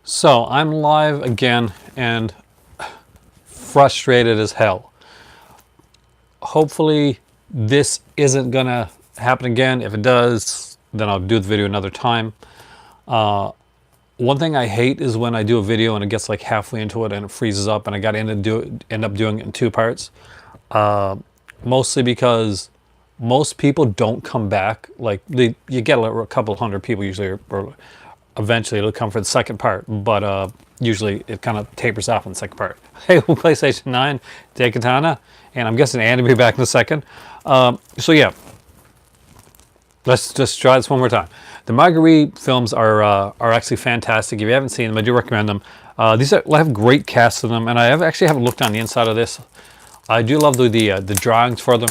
So I'm live again and frustrated as hell. Hopefully this isn't gonna happen again. If it does, then I'll do the video another time. One thing I hate is when I do a video and it gets like halfway into it and it freezes up and I gotta end up doing it in two parts. Mostly because most people don't come back. Like you get a couple hundred people usually, or eventually it'll come for the second part, but usually it kind of tapers off in the second part. Hey, PlayStation 9, Katana, and I'm guessing Andy will be back in a second. So yeah, let's just try this one more time. The Marguerite films are actually fantastic. If you haven't seen them, I do recommend them. I have great casts in them, and I actually haven't looked on the inside of this. I do love the drawings for them.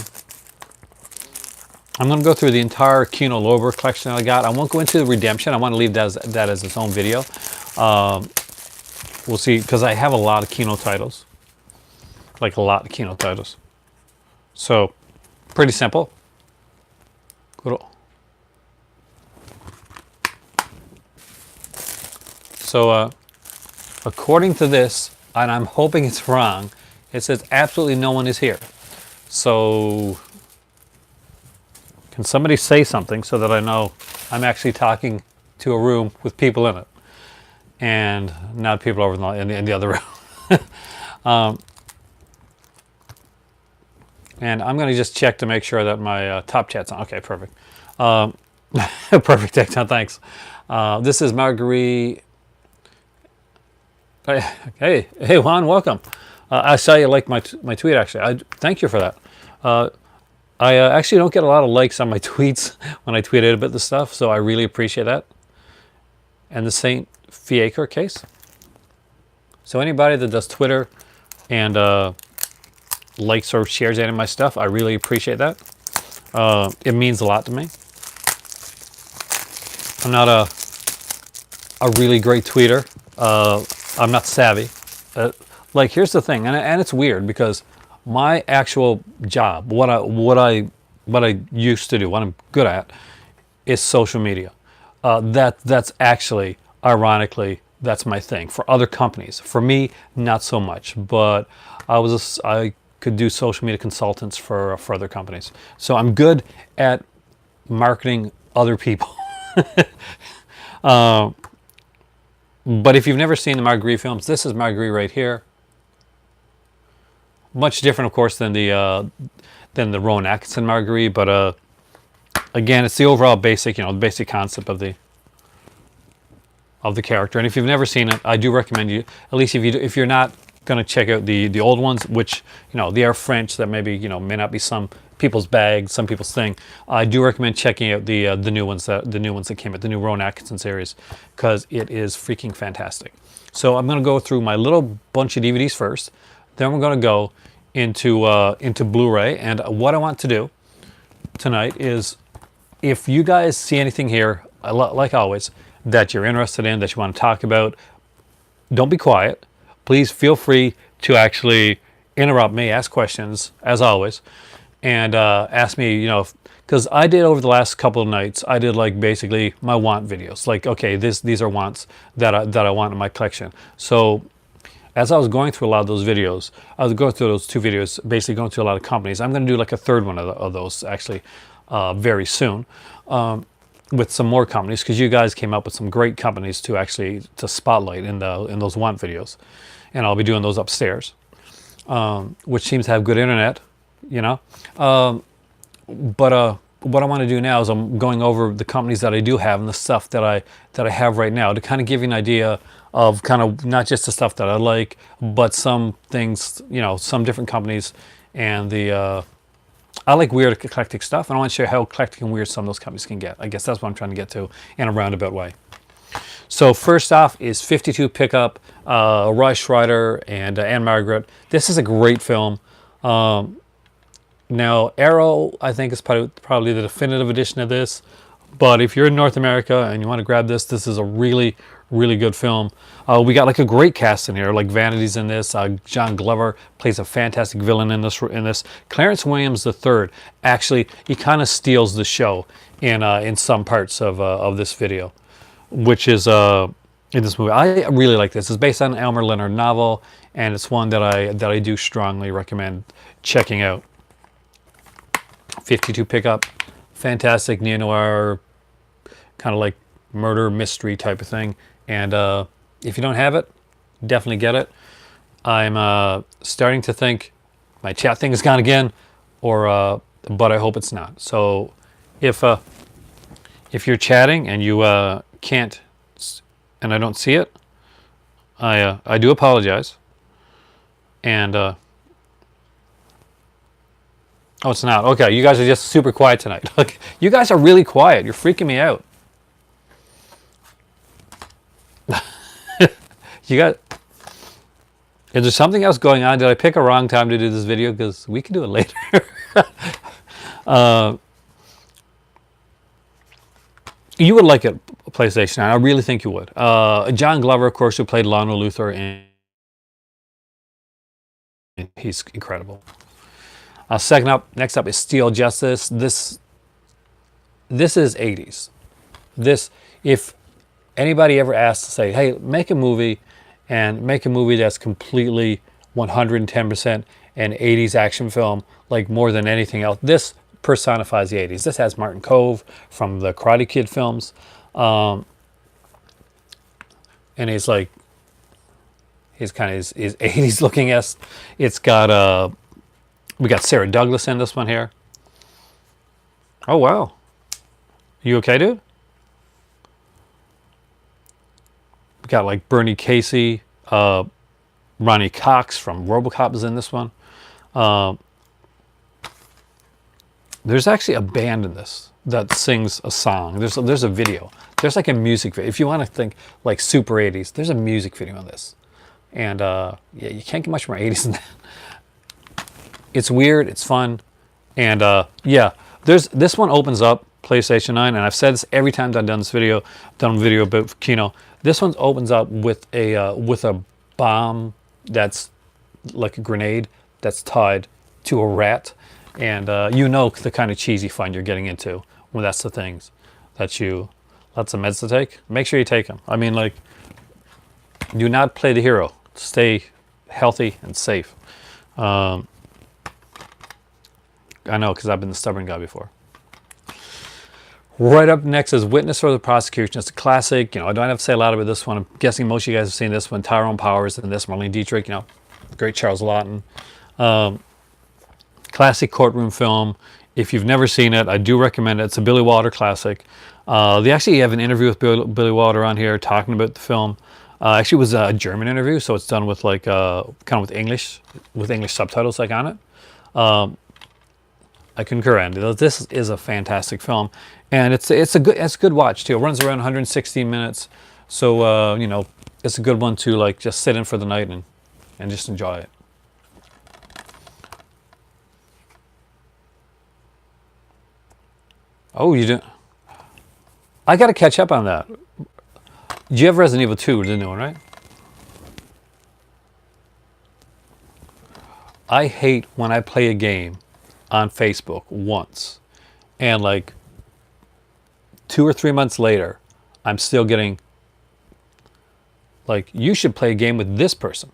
I'm going to go through the entire Kino collection that I got. I won't go into the Redemption. I want to leave that as its own video. We'll see, because I have a lot of Kino titles. Like a lot of Kino titles. So, pretty simple. So, according to this, and I'm hoping it's wrong, it says absolutely no one is here. So, can somebody say something so that I know I'm actually talking to a room with people in it and not people over in the other room? And I'm going to just check to make sure that my top chat's on. Okay, perfect. Perfect, Tecton, thanks. This is Marguerite. Hey, Juan, welcome. I saw you like my tweet, actually. Thank you for that. I actually don't get a lot of likes on my tweets when I tweet out about this stuff, so I really appreciate that. And the St. Fiacre case. So anybody that does Twitter and likes or shares any of my stuff, I really appreciate that. It means a lot to me. I'm not a really great tweeter. I'm not savvy. Like, here's the thing, and it's weird because my actual job, what I used to do, what I'm good at, is social media. That's actually, ironically, that's my thing. For other companies, for me, not so much. But I could do social media consultants for other companies. So I'm good at marketing other people. But if you've never seen the Marguerite films, this is Marguerite right here. Much different, of course, than the Rowan Atkinson Marguerite, but again, it's the overall basic, the basic concept of the character. And if you've never seen it, I do recommend you, at least if you're not going to check out the old ones, which they are French, that maybe may not be some people's bag, some people's thing. I do recommend checking out the new ones that came out, the new Rowan Atkinson series, because it is freaking fantastic. So I'm going to go through my little bunch of DVDs first. Then we're going to go into Blu-ray, and what I want to do tonight is, if you guys see anything here, like always, that you're interested in, that you want to talk about, don't be quiet. Please feel free to actually interrupt me, ask questions, as always, and ask me, because I did over the last couple of nights, I did like basically my want videos. Like, okay, these are wants that I want in my collection. So as I was going through a lot of those videos, I was going through those two videos, basically going through a lot of companies. I'm going to do like a third one of those actually very soon with some more companies, because you guys came up with some great companies to spotlight in those want videos, and I'll be doing those upstairs, which seems to have good internet, But what I want to do now is I'm going over the companies that I do have and the stuff that I have right now, to kind of give you an idea of kind of not just the stuff that I like, but some things, some different companies, and I like weird eclectic stuff, and I want to show you how eclectic and weird some of those companies can get. I guess that's what I'm trying to get to in a roundabout way. So first off is 52 Pickup, Roy Schreider and Anne Margaret. This is a great film. Now, Arrow, I think, is probably the definitive edition of this. But if you're in North America and you want to grab this, this is a really, really good film. We got like a great cast in here, like Vanity's in this. John Glover plays a fantastic villain in this. Clarence Williams III, actually, he kind of steals the show in some parts of this video, which is in this movie. I really like this. It's based on an Elmer Leonard novel, and it's one that I do strongly recommend checking out. 52 pickup, fantastic neo-noir, kind of like murder mystery type of thing. And if you don't have it, definitely get it. I'm starting to think my chat thing is gone again, or but I hope it's not. So if you're chatting and you can't, and I don't see it, I do apologize. And oh, it's not. Okay, you guys are just super quiet tonight. Look, you guys are really quiet. You're freaking me out. You got. Is there something else going on? Did I pick a wrong time to do this video? Because we can do it later. You would like it, PlayStation 9. I really think you would. John Glover, of course, who played Lionel Luthor, and he's incredible. Next up is Steel Justice. This is 80s. If anybody ever asked to say, hey, make a movie that's completely 110% an 80s action film, like more than anything else, this personifies the 80s. This has Martin Kove from the Karate Kid films. And he's kind of his 80s looking esque. It's got we got Sarah Douglas in this one here. Oh wow. You okay, dude? We got like Bernie Casey, Ronnie Cox from RoboCop is in this one. There's actually a band in this that sings a song. There's a video. There's like a music video. If you want to think like super 80s, there's a music video on this. And yeah, you can't get much more 80s than that. It's weird, it's fun, and yeah, this one opens up PlayStation 9, and I've said this every time I've done this video, done a video about Kino. This one opens up with a bomb that's like a grenade that's tied to a rat, and you know the kind of cheesy fun you're getting into when that's the things that you lots of meds to take. Make sure you take them. I mean, like, do not play the hero. Stay healthy and safe. I know, because I've been the stubborn guy before. Right up next is Witness for the Prosecution. It's a classic. You know, I don't have to say a lot about this one. I'm guessing most of you guys have seen this one. Tyrone Powers and this, Marlene Dietrich, you know, great Charles Lawton. Classic courtroom film. If you've never seen it, I do recommend it. It's a Billy Wilder classic. They actually have an interview with Billy Wilder on here talking about the film. Actually, it was a German interview, so it's done with like kind of with English subtitles like on it. I concur, Andy. This is a fantastic film, and it's a good watch too. It runs around 116 minutes, so you know, it's a good one to like just sit in for the night and just enjoy it. Oh, you didn't? I got to catch up on that. You have Resident Evil 2, the new one, right? I hate when I play a game on Facebook once, and like 2 or 3 months later, I'm still getting like, you should play a game with this person.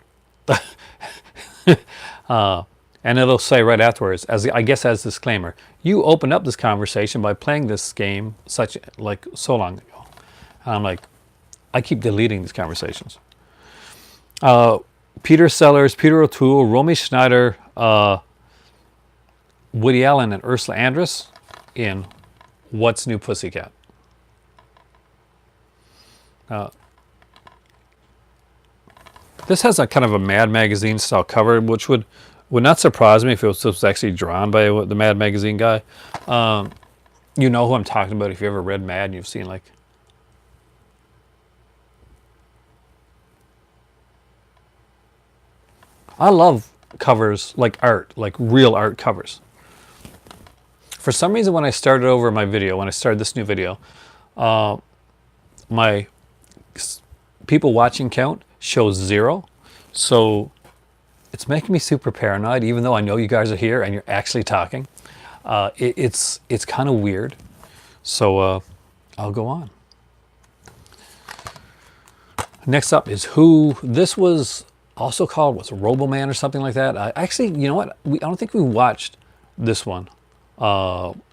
And it'll say right afterwards, as I guess as disclaimer, you opened up this conversation by playing this game so long ago. And I'm like, I keep deleting these conversations. Peter Sellers, Peter O'Toole, Romy Schneider, Woody Allen, and Ursula Andress in What's New Pussycat. This has a kind of a Mad Magazine style cover, which would not surprise me if it was actually drawn by the Mad Magazine guy. You know who I'm talking about if you ever read Mad and you've seen like... I love covers like art, like real art covers. For some reason, when I started over my video, when I started this new video, my people watching count shows 0. So it's making me super paranoid, even though I know you guys are here and you're actually talking. It's kind of weird. So I'll go on. Next up is Who. This was also called, what's Roboman or something like that. Actually, you know what? I don't think we watched this one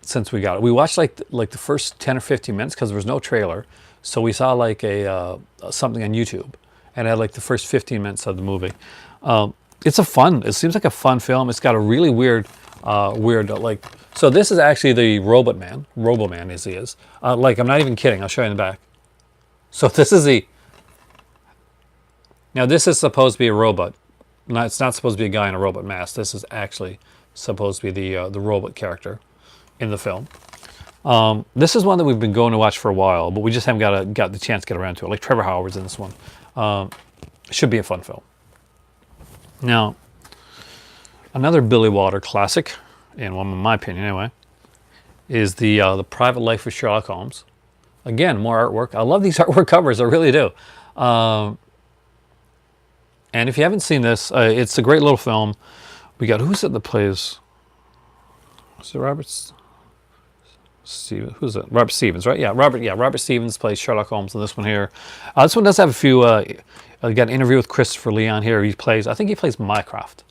since we got it. We watched like the first 10 or 15 minutes because there was no trailer. So we saw like something on YouTube and had like the first 15 minutes of the movie. It seems like a fun film. It's got a really weird, so this is actually the Roboman as he is. Like, I'm not even kidding. I'll show you in the back. So this is now this is supposed to be a robot. It's not supposed to be a guy in a robot mask. This is actually supposed to be the robot character in the film. This is one that we've been going to watch for a while, but we just haven't got the chance to get around to it. Like Trevor Howard's in this one. Should be a fun film. Now, another Billy Wilder classic, in my opinion anyway, is the Private Life of Sherlock Holmes. Again, more artwork. I love these artwork covers. I really do. And if you haven't seen this, it's a great little film. We got, who's it that plays? Is it Robert Stevens? Who's it? Robert Stevens, right? Yeah, Robert Stevens plays Sherlock Holmes in this one here. This one does have a few. I got an interview with Christopher Lee on here. I think he plays Mycroft.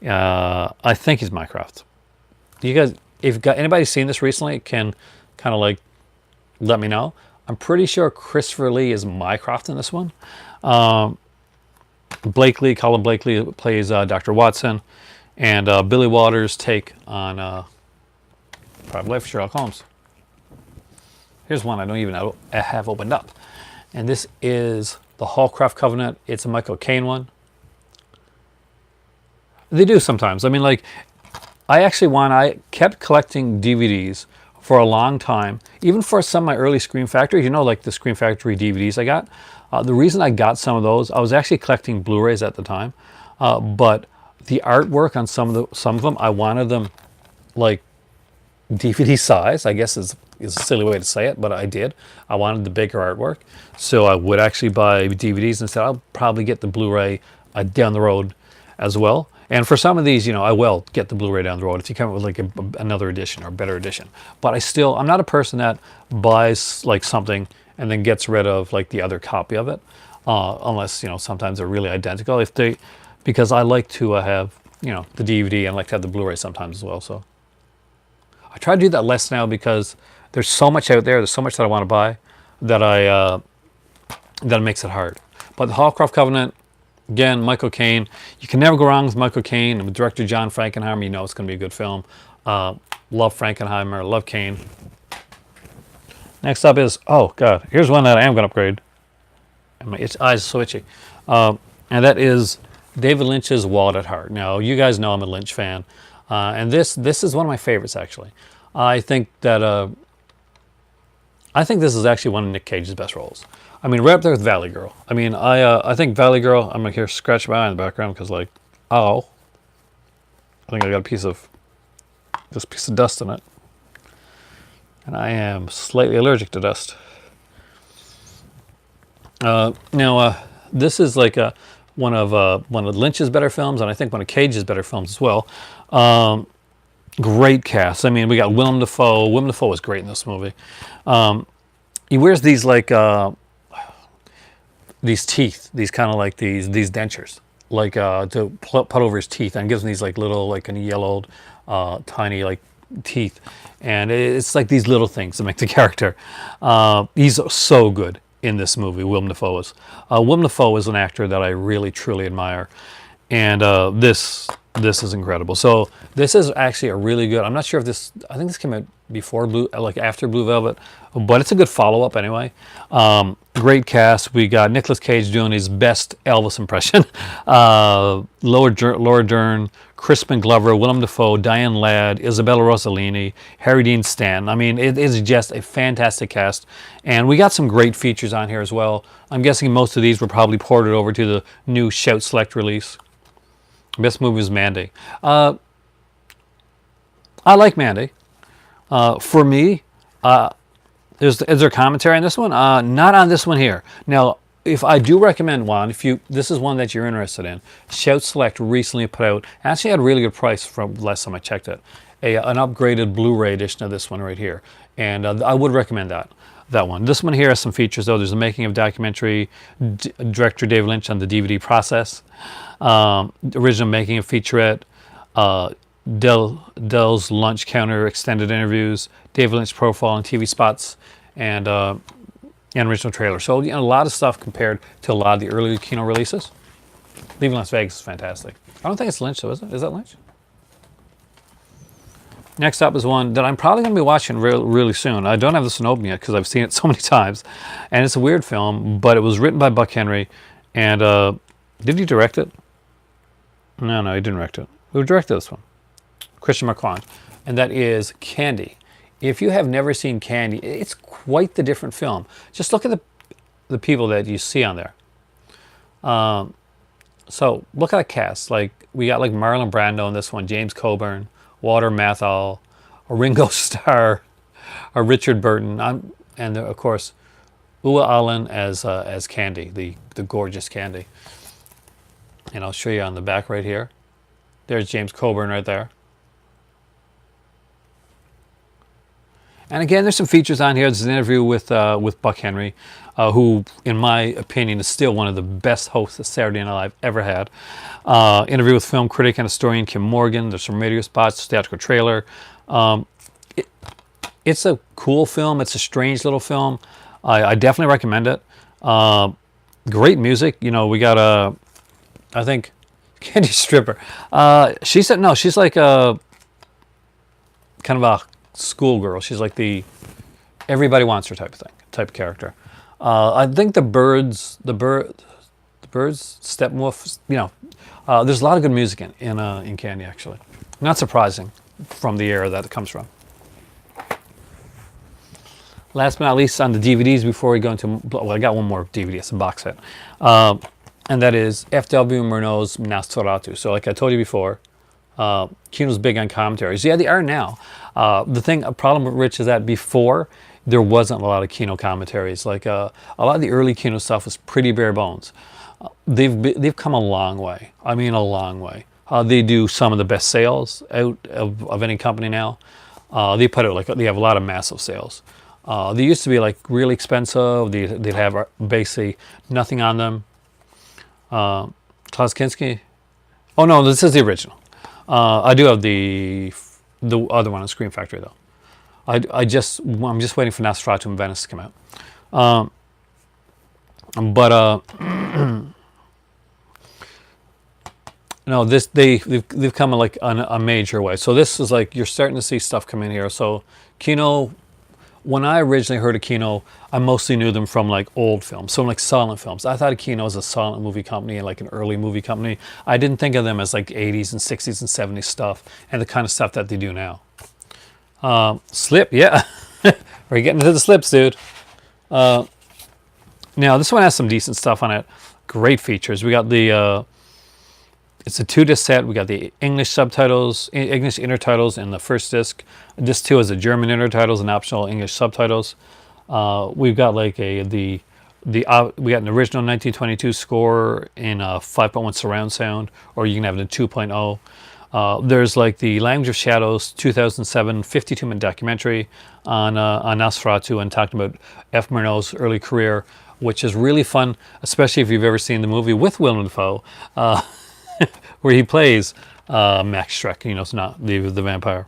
I think he's Mycroft. You guys, if anybody seen this recently, can kind of like let me know. I'm pretty sure Christopher Lee is Mycroft in this one. Colin Blakely plays Dr. Watson, and Billy Wilder's take on Private Life of Sherlock Holmes. Here's one I don't even have opened up, and this is the Hallcraft Covenant. It's a Michael Caine one. They do sometimes. I mean, like, I kept collecting DVDs for a long time, even for some of my early Scream Factory, like the Scream Factory DVDs I got. The reason I got some of those, I was actually collecting Blu-rays at the time, but the artwork on some of them, I wanted them like DVD size, I guess is a silly way to say it, but I did. I wanted the bigger artwork, so I would actually buy DVDs and said I'll probably get the Blu-ray down the road as well. And for some of these, I will get the Blu-ray down the road if you come up with like another edition or a better edition. But I'm not a person that buys like something and then gets rid of like the other copy of it, unless sometimes they're really identical. Because I like to have the DVD and I like to have the Blu-ray sometimes as well. So I try to do that less now because there's so much out there. There's so much that I want to buy that that makes it hard. But the Hallcraft Covenant. Again, Michael Caine. You can never go wrong with Michael Caine. And with director John Frankenheimer, it's going to be a good film. Love Frankenheimer. Love Caine. Next up is, oh, God. Here's one that I am going to upgrade. And my eyes are so itchy. And that is David Lynch's Wild at Heart. Now, you guys know I'm a Lynch fan. And this is one of my favorites, actually. I think this is actually one of Nick Cage's best roles. I mean, right up there with Valley Girl. I mean, I think Valley Girl, I'm going to scratch my eye in the background because, like, I think I got this piece of dust in it. And I am slightly allergic to dust. This is like one of Lynch's better films, and I think one of Cage's better films as well. Great cast. I mean, we got Willem Dafoe. Willem Dafoe was great in this movie. He wears these like these teeth, these kind of like these dentures, like to put over his teeth, and gives him these like little like kind of yellowed, tiny like teeth, and it's like these little things that make the character. He's so good in this movie. Willem Dafoe is. Willem Dafoe is an actor that I really truly admire, and this is incredible. So this is actually a really good. I'm not sure if this. I think this came out before after Blue Velvet, but it's a good follow-up anyway. Great cast. We got Nicolas Cage doing his best Elvis impression. Laura Dern, Crispin Glover, Willem Dafoe, Diane Ladd, Isabella Rossellini, Harry Dean Stanton. I mean, it is just a fantastic cast. And we got some great features on here as well. I'm guessing most of these were probably ported over to the new Shout Select release. Best movie was Mandy. I like Mandy. For me, is there commentary on this one? Not on this one here. Now, if I do recommend one, this is one that you're interested in, Shout Select recently put out, actually had a really good price from last time I checked it, an upgraded Blu-ray edition of this one right here. And I would recommend that. that one. This one here has some features though. There's a making of documentary, director David Lynch on the DVD process, original making of featurette, Dell's lunch counter extended interviews, David Lynch profile and TV spots, and original trailer. So a lot of stuff compared to a lot of the early Kino releases. Leaving Las Vegas is fantastic. I don't think it's Lynch though, is it? Is that Lynch? Next up is one that I'm probably going to be watching really soon. I don't have this one open yet because I've seen it so many times. And it's a weird film, but it was written by Buck Henry. And did he direct it? No, he didn't direct it. Who directed this one? Christian Marquand. And that is Candy. If you have never seen Candy, it's quite the different film. Just look at the people that you see on there. So look at the cast. Like we got like Marlon Brando in this one, James Coburn, Walter Matthau, a Ringo Starr, a Richard Burton, and of course, Ua Allen as Candy, the gorgeous Candy. And I'll show you on the back right here. There's James Coburn right there. And again, there's some features on here. There's an interview with Buck Henry, who, in my opinion, is still one of the best hosts that Saturday Night Live ever had. Interview with film critic and historian Kim Morgan. There's some radio spots, theatrical trailer. It's a cool film. It's a strange little film. I definitely recommend it. Great music. We got I think, Candy Stripper. She said, no, she's like a kind of a schoolgirl. She's like the everybody wants her type of character. I think the birds, Steppenwolf. There's a lot of good music in Candy actually. Not surprising from the era that it comes from. Last but not least, on the DVDs before we go into, well, I got one more DVD. It's a box set, and that is F.W. Murnau's Nosferatu. So, like I told you before, Kino's big on commentaries. Yeah, they are now. A problem with Rich is that before there wasn't a lot of Kino commentaries. Like a lot of the early Kino stuff was pretty bare bones. They've come a long way. I mean, a long way. They do some of the best sales out of any company now. They have a lot of massive sales. They used to be like really expensive. They'd have basically nothing on them. Klaus Kinski. Oh no, this is the original. I do have the other one on Scream Factory though. I'm just waiting for Nosferatu in Venice to come out. No, they've come like a major way. So this is like you're starting to see stuff come in here. So Kino, when I originally heard of Kino, I mostly knew them from like old films, so like silent films. I thought of Kino as a silent movie company and like an early movie company. I didn't think of them as like 80s and 60s and 70s stuff and the kind of stuff that they do now. Slip, yeah. We're getting into the slips, dude. Now this one has some decent stuff on it. Great features. We got it's a 2-disc set. We got the English subtitles, English intertitles in the first disc. Disc 2 is the German intertitles and optional English subtitles. We've got like we got an original 1922 score in 5.1 surround sound, or you can have it in 2.0. There's like the Language of Shadows 2007 52-minute documentary on Nosferatu and talking about F. Murnau's early career, which is really fun, especially if you've ever seen the movie with Willem Dafoe. Where he plays Max Schreck, it's not the vampire.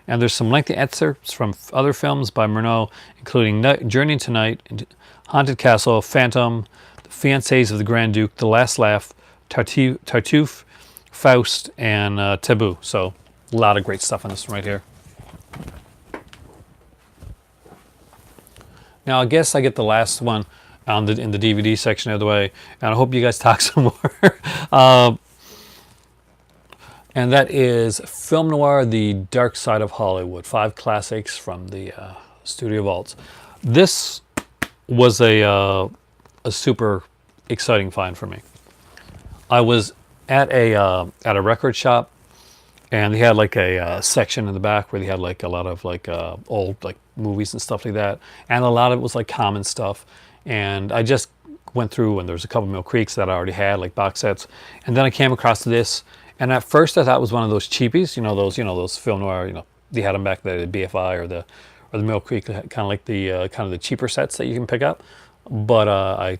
And there's some lengthy excerpts from other films by Murnau, including Journey into Night, Haunted Castle, Phantom, The Fiancés of the Grand Duke, The Last Laugh, Tartuffe, Faust, and Taboo. So a lot of great stuff on this one right here. Now I guess I get the last one in the DVD section of the way, and I hope you guys talk some more. And that is Film Noir, The Dark Side of Hollywood. 5 classics from the Studio Vaults. This was a super exciting find for me. I was at a record shop, and they had like a section in the back where they had like a lot of like old like movies and stuff like that, and a lot of it was like common stuff. And I just went through, and there was a couple Mill Creeks that I already had, like box sets, and then I came across this. And at first I thought it was one of those cheapies, those film noir, they had them back there, the BFI or or the Mill Creek, kind of like the kind of the cheaper sets that you can pick up. But I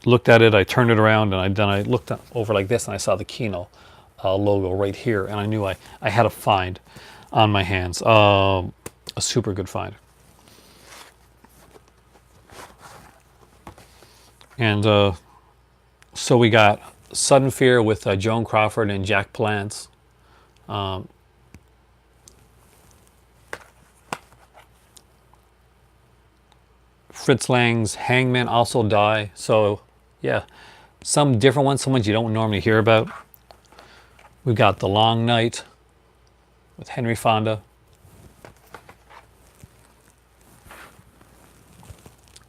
looked at it, I turned it around, and then I looked over like this, and I saw the Kino logo right here, and I knew I had a find on my hands. A super good find. And so we got Sudden Fear with Joan Crawford and Jack Palance. Fritz Lang's Hangmen Also Die. So, yeah, some different ones, some ones you don't normally hear about. We've got The Long Night with Henry Fonda.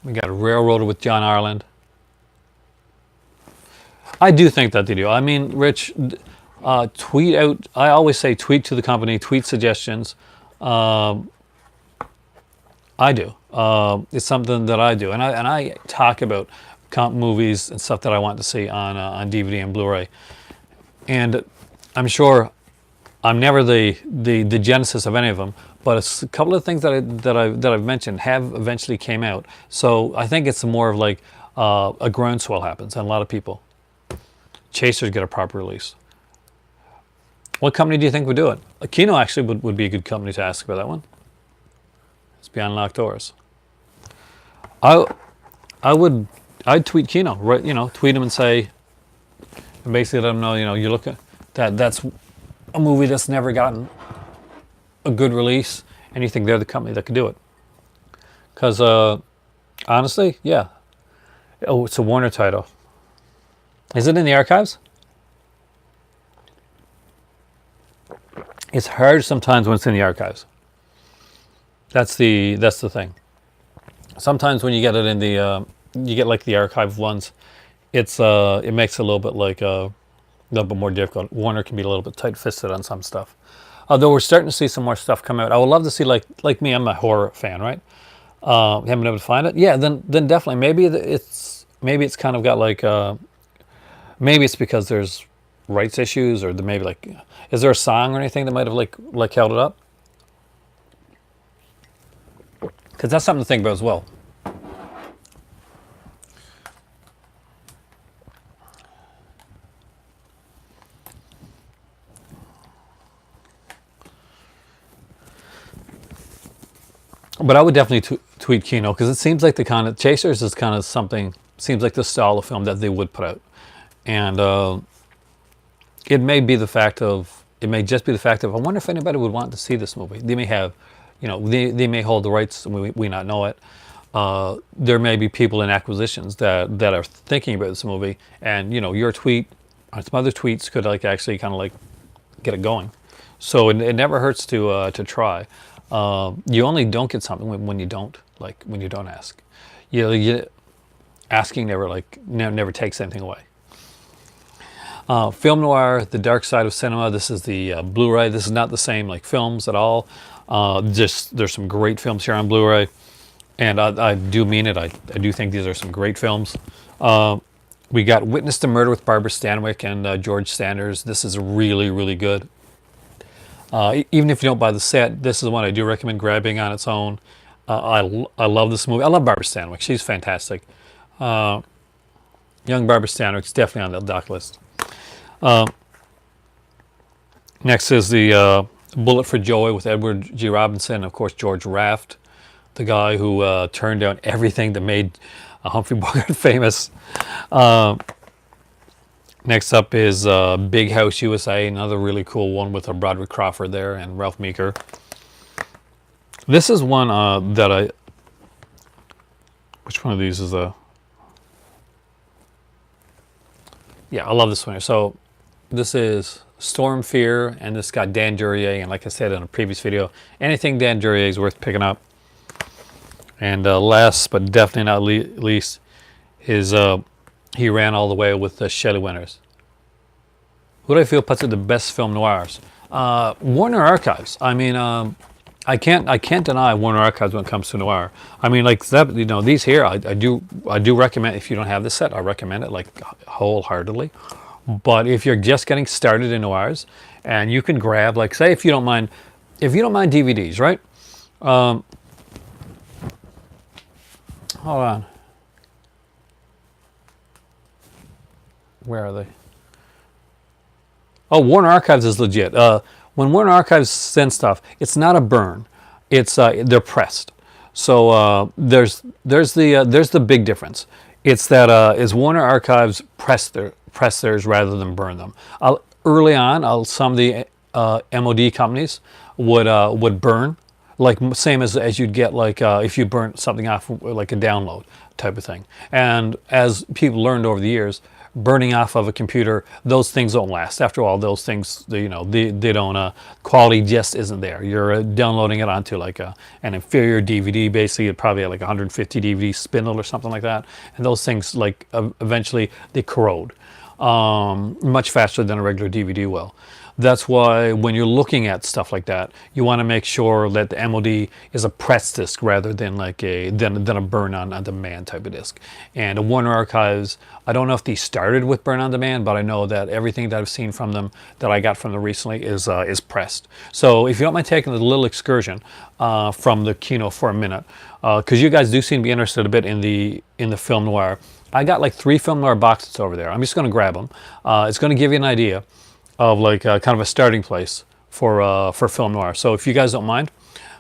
We got Railroaded with John Ireland. I do think that they do. I mean, Rich, tweet out. I always say tweet to the company, tweet suggestions. I do. It's something that I do, and I talk about movies and stuff that I want to see on DVD and Blu-ray. And I'm sure I'm never the genesis of any of them, but a couple of things that I've mentioned have eventually came out. So I think it's more of like a groundswell happens, and a lot of people. Chasers get a proper release. What company do you think would do it? Kino actually would be a good company to ask about that one. It's Beyond Locked Doors. I'd tweet Kino, right? You know, tweet him and say, and basically let him know, you know, you look at that's a movie that's never gotten a good release, and you think they're the company that could do it. Because honestly, yeah. Oh, it's a Warner title. Is it in the archives? It's hard sometimes when it's in the archives. That's the thing. Sometimes when you get it in the you get like the archive ones, it makes it a little bit like a little bit more difficult. Warner can be a little bit tight-fisted on some stuff. Although we're starting to see some more stuff come out. I would love to see like me. I'm a horror fan, right? Haven't been able to find it. Yeah, then definitely maybe it's kind of got like maybe it's because there's rights issues, or maybe like, is there a song or anything that might have like held it up? Because that's something to think about as well. But I would definitely tweet Kino, because it seems like the kind of Chasers is kind of something, seems like the style of film that they would put out. And it may just be the fact of, I wonder if anybody would want to see this movie. They may have, you know, they may hold the rights and we not know it. There may be people in acquisitions that are thinking about this movie, and you know, your tweet or some other tweets could like actually kind of like get it going. So it never hurts to try. You only don't get something when you don't ask. Asking never takes anything away. Film Noir, The Dark Side of Cinema. This is the Blu-ray. This is not the same like films at all. Just there's some great films here on Blu-ray, and I do mean it. I do think these are some great films. We got Witness to Murder with Barbara Stanwyck and George Sanders. This is really, really good. Even if you don't buy the set, this is one I do recommend grabbing on its own. I love this movie. I love Barbara Stanwyck. She's fantastic. Young Barbara Stanwyck's definitely on the doc list. Next is the Bullet for Joy with Edward G. Robinson. Of course, George Raft, the guy who turned down everything that made Humphrey Bogart famous. Next up is Big House USA, another really cool one with Broderick Crawford there and Ralph Meeker. This is one which one of these is a... Yeah, I love this one here. So this is Storm Fear, and this got Dan Duryea, and like I said in a previous video, anything Dan Duryea is worth picking up. And last but definitely not least is He Ran All the Way with Shelley Winters. Who do I feel puts it the best film noirs? Warner Archives. I mean, I can't deny Warner Archives when it comes to noir. I mean, like that, you know, these here, I do recommend. If you don't have this set, I recommend it like wholeheartedly. But if you're just getting started in noirs, and you can grab, like, say, if you don't mind DVDs, right? hold on. Where are they? Oh, Warner Archives is legit. When Warner Archives sends stuff, it's not a burn. It's they're pressed. So there's the big difference. It's that is Warner Archives press theirs rather than burn them. Early on, some of the MOD companies would burn, like same as you'd get like if you burnt something off like a download type of thing. And as people learned over the years, burning off of a computer, those things don't last. After all, those things, they don't, quality just isn't there. You're downloading it onto like an inferior DVD, basically it probably had like 150 DVD spindle or something like that. And those things like eventually they corrode much faster than a regular DVD will. That's why when you're looking at stuff like that, you want to make sure that the MOD is a press disc rather than like a burn on demand type of disc. And Warner Archives, I don't know if they started with burn on demand, but I know that everything that I've seen from them that I got from them recently is pressed. So if you don't mind taking a little excursion from the Kino for a minute, because you guys do seem to be interested a bit in the film noir. I got like 3 film noir boxes over there. I'm just going to grab them. It's going to give you an idea of like kind of a starting place for film noir. So if you guys don't mind,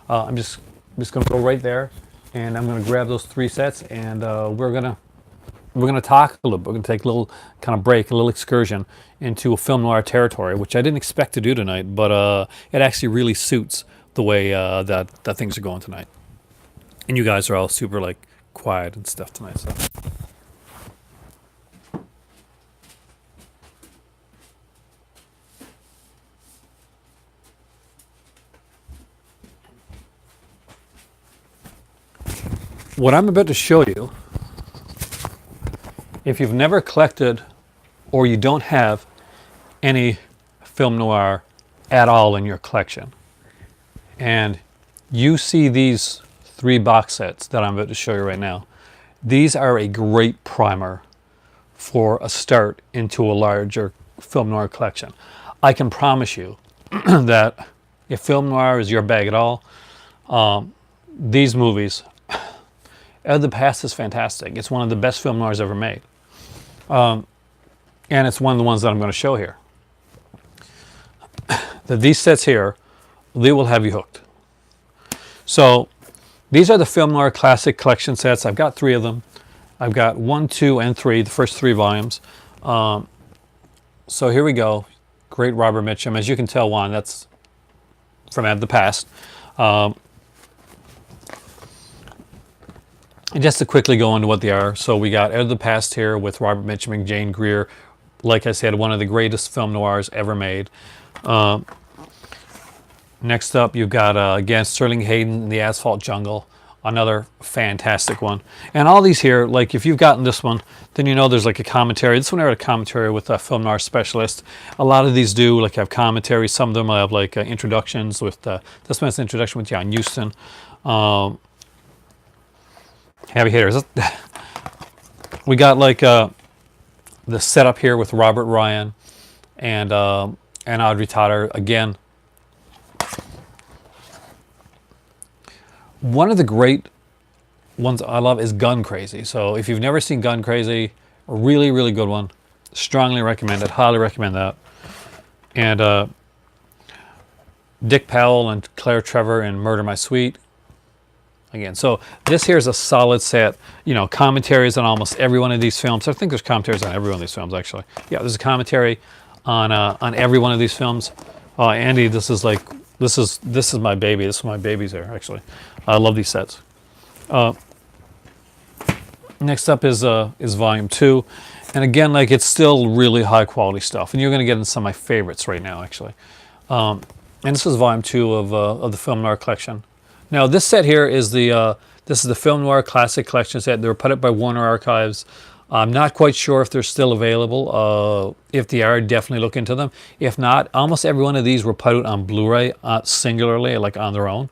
I'm just going to go right there, and I'm going to grab those 3 sets, and we're gonna talk a little bit. We're going to take a little kind of break, a little excursion into a film noir territory, which I didn't expect to do tonight, but it actually really suits the way that things are going tonight. And you guys are all super like quiet and stuff tonight, so. What I'm about to show you, if you've never collected or you don't have any film noir at all in your collection, and you see these 3 box sets that I'm about to show you right now, these are a great primer for a start into a larger film noir collection. I can promise you that if film noir is your bag at all, these movies, Out of the Past is fantastic. It's one of the best film noirs ever made. And it's one of the ones that I'm going to show here. These sets here, they will have you hooked. So these are the Film Noir Classic Collection sets. I've got 3 of them. I've got 1, 2, and 3, the first 3 volumes. So here we go. Great Robert Mitchum. As you can tell, Juan, that's from Out of the Past. And just to quickly go into what they are, so we got Out of the Past here with Robert Mitchum and Jane Greer. Like I said, one of the greatest film noirs ever made. Next up, you've got, again, Sterling Hayden, The Asphalt Jungle. Another fantastic one. And all these here, like if you've gotten this one, then you know there's like a commentary. This one I had a commentary with a film noir specialist. A lot of these do like have commentaries. Some of them have like introductions with, this one's an introduction with John Huston. Heavy hitters. We got like the setup here with Robert Ryan and Audrey Totter. Again, one of the great ones I love is Gun Crazy. So if you've never seen Gun Crazy, a really, really good one. Strongly recommend it. Highly recommend that. And Dick Powell and Claire Trevor in Murder My Sweet. Again, so this here is a solid set. You know, commentaries on almost every one of these films. I think there's commentaries on every one of these films, actually. Yeah, there's a commentary on every one of these films. Andy, this is my baby. This is my babies here, actually. I love these sets. Next up is Volume 2. And again, like it's still really high quality stuff. And you're going to get into some of my favorites right now, actually. And this is Volume 2 of the Film Noir Collection. Now, this set here is this is the Film Noir Classic Collection set. They were put up by Warner Archives. I'm not quite sure if they're still available. If they are, definitely look into them. If not, almost every one of these were put out on Blu-ray singularly, like on their own.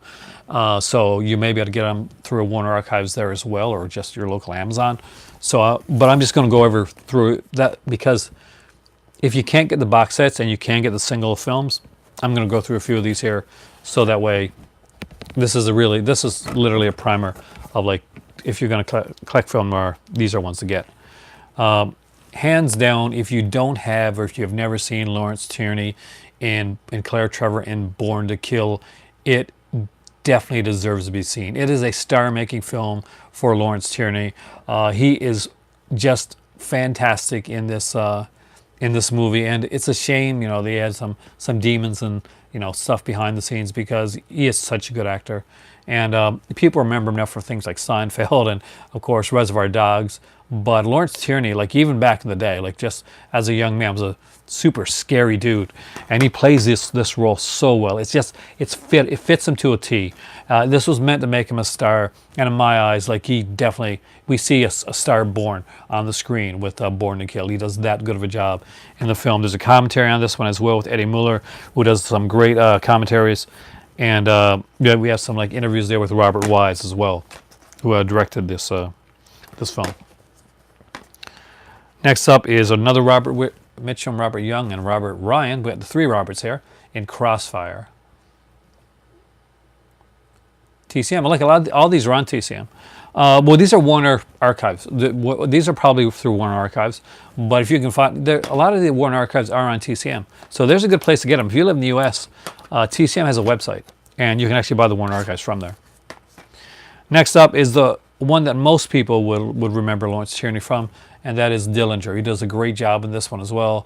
So you may be able to get them through Warner Archives there as well, or just your local Amazon. So, but I'm just going to go over through that because if you can't get the box sets and you can get the single films, I'm going to go through a few of these here, so that way, this is literally a primer of like if you're going to collect film noir, these are ones to get. Hands down, if you don't have or if you've never seen Lawrence Tierney and Claire Trevor in Born to Kill, it definitely deserves to be seen. It is a star-making film for Lawrence Tierney. He is just fantastic in this movie, and it's a shame, you know, they had some demons and, you know, stuff behind the scenes, because he is such a good actor. And people remember him now for things like Seinfeld and, of course, Reservoir Dogs. But Lawrence Tierney, like even back in the day, like just as a young man, was a super scary dude, and he plays this role so well. It fits him to a T. This was meant to make him a star, and in my eyes, like we see a star born on the screen with Born to Kill. He does that good of a job in the film. There's a commentary on this one as well with Eddie Muller, who does some great commentaries, and yeah, we have some like interviews there with Robert Wise as well, who directed this film. Next up is another Robert Mitchum, Robert Young, and Robert Ryan. We have the three Roberts here in Crossfire. TCM. I like a lot. All these are on TCM. Well, these are Warner Archives. These are probably through Warner Archives. But if you can find, a lot of the Warner Archives are on TCM. So there's a good place to get them. If you live in the U.S., TCM has a website, and you can actually buy the Warner Archives from there. Next up is the one that most people would remember Lawrence Tierney from, and that is Dillinger. He does a great job in this one as well.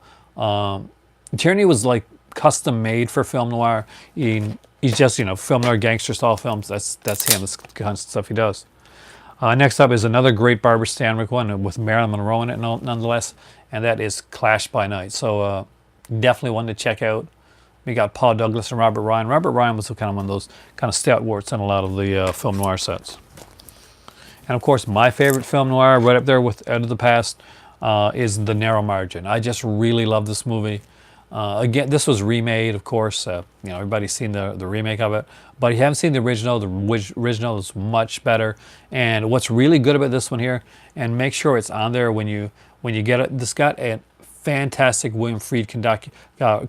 Tierney was like custom made for film noir. He's just, you know, film noir gangster style films. That's him. That's the kind of stuff he does. Next up is another great Barbara Stanwyck one with Marilyn Monroe in it, nonetheless, and that is Clash by Night. So definitely one to check out. We got Paul Douglas and Robert Ryan. Robert Ryan was kind of one of those kind of stalwarts in a lot of the film noir sets. And of course, my favorite film noir, right up there with Out of the Past, is The Narrow Margin. I just really love this movie. Again, this was remade, of course. You know, everybody's seen the remake of it, but if you haven't seen the original is much better. And what's really good about this one here, and make sure it's on there when you get it. This got a fantastic William Friedkin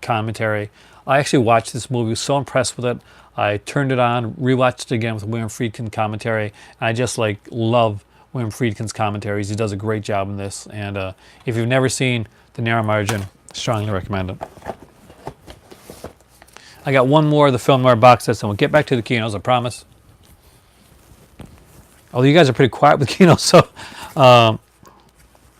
commentary. I actually watched this movie, was so impressed with it. I turned it on, rewatched it again with William Friedkin commentary, and I just like love William Friedkin's commentaries. He does a great job in this, and if you've never seen The Narrow Margin, strongly recommend it. I got one more of the film noir box sets, and we'll get back to the Kinos, I promise. Although you guys are pretty quiet with Kino, so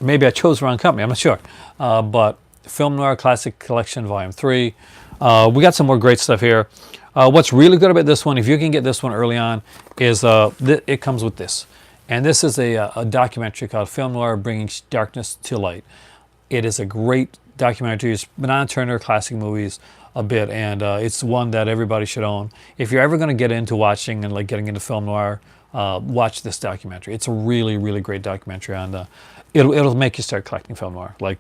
maybe I chose the wrong company, I'm not sure. But Film Noir Classic Collection Volume 3. We got some more great stuff here. What's really good about this one, if you can get this one early on, is it comes with this. And this is a documentary called Film Noir Bringing Darkness to Light. It is a great documentary. It's Banana Turner classic movies a bit, and it's one that everybody should own. If you're ever going to get into watching and like getting into film noir, watch this documentary. It's a really, really great documentary, and it'll make you start collecting film noir. Like,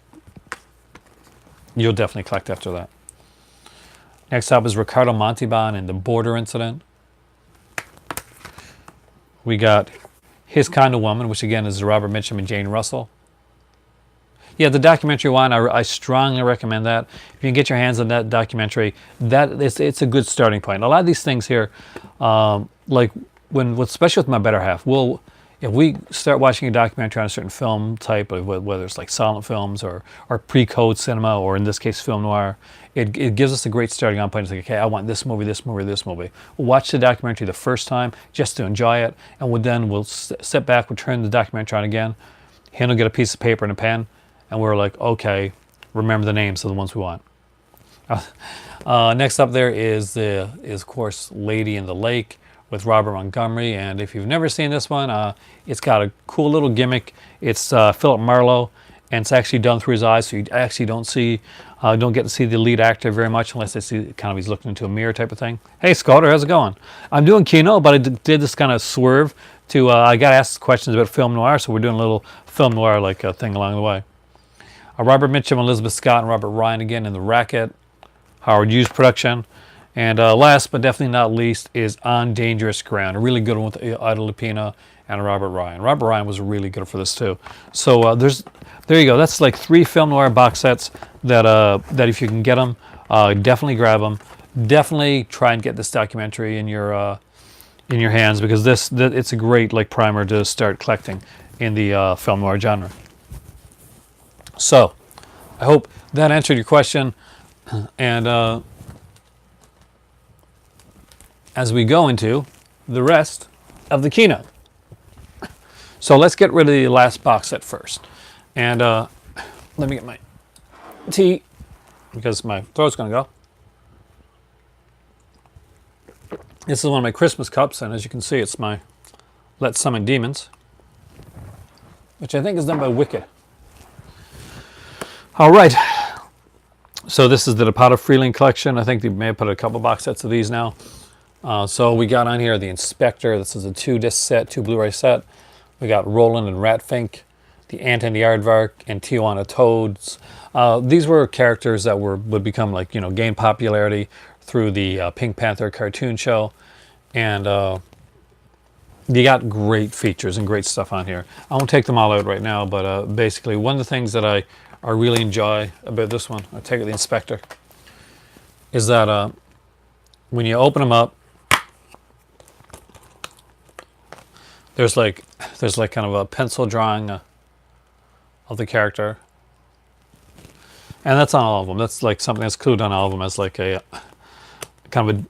you'll definitely collect after that. Next up is Ricardo Montalban and The Border Incident. We got His Kind of Woman, which again is Robert Mitchum and Jane Russell. Yeah, the documentary one, I strongly recommend that. If you can get your hands on that documentary, it's a good starting point. A lot of these things here, like especially with my better half, if we start watching a documentary on a certain film type, whether it's like silent films or pre-code cinema, or in this case film noir, it gives us a great starting on point. It's like, okay, I want this movie, this movie, this movie. We'll watch the documentary the first time just to enjoy it, and we'll sit back, we'll turn the documentary on again, and we'll get a piece of paper and a pen, and we're like, okay, remember the names of the ones we want. Next up there is of course Lady in the Lake with Robert Montgomery, and if you've never seen this one, it's got a cool little gimmick. It's Philip Marlowe, and it's actually done through his eyes, so you actually don't get to see the lead actor very much unless they see kind of he's looking into a mirror type of thing. Hey Scotter, how's it going? I'm doing Kino, but I did this kind of swerve to I got asked questions about film noir, so we're doing a little film noir like thing along the way. Robert Mitchum, Elizabeth Scott, and Robert Ryan again in The Racket, Howard Hughes production. And last but definitely not least is On Dangerous Ground, a really good one with Ida Lupino and Robert Ryan. Robert Ryan was really good for this too. So there you go. That's like 3 film noir box sets that if you can get them, definitely grab them. Definitely try and get this documentary in your in your hands, because it's a great like primer to start collecting in the film noir genre. So I hope that answered your question, and as we go into the rest of the Kino. So let's get rid of the last box set first. And let me get my tea, because my throat's going to go. This is one of my Christmas cups, and as you can see, it's my Let's Summon Demons, which I think is done by Wicked. All right. So this is the Depada Freeling collection. I think they may have put a couple box sets of these now. So we got on here the Inspector. This is a 2-disc set, 2 Blu-ray set. We got Roland and Ratfink, the Ant and the Aardvark, and Tijuana Toads. These were characters that would become like, gain popularity through the Pink Panther cartoon show. And you got great features and great stuff on here. I won't take them all out right now, but basically one of the things that I really enjoy about this one, I'll take it the Inspector, is that when you open them up, there's like kind of a pencil drawing of the character, and that's on all of them. That's like something that's clued on all of them as like a kind of a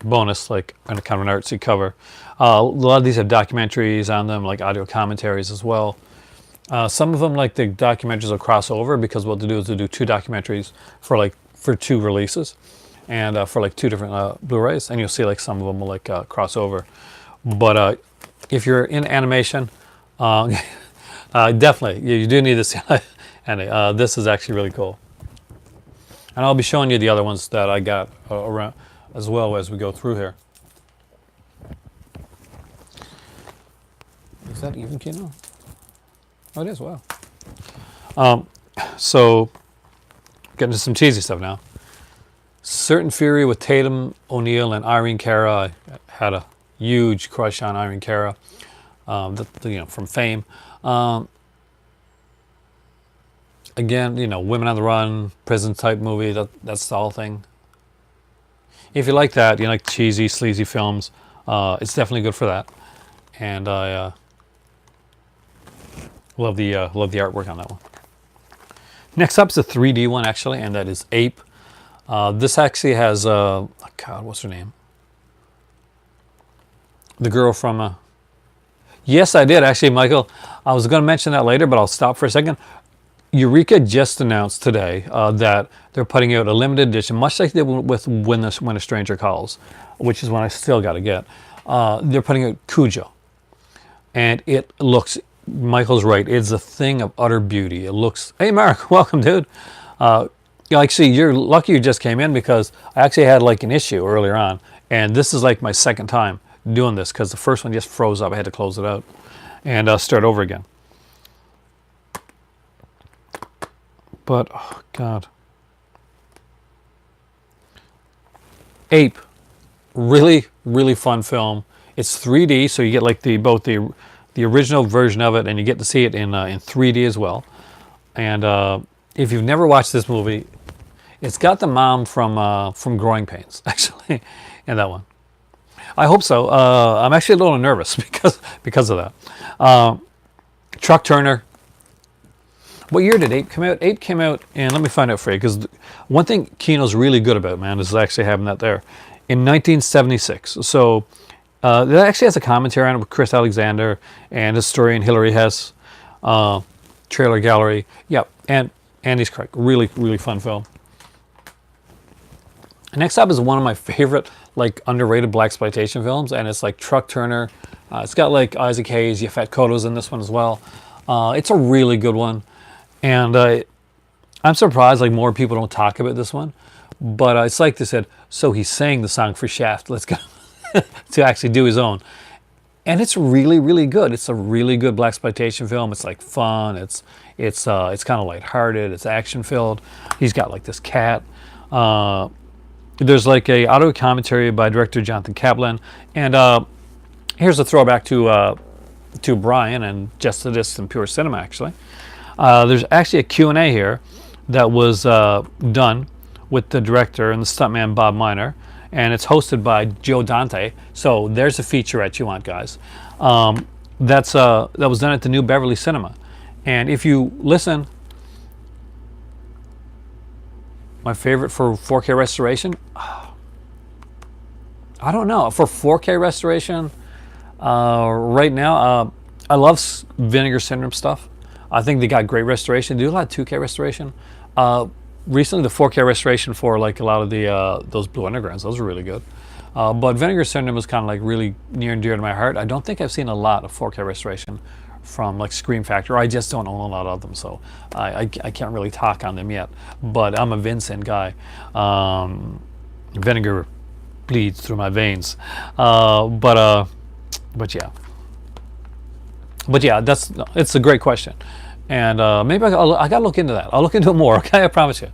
bonus, like and kind of an artsy cover. A lot of these have documentaries on them, like audio commentaries as well. Some of them, like the documentaries, will cross over, because what they do is they do 2 documentaries for 2 releases, and for like 2 different Blu-rays, and you'll see like some of them will like cross over. But if you're in animation, definitely you do need this. And this is actually really cool. And I'll be showing you the other ones that I got around as well as we go through here. Is that even Kino? Oh, it is. Wow. So getting to some cheesy stuff now. Certain Fury with Tatum O'Neal and Irene Cara. I had a huge crush on Irene Cara, from Fame. Again, Women on the Run, prison type movie. That's the whole thing. If you like that, you like cheesy, sleazy films, it's definitely good for that. And I love the artwork on that one. Next up is a 3D one, actually, and that is Ape. This actually has, God, what's her name? The girl from, yes, I did, actually, Michael. I was going to mention that later, but I'll stop for a second. Eureka just announced today that they're putting out a limited edition, much like they did with When a Stranger Calls, which is one I still got to get. They're putting out Cujo. And it looks, Michael's right, it's a thing of utter beauty. It looks, hey, Mark, welcome, dude. Actually, you're lucky you just came in, because I actually had like an issue earlier on, and this is like my second time doing this, because the first one just froze up. I had to close it out and start over again. But oh God, Ape, really fun film. It's 3D, so you get like both the original version of it, and you get to see it in 3D as well. And if you've never watched this movie, it's got the mom from Growing Pains, actually, in that one. I hope so. I'm actually a little nervous because of that. Truck Turner. What year did Ape come out? Ape came out, and let me find out for you, because one thing Kino's really good about, man, is actually having that there. In 1976. So that actually has a commentary on it with Chris Alexander and historian Hilary Hess. Trailer Gallery. Yep, and Andy's correct. Really fun film. Next up is one of my favorite, like, underrated blaxploitation films, and it's like Truck Turner. It's got like Isaac Hayes, Yaphet Kotto's in this one as well. It's a really good one, and I'm surprised like more people don't talk about this one. But it's like they said, so he sang the song for Shaft. Let's go to actually do his own, and it's really good. It's a really good blaxploitation film. It's like fun. It's kind of lighthearted. It's action filled. He's got like this cat. There's like a audio commentary by director Jonathan Kaplan, and here's a throwback to Brian and Just to This and Pure Cinema. Actually, there's actually a Q&A here that was done with the director and the stuntman Bob Miner, and it's hosted by Joe Dante. So there's a featurette you want, guys. That was done at the New Beverly Cinema, and if you listen, my favorite for 4K restoration, I don't know, for 4K restoration right now. I love Vinegar Syndrome stuff. I think they got great restoration. They do a lot of 2K restoration. Recently, the 4K restoration for like a lot of the those Blue Undergrounds, those were really good. But Vinegar Syndrome was kind of like really near and dear to my heart. I don't think I've seen a lot of 4K restoration from like Scream Factory. I just don't own a lot of them, so I can't really talk on them yet. But I'm a Vincent guy. Vinegar bleeds through my veins. But yeah. But yeah, it's a great question, and maybe I gotta look into that. I'll look into it more. Okay, I promise you.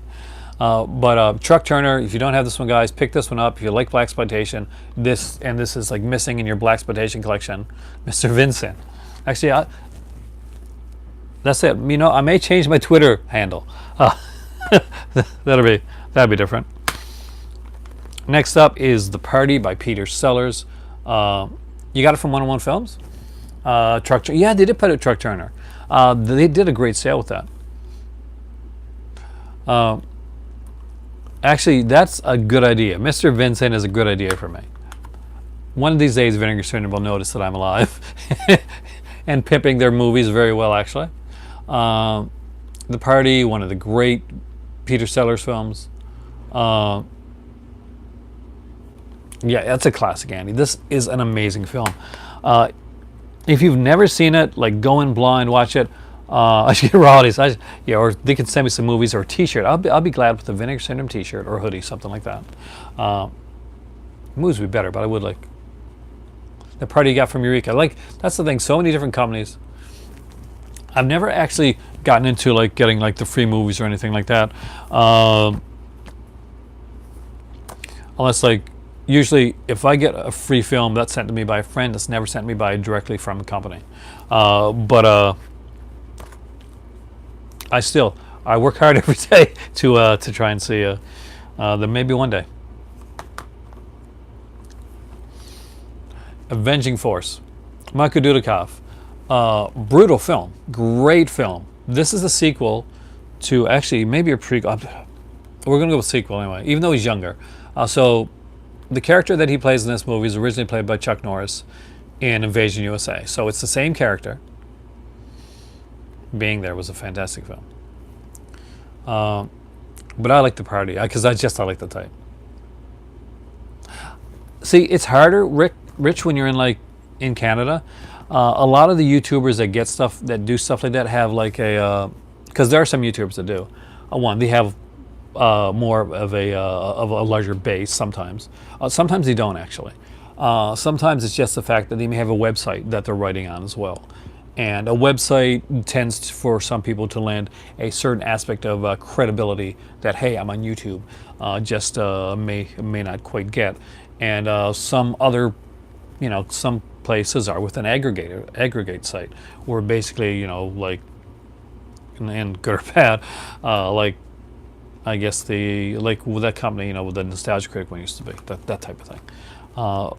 But Truck Turner, if you don't have this one, guys, pick this one up. If you like blaxploitation, this is like missing in your blaxploitation collection, Mr. Vincent. Actually, that's it. You know, I may change my Twitter handle. That'd be different. Next up is The Party by Peter Sellers. You got it from 101 Films. Yeah, they did put it Truck Turner. They did a great sale with that. Actually, that's a good idea. Mr. Vincent is a good idea for me. One of these days, Vinegar Syndrome will notice that I'm alive and pimping their movies very well, actually. The Party, one of the great Peter Sellers films. Yeah, that's a classic, Andy. This is an amazing film. If you've never seen it, like go in blind, watch it. I should get royalties. Or they can send me some movies or a T-shirt. I'll be glad with a Vinegar Syndrome T-shirt or hoodie, something like that. Movies would be better, but I would like The Party you got from Eureka. Like, that's the thing. So many different companies. I've never actually gotten into like getting like the free movies or anything like that, unless like. Usually, if I get a free film that's sent to me by a friend, it's never sent me by directly from a company. But I work hard every day to try and see them maybe one day. Avenging Force, Michael Dudikoff, brutal film, great film. This is a sequel to actually maybe a prequel. We're gonna go with sequel anyway, even though he's younger. So. The character that he plays in this movie is originally played by Chuck Norris in Invasion USA. So it's the same character. Being There was a fantastic film. But I like The Party because I like the type. See, it's harder, Rich, when you're in Canada. A lot of the YouTubers that get stuff, that do stuff like that have like a, because there are some YouTubers that do. They have more of a larger base sometimes. Sometimes they don't actually. Sometimes it's just the fact that they may have a website that they're writing on as well. And a website tends for some people to lend a certain aspect of credibility that, hey, I'm on YouTube, may not quite get. And some other, some places are with an aggregate site where basically, like, and good or bad, like, I guess with that company, with the Nostalgia Critic one used to be, that type of thing.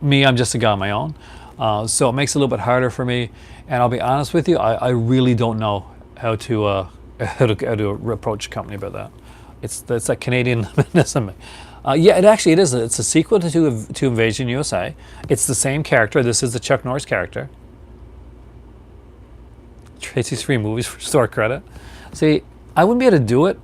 Me, I'm just a guy on my own, so it makes it a little bit harder for me. And I'll be honest with you, I really don't know how to approach a company about that. It's that Canadian in me. Yeah, it is. It's a sequel to Invasion USA. It's the same character. This is the Chuck Norris character. Tracy's free movies for store credit. See, I wouldn't be able to do it.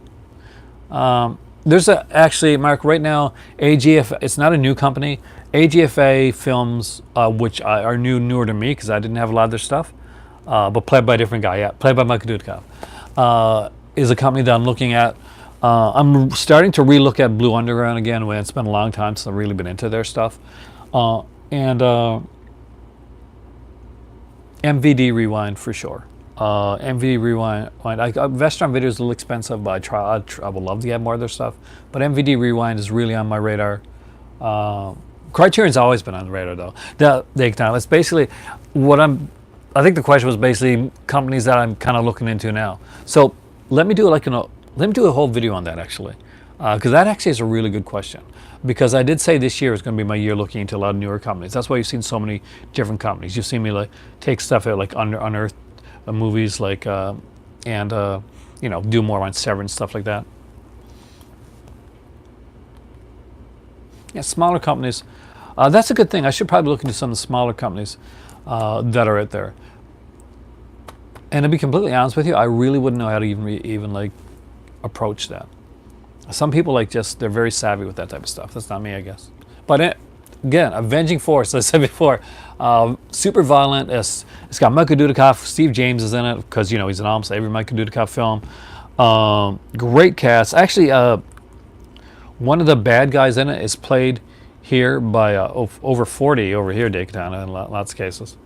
There's actually, Mark, right now, AGFA, it's not a new company. AGFA Films, which are newer to me because I didn't have a lot of their stuff, but played by a different guy, played by Michael Dudikoff, is a company that I'm looking at. I'm starting to relook at Blue Underground again. It's been a long time since I've really been into their stuff. And MVD Rewind for sure. MVD Rewind. Vestron Video is a little expensive, but I would love to get more of their stuff. But MVD Rewind is really on my radar. Criterion's always been on the radar, though. It's basically I think the question was basically companies that I'm kind of looking into now. So let me do a whole video on that actually. Because that actually is a really good question. Because I did say this year is going to be my year looking into a lot of newer companies. That's why you've seen so many different companies. You've seen me like take stuff out like unearthed movies, like you know, do more on Severance, stuff like that. Yeah, smaller companies. That's a good thing. I should probably look into some of the smaller companies that are out there. And to be completely honest with you, I really wouldn't know how to even like approach that. Some people like just they're very savvy with that type of stuff. That's not me, I guess. But again, Avenging Force, as I said before, super violent. It's got Michael Dudikoff. Steve James is in it because you know he's in almost every Michael Dudikoff film. Great cast. Actually, one of the bad guys in it is played here by over 40 over here, Daytona, in lots of cases.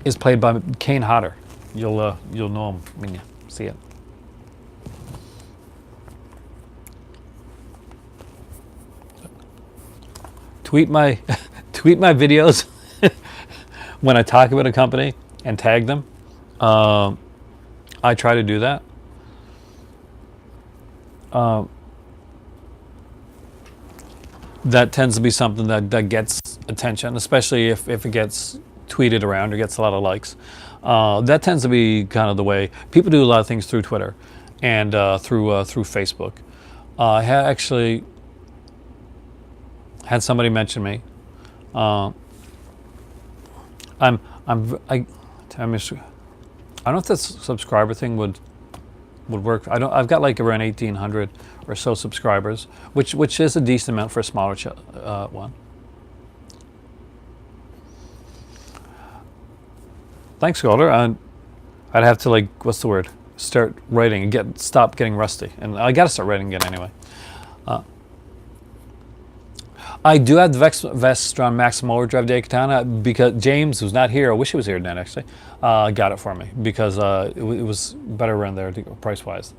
Is played by Kane Hodder. You'll know him when you see it. Tweet my videos when I talk about a company and tag them. I try to do that. That tends to be something that gets attention, especially if it gets tweeted around or gets a lot of likes. That tends to be kind of the way people do a lot of things through Twitter and through Facebook. I actually had somebody mention me. I don't know if this subscriber thing would work. I've got like around 1,800 or so subscribers, which is a decent amount for a smaller one. Thanks, Golder. I'd have to like, what's the word? Start writing and stop getting rusty, and I got to start writing again anyway. I do have the Vestron Maximum Overdrive Daytona because James, who's not here, I wish he was here tonight actually, got it for me because it was better around there price wise.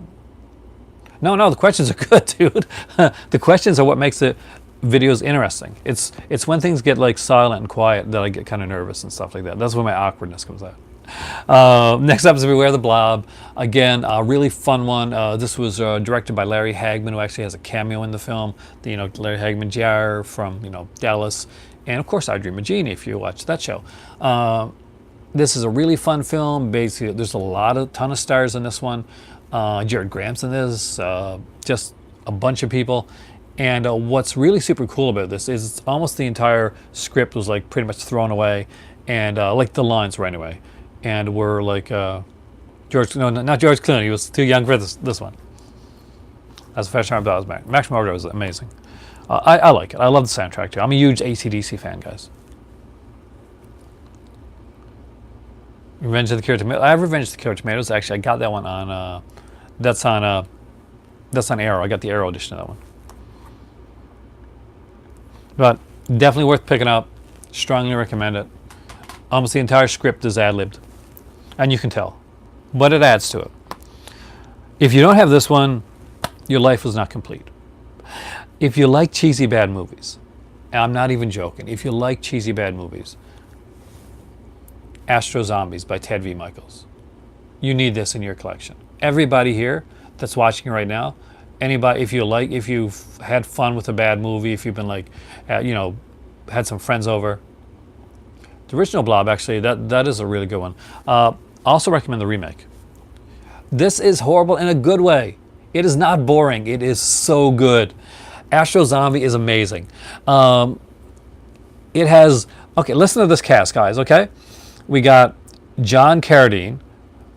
No, the questions are good, dude. The questions are what makes the videos interesting. It's when things get like silent and quiet that I get kind of nervous and stuff like that. That's when my awkwardness comes out. Next up is Beware the Blob. Again, a really fun one. This was directed by Larry Hagman, who actually has a cameo in the film. Larry Hagman Jr. from Dallas, and of course I Dream of Jeannie if you watch that show. This is a really fun film. Basically, there's ton of stars in this one. Jared Graham's in this. Just a bunch of people. And what's really super cool about this is it's almost the entire script was like pretty much thrown away, and like the lines right away. And we're like, not George Clooney. He was too young for this one. That's the first time I thought it was Maximum Overdrive was amazing. I like it. I love the soundtrack too. I'm a huge AC/DC fan, guys. Revenge of the Killer Tomatoes. I have Revenge of the Killer Tomatoes. Actually, I got that one on. That's on Arrow. I got the Arrow edition of that one. But definitely worth picking up. Strongly recommend it. Almost the entire script is ad-libbed. And you can tell. But it adds to it. If you don't have this one, your life is not complete. If you like cheesy bad movies, and I'm not even joking, if you like cheesy bad movies, Astro Zombies by Ted V. Michaels. You need this in your collection. Everybody here that's watching right now, anybody, if you've had fun with a bad movie, if you've been like, had some friends over, the original Blob, actually, that is a really good one. Also recommend the remake. This is horrible in a good way. It is not boring. It is so good. Astro Zombie is amazing. It has, okay, listen to this cast, guys, okay? We got John Carradine,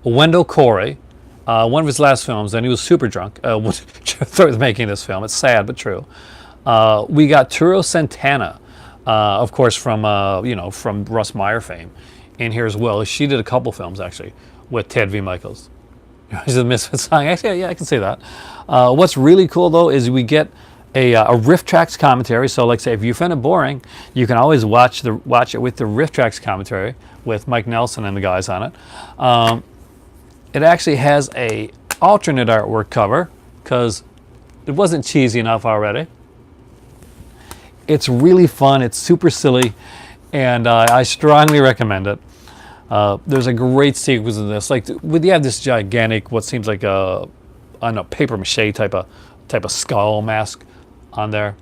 Wendell Corey, one of his last films, and he was super drunk through making this film. It's sad, but true. We got Turo Santana, of course, from Russ Meyer fame, in here as well. She did a couple films, actually, with Ted V. Michaels. She's a Misfit song. Actually, yeah, I can see that. What's really cool, though, is we get a Riff Tracks commentary. So, like, say, if you find it boring, you can always watch it with the Riff Tracks commentary with Mike Nelson and the guys on it. It actually has a alternate artwork cover because it wasn't cheesy enough already. It's really fun. It's super silly, and I strongly recommend it. There's a great sequence in this. Like, you have this gigantic, what seems like a paper mache type of type of skull mask on there.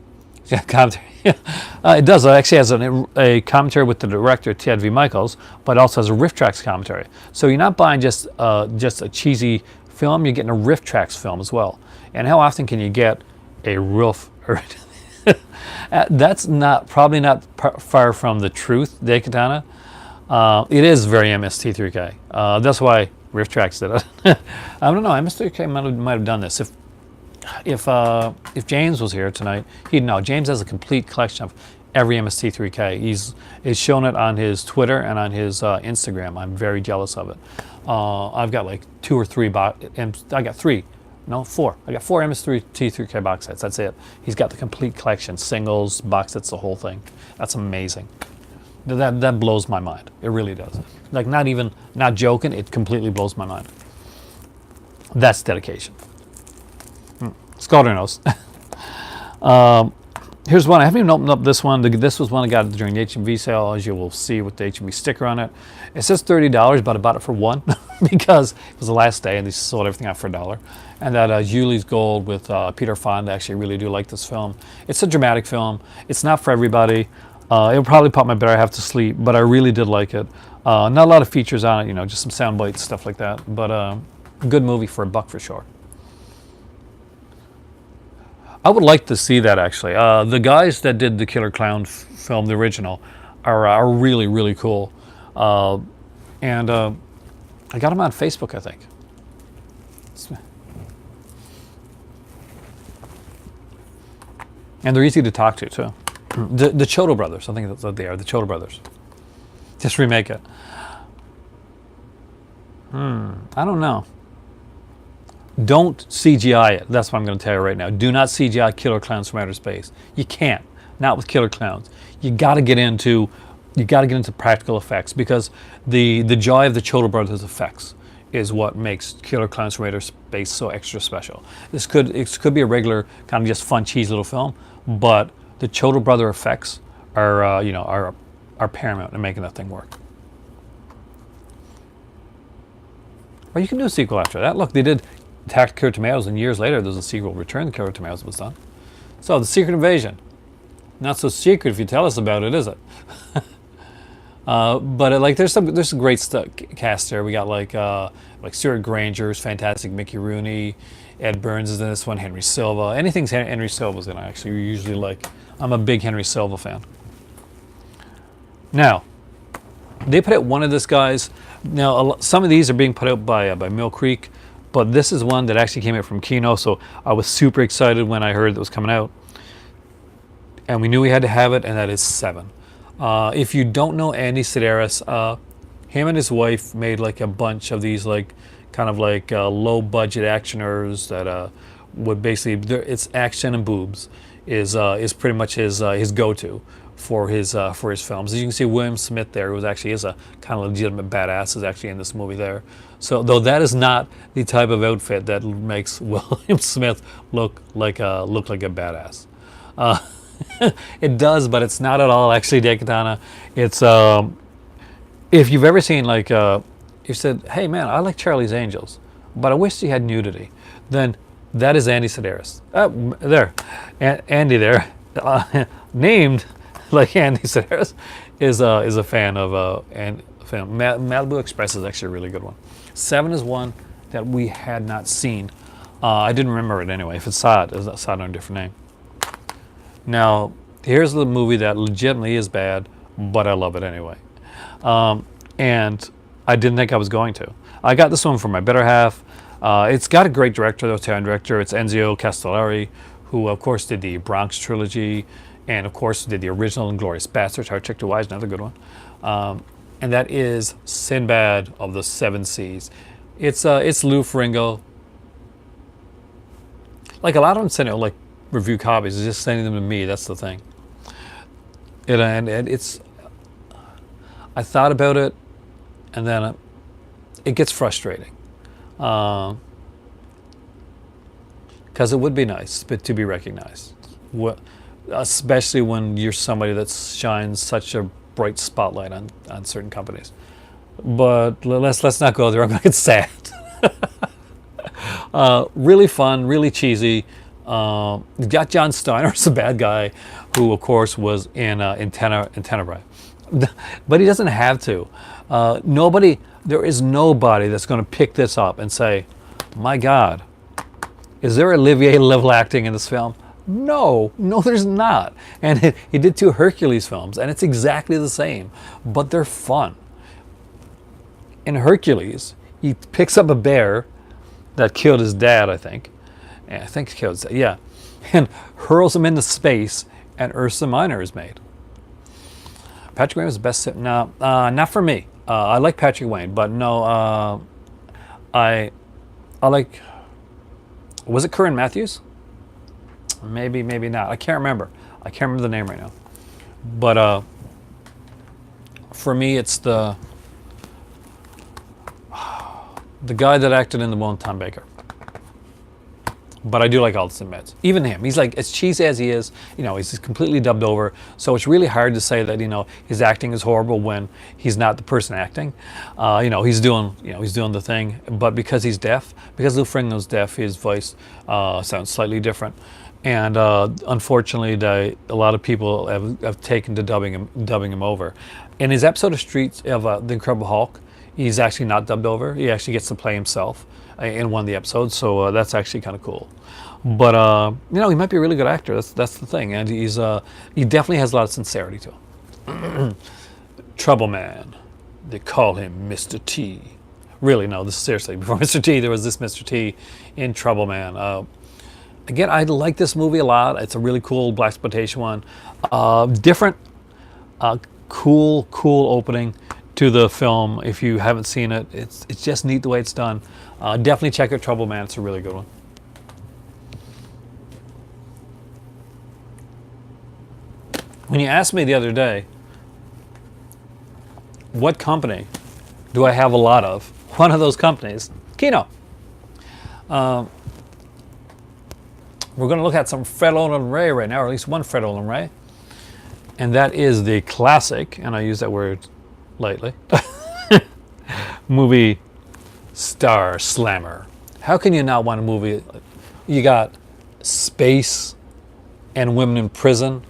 Yeah, commentary. It does. It actually has a commentary with the director Ted V. Michaels, but also has a Riff Tracks commentary. So you're not buying just a cheesy film. You're getting a Riff Tracks film as well. And how often can you get a riff? That's probably not far from the truth, Daikatana. It is very MST3K. That's why Riff Tracks did it. I don't know. MST3K might have done this. If James was here tonight, he'd know. James has a complete collection of every MST3K. He's shown it on his Twitter and on his Instagram. I'm very jealous of it. I've got like 2 or 3 I got 3. No, 4. I got 4 MST3K box sets. That's it. He's got the complete collection, singles, box sets, the whole thing. That's amazing. That blows my mind. It really does. Like not joking. It completely blows my mind. That's dedication. Scalder knows. Here's one. I haven't even opened up this one. This was one I got during the HMV sale, as you will see with the HMV sticker on it. It says $30, but I bought it for $1 because it was the last day and they sold everything out for $1. And that Julie's Gold with Peter Fonda. Actually, really do like this film. It's a dramatic film. It's not for everybody. It'll probably put my better half to sleep, but I really did like it. Not a lot of features on it, just some sound bites, stuff like that. But good movie for $1 for sure. I would like to see that actually. The guys that did the Killer Clown film, the original, are really, really cool. And I got them on Facebook, I think. And they're easy to talk to too. The Chodo Brothers, I think that's what they are. The Chodo Brothers. Just remake it. I don't know. Don't CGI it. That's what I'm going to tell you right now. Do not CGI Killer Clowns from Outer Space. You can't. Not with Killer Clowns. You got to get into practical effects, because the joy of the Chodo Brothers effects is what makes Killer Clowns from Outer Space so extra special. It could be a regular kind of just fun, cheesy little film, but the Chodo Brother effects are paramount in making that thing work. Or you can do a sequel after that. Look, they did Attack the Killer Tomatoes, and years later there's a sequel, Return the Killer Tomatoes, was done. So The Secret Invasion. Not so secret if you tell us about it, is it? But there's some great cast there. We got like Stuart Granger's fantastic, Mickey Rooney, Ed Burns is in this one, Henry Silva. Anything Henry Silva's in, I actually usually like. I'm a big Henry Silva fan. Now, they put out one of this guy's. Now, some of these are being put out by Mill Creek, but this is one that actually came out from Kino, so I was super excited when I heard it was coming out. And we knew we had to have it, and that is Seven. If you don't know Andy Sedaris, him and his wife made like a bunch of these kind of low-budget actioners that would basically, it's action and boobs is pretty much his go-to for his films. As you can see, William Smith there, who is a kind of legitimate badass, is actually in this movie there. So though that is not the type of outfit that makes William Smith look like a badass. It does, but it's not at all actually Daikatana. It's if you've ever seen you said, hey man, I like Charlie's Angels, but I wish he had nudity, then that is Andy Sedaris. There, Andy there, named like Andy Sedaris, is a fan of Malibu Express is actually a really good one. Seven is one that we had not seen. I didn't remember it anyway. If it saw it under a different name. Now, here's the movie that legitimately is bad, but I love it anyway. And I didn't think I was going to. I got this one for my better half. It's got a great director, though, Italian director. It's Enzio Castellari, who, of course, did the Bronx trilogy, and, of course, did the original Inglourious Basterds, Hard Trick to Wise, another good one. And that is Sinbad of the Seven Seas. It's Lou Ferrigno. Like, a lot of them send out, review copies. It's just sending them to me. That's the thing. And it's... I thought about it, and then it gets frustrating. Because it would be nice to be recognized. Especially when you're somebody that shines such a bright spotlight on certain companies. But let's not go there. I'm going to get sad. Really fun, really cheesy. You've got John Steiner as the bad guy, who of course was in Tenebrae, but he doesn't have to. There is nobody that's going to pick this up and say, "My God, is there Olivier level acting in this film?" No, there's not. And he did 2 Hercules films, and it's exactly the same, but they're fun. In Hercules, he picks up a bear that killed his dad, I think. Yeah, I think he killed his dad, yeah. And hurls him into space, and Ursa Minor is made. Patrick Wayne was the best. No, not for me. I like Patrick Wayne, but no, I like. Was it Corinne Matthews? Maybe not. I can't remember. I can't remember the name right now. But for me, it's the guy that acted in The One, Tom Baker. But I do like Alston Metz. Even him, he's like, as cheesy as he is, he's just completely dubbed over. So it's really hard to say that his acting is horrible when he's not the person acting. He's doing the thing. But because he's deaf, because Lou Ferrigno's deaf, his voice sounds slightly different. And unfortunately, a lot of people have taken to dubbing him over. In his episode of The Incredible Hulk, he's actually not dubbed over. He actually gets to play himself in one of the episodes, so that's actually kind of cool. But he might be a really good actor. That's the thing, and he definitely has a lot of sincerity to him. Trouble Man, they call him Mr. T. Really, no, this is seriously. Before Mr. T, there was this Mr. T in Trouble Man. Again, I like this movie a lot. It's a really cool blaxploitation one. Different, cool opening to the film. If you haven't seen it, it's just neat the way it's done. Definitely check out Trouble Man. It's a really good one. When you asked me the other day, what company do I have a lot of? One of those companies, Kino. We're going to look at some Fred Olen Ray right now, or at least one Fred Olen Ray. And that is the classic, and I use that word lightly, movie Star Slammer. How can you not want a movie? You got space and women in prison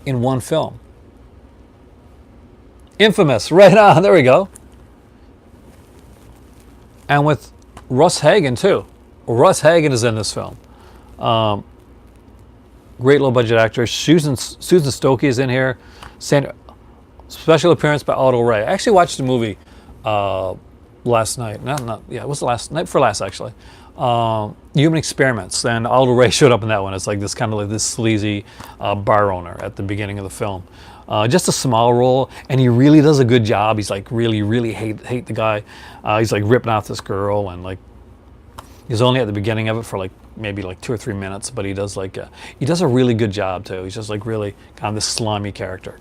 in one film. Infamous, right on, there we go. And with Russ Hagen too. Russ Hagen is in this film. Great low budget actor. Susan Stokey is in here. Special appearance by Aldo Ray. I actually watched the movie last night. It was the last night for last actually. Human Experiments, and Aldo Ray showed up in that one. It's like this kind of like this sleazy bar owner at the beginning of the film. Just a small role, and he really does a good job. He's like really hate the guy. He's like ripping off this girl, and like he's only at the beginning of it for like maybe like 2 or 3 minutes, but he does a really good job too. He's just like really kind of this slimy character,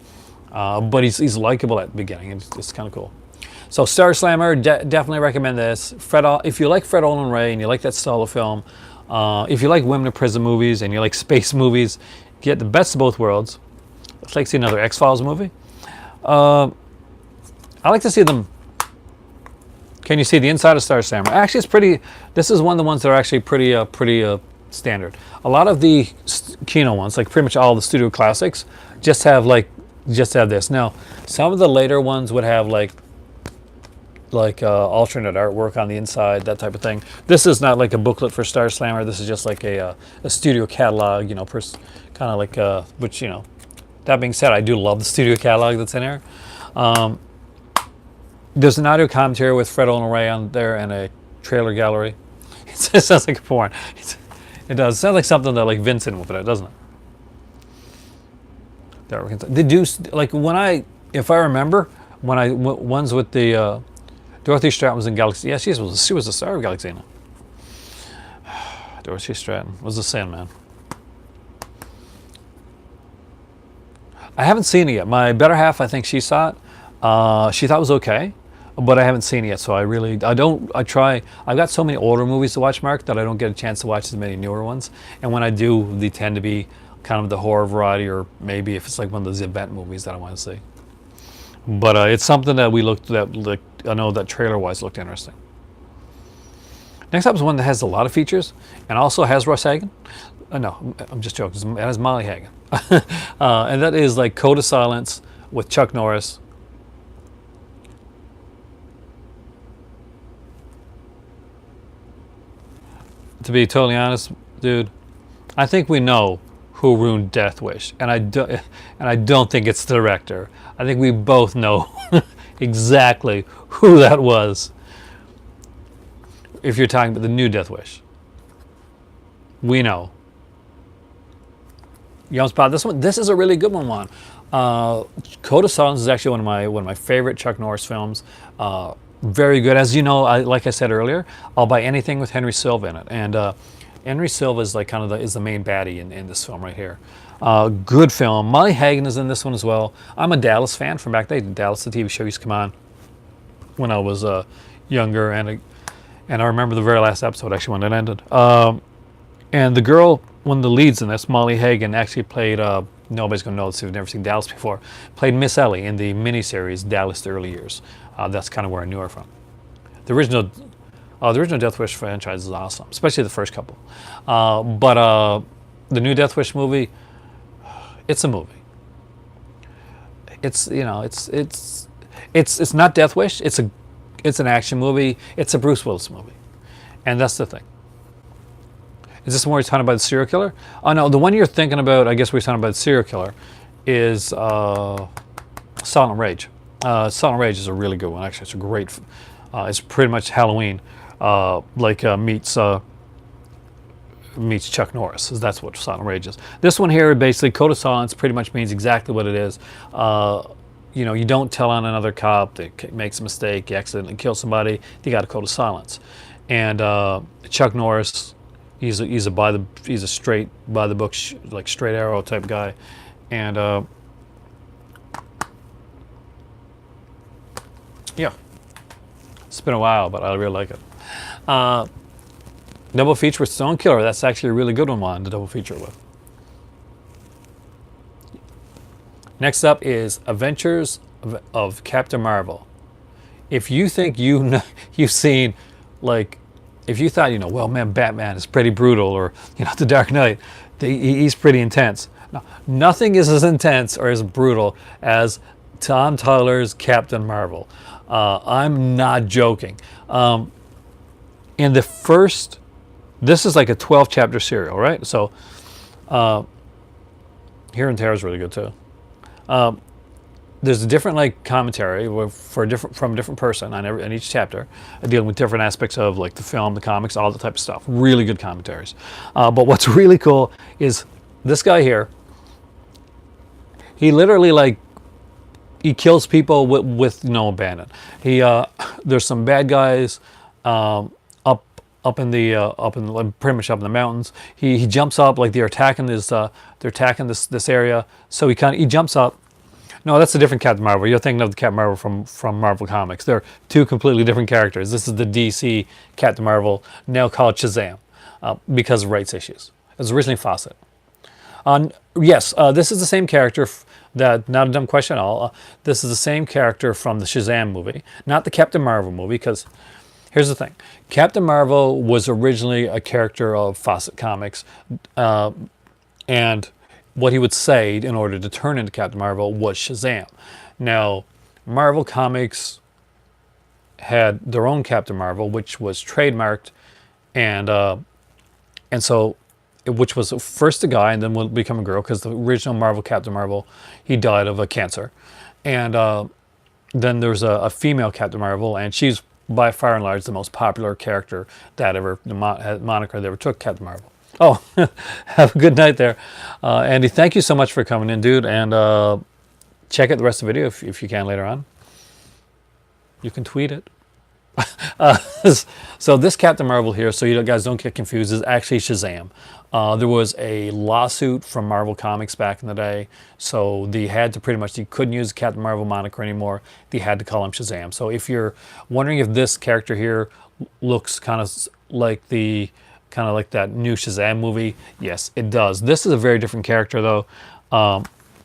but he's likable at the beginning, and it's kind of cool. So Star Slammer, definitely recommend this. If you like Fred Olen Ray and you like that style of film, if you like women in prison movies and you like space movies, get the best of both worlds. I'd like to see another X-Files movie. I like to see them. Can you see the inside of Star Slammer? Actually, it's pretty. This is one of the ones that are actually pretty standard. A lot of the Kino ones, like pretty much all the studio classics, just have this. Now, some of the later ones would have like alternate artwork on the inside, that type of thing. This is not like a booklet for Star Slammer. This is just like a studio catalog, kind of like which That being said, I do love the studio catalog that's in here. There's an audio commentary with Fred Olen Ray on there and a trailer gallery. It sounds like a porn. It does. It sounds like something that like Vincent would put out, doesn't it? They do, like if I remember, ones with the Dorothy Stratton was in Galaxy. Yeah, she was the star of Galaxina. Dorothy Stratton was the Sandman. I haven't seen it yet. My better half, I think she saw it. She thought it was okay, but I haven't seen it yet. So I've got so many older movies to watch, Mark, that I don't get a chance to watch as many newer ones. And when I do, they tend to be kind of the horror variety, or maybe if it's like one of those event movies that I want to see. But it's something that I know that trailer-wise looked interesting. Next up is one that has a lot of features and also has Russ Hagen. No, I'm just joking. It has Molly Hagen. And that is like Code of Silence with Chuck Norris. To be totally honest, dude, I think we know who ruined Death Wish, and I don't think it's the director. I think we both know exactly who that was. If you're talking about the new Death Wish, we know. You almost spot this one. This is a really good one, Juan. Code of Silence is actually one of my favorite Chuck Norris films. Very good. As you know, like I said earlier, I'll buy anything with Henry Silva in it, and Henry Silva is like kind of the main baddie in this film right here. Good film. Molly Hagan is in this one as well. I'm a Dallas fan from back then. Dallas, the TV show, used to come on when I was younger, and I remember the very last episode actually when it ended. And the girl, one of the leads in this, Molly Hagan, actually played. Nobody's gonna know this if you've never seen Dallas before. Played Miss Ellie in the miniseries Dallas: The Early Years. That's kind of where I knew her from. The original Death Wish franchise is awesome, especially the first couple. But the new Death Wish movie, it's a movie. It's it's not Death Wish. It's an action movie. It's a Bruce Willis movie, and that's the thing. Is this the one you're talking about the serial killer? Oh no, the one you're thinking about, I guess we're talking about the serial killer, is Silent Rage. Silent Rage is a really good one. Actually, it's a great. It's pretty much Halloween, meets Chuck Norris. That's what Silent Rage is. This one here, basically, Code of Silence, pretty much means exactly what it is. You don't tell on another cop that makes a mistake, you accidentally kill somebody. You got a Code of Silence, and Chuck Norris. He's a straight by the book, like straight arrow type guy, and yeah, it's been a while, but I really like it. Double feature with Stone Killer. That's actually a really good one to double feature with. Next up is Adventures of Captain Marvel. If you think you've seen like. If you thought, well, man, Batman is pretty brutal, or, The Dark Knight, he's pretty intense. No, nothing is as intense or as brutal as Tom Tyler's Captain Marvel. I'm not joking. In the first, this is like a 12-chapter serial, right? So, Here and Terror is really good too. There's a different commentary from a different person on each chapter, dealing with different aspects of like the film, the comics, all the type of stuff. Really good commentaries. But what's really cool is this guy here. He literally he kills people with no abandon. There's some bad guys up pretty much up in the mountains. He jumps up like they're attacking this area. So he jumps up. No, that's a different Captain Marvel. You're thinking of the Captain Marvel from Marvel Comics. They're two completely different characters. This is the DC Captain Marvel, now called Shazam, because of rights issues. It was originally Fawcett. Yes, this is the same character. Not a dumb question at all. This is the same character from the Shazam movie, not the Captain Marvel movie, because here's the thing. Captain Marvel was originally a character of Fawcett Comics, and what he would say in order to turn into Captain Marvel was Shazam. Now, Marvel Comics had their own Captain Marvel, which was trademarked, and so, which was first a guy and then will become a girl, because the original Marvel Captain Marvel, he died of a cancer, and then there's a female Captain Marvel, and she's by far and large the most popular character that ever, the moniker that ever took Captain Marvel. Oh, have a good night there. Andy, thank you so much for coming in, dude. And check out the rest of the video if you can later on. You can tweet it. So this Captain Marvel here, so you guys don't get confused, is actually Shazam. There was a lawsuit from Marvel Comics back in the day, so they had to you couldn't use the Captain Marvel moniker anymore. They had to call him Shazam. So if you're wondering if this character here looks kind of like that new Shazam movie, yes, it does. This is a very different character, though.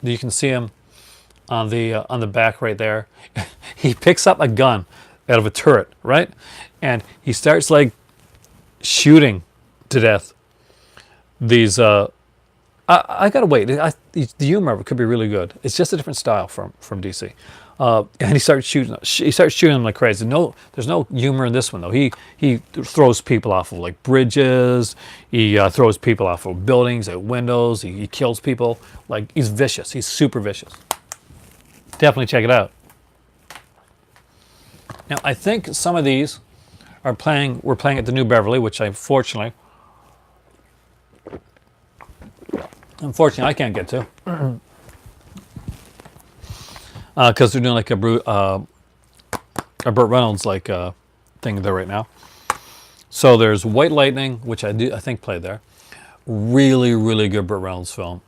You can see him on the back right there. He picks up a gun out of a turret, right? And he starts shooting to death these. I gotta wait. The humor of it could be really good. It's just a different style from DC. And he starts shooting. He starts shooting them like crazy. No, there's no humor in this one though. He throws people off of like bridges. He throws people off of buildings, at windows. He kills people. Like he's vicious. He's super vicious. Definitely check it out. Now I think some of these are playing. We're playing at the New Beverly, which unfortunately I can't get to. Because they're doing like a Burt Reynolds like thing there right now. So there's White Lightning, which I think played there. Really, really good Burt Reynolds film.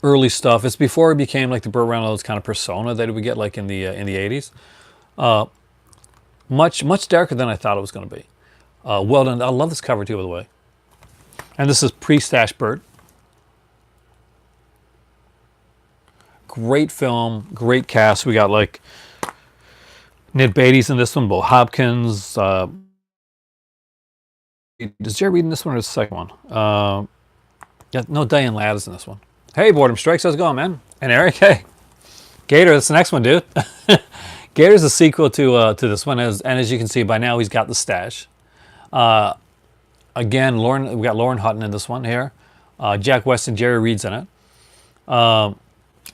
Early stuff. It's before it became like the Burt Reynolds kind of persona that we get like in the 80s. Much darker than I thought it was going to be. Well done. I love this cover too, by the way. And this is pre-Stash Burt. Great film, great cast. We got like Ned Beatty's in this one, Bo Hopkins. Is Jerry reading this one or the second one? Yeah, no, Diane Ladd is in this one. Hey, Boredom Strikes, how's it going, man? And Eric, hey. Gator, that's the next one, dude. Gator's a sequel to this one, and as you can see by now, he's got the stash. Again, we got Lauren Hutton in this one here. Jack West and Jerry Reed's in it.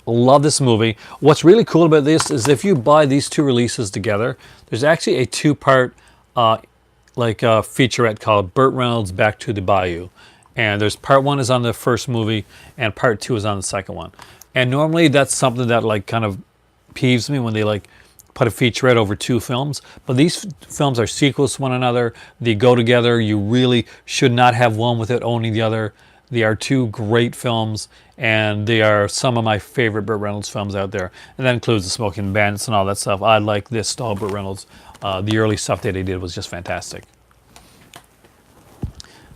Love this movie. What's really cool about this is if you buy these two releases together, there's actually a two-part featurette called Burt Reynolds Back to the Bayou. And there's part one is on the first movie and part two is on the second one. And normally that's something that like kind of peeves me when they like put a featurette over two films. But these films are sequels to one another. They go together. You really should not have one without owning the other. They are two great films, and they are some of my favorite Burt Reynolds films out there. And that includes The Smoking Bandits and all that stuff. I like this style Burt Reynolds. The early stuff that he did was just fantastic.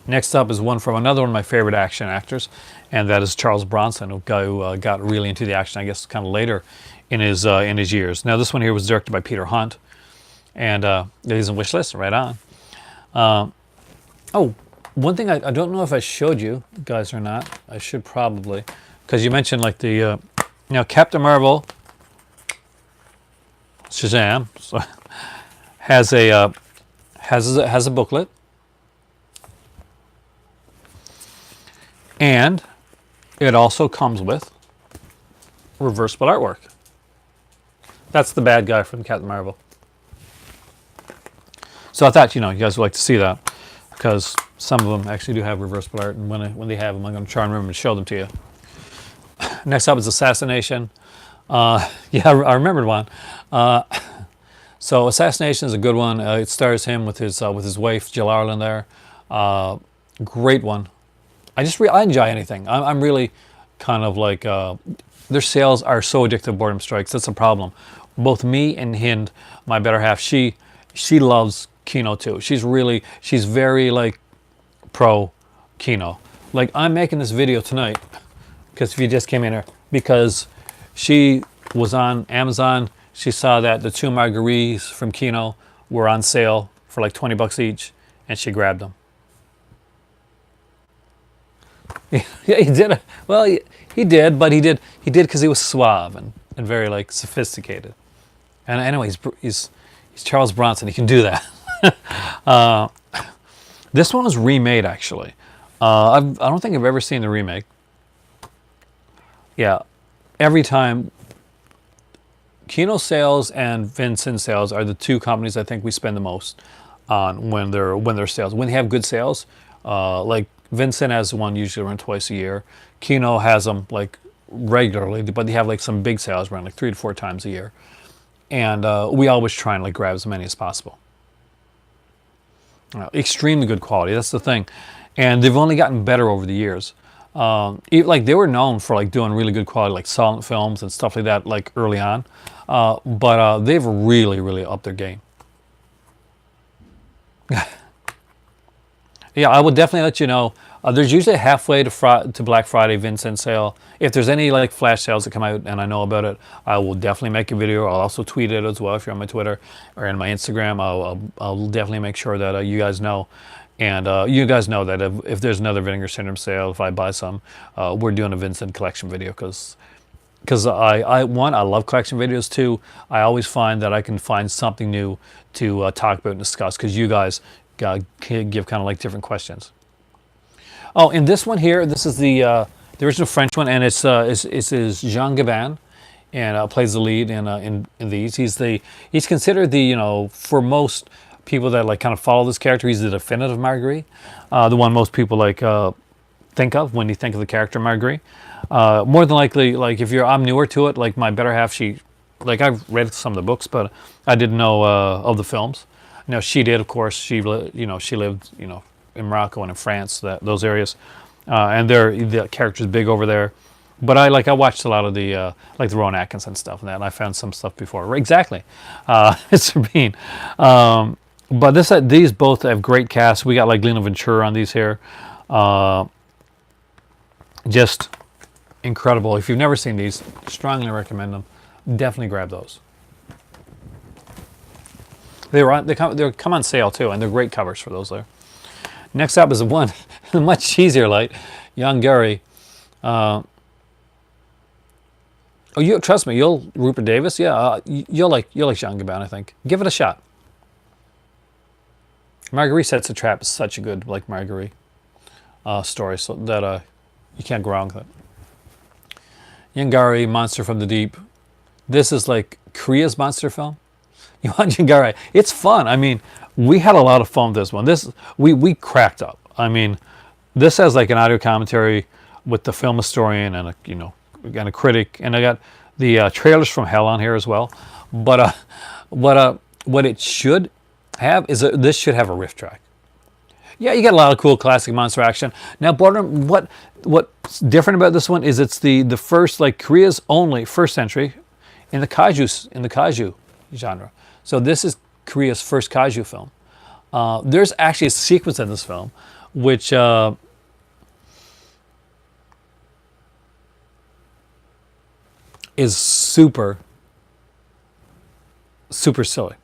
Next up is one from another one of my favorite action actors, and that is Charles Bronson, a guy who got really into the action, I guess, kind of later in his years. Now, this one here was directed by Peter Hunt, and he's in Wishlist, right on. One thing I don't know if I showed you guys or not. I should probably, because you mentioned like the Captain Marvel, Shazam, so, has a booklet, and it also comes with reversible artwork. That's the bad guy from Captain Marvel. So I thought you guys would like to see that, because some of them actually do have reversible art, and when they have them, I'm going to try and remember to show them to you. Next up is Assassination. I remembered one. So Assassination is a good one. It stars him with his wife Jill Arlen there. Great one. I enjoy anything. I'm really kind of like their sales are so addictive. Boredom Strikes. That's a problem. Both me and Hind, my better half, she loves Kino too. She's very like pro Kino. Like I'm making this video tonight because if you just came in here, because she was on Amazon, she saw that the two margaritas from Kino were on sale for like $20 each, and she grabbed them. Yeah, he did. Well, he did, but he did because he was suave and very like sophisticated. And anyway, he's Charles Bronson. He can do that. This one was remade, actually. I don't think I've ever seen the remake. Yeah, every time. Kino sales and Vincent sales are the two companies I think we spend the most on when they're sales. When they have good sales, like Vincent has one usually around twice a year. Kino has them like regularly, but they have like some big sales around like 3 to 4 times a year. And we always try and like grab as many as possible. Extremely good quality. That's the thing, and they've only gotten better over the years. Like they were known for like doing really good quality, like silent films and stuff like that, like early on. But they've really upped their game. Yeah, I will definitely let you know There's usually a halfway to Black Friday Vincent sale. If there's any like flash sales that come out and I know about it, I will definitely make a video. I'll also tweet it as well if you're on my Twitter or in my Instagram. I'll definitely make sure that you guys know. And you guys know that if there's another Vinegar Syndrome sale, if I buy some, we're doing a Vincent collection video because I love collection videos. Two, I always find that I can find something new to talk about and discuss because you guys give kind of like different questions. Oh, in this one here, this is the original French one, and it's Jean Gabin, and plays the lead in these. He's considered the for most people that like kind of follow this character, he's the definitive Marguerite, the one most people like think of when you think of the character Marguerite. More than likely, like if I'm newer to it, like my better half, I've read some of the books, but I didn't know of the films. Now she did, of course. She lived in Morocco and in France, those areas, and the character's big over there. But I watched a lot of the like the Rowan Atkinson stuff and that, and I found some stuff before. Exactly, Mr. Bean. But these both have great casts. We got like Lena Ventura on these here. Just incredible. If you've never seen these, strongly recommend them. Definitely grab those. They come on sale too, and they're great covers for those there. Next up is one much cheesier light, Young Gary. You trust me, Rupert Davis, yeah, you'll like Jean Gabin, I think. Give it a shot. Marguerite Sets a Trap is such a good like Marguerite story, so that you can't go wrong with it. Yangari, Monster from the Deep. This is like Korea's monster film. You want Yangari? It's fun. I mean, we had a lot of fun with this one. We cracked up. I mean, this has like an audio commentary with the film historian and a critic, and I got the trailers from hell on here as well. But what it should have is this should have a riff track. Yeah, you get a lot of cool classic monster action. Now, Borderlands, what's different about this one is it's the first, like Korea's only first entry in the kaiju genre. So this is Korea's first kaiju film. There's actually a sequence in this film which is super silly.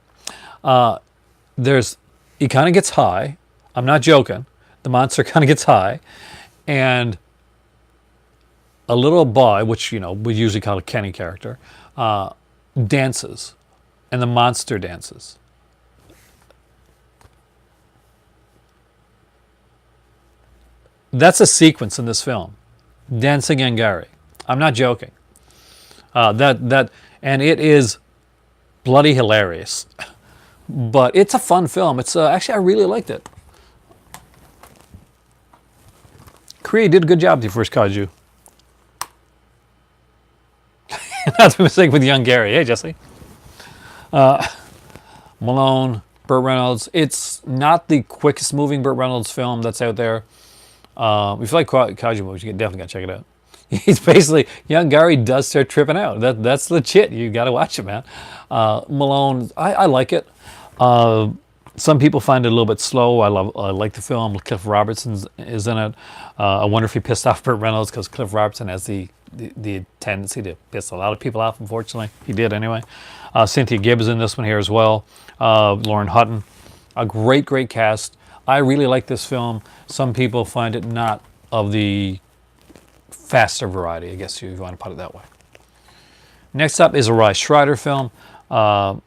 He kind of gets high. I'm not joking. The monster kind of gets high, and a little boy, which we usually call a Kenny character, dances, and the monster dances. That's a sequence in this film, Dancing Angari. I'm not joking. And it is bloody hilarious, but it's a fun film. It's actually I really liked it. Korea did a good job with the first kaiju. Not to be mistaken with Young Gary. Hey, Jesse. Malone, Burt Reynolds. It's not the quickest moving Burt Reynolds film that's out there. If you like kaiju movies, you definitely got to check it out. He's basically, Young Gary does start tripping out. That's legit. You got to watch it, man. Malone, I like it. Some people find it a little bit slow. I like the film. Cliff Robertson is in it. I wonder if he pissed off Burt Reynolds because Cliff Robertson has the tendency to piss a lot of people off. Unfortunately, he did anyway. Cynthia Gibbs in this one here as well. Lauren Hutton, a great cast. I really like this film. Some people find it not of the faster variety, I guess you want to put it that way. Next up is a Roy Schreider film, and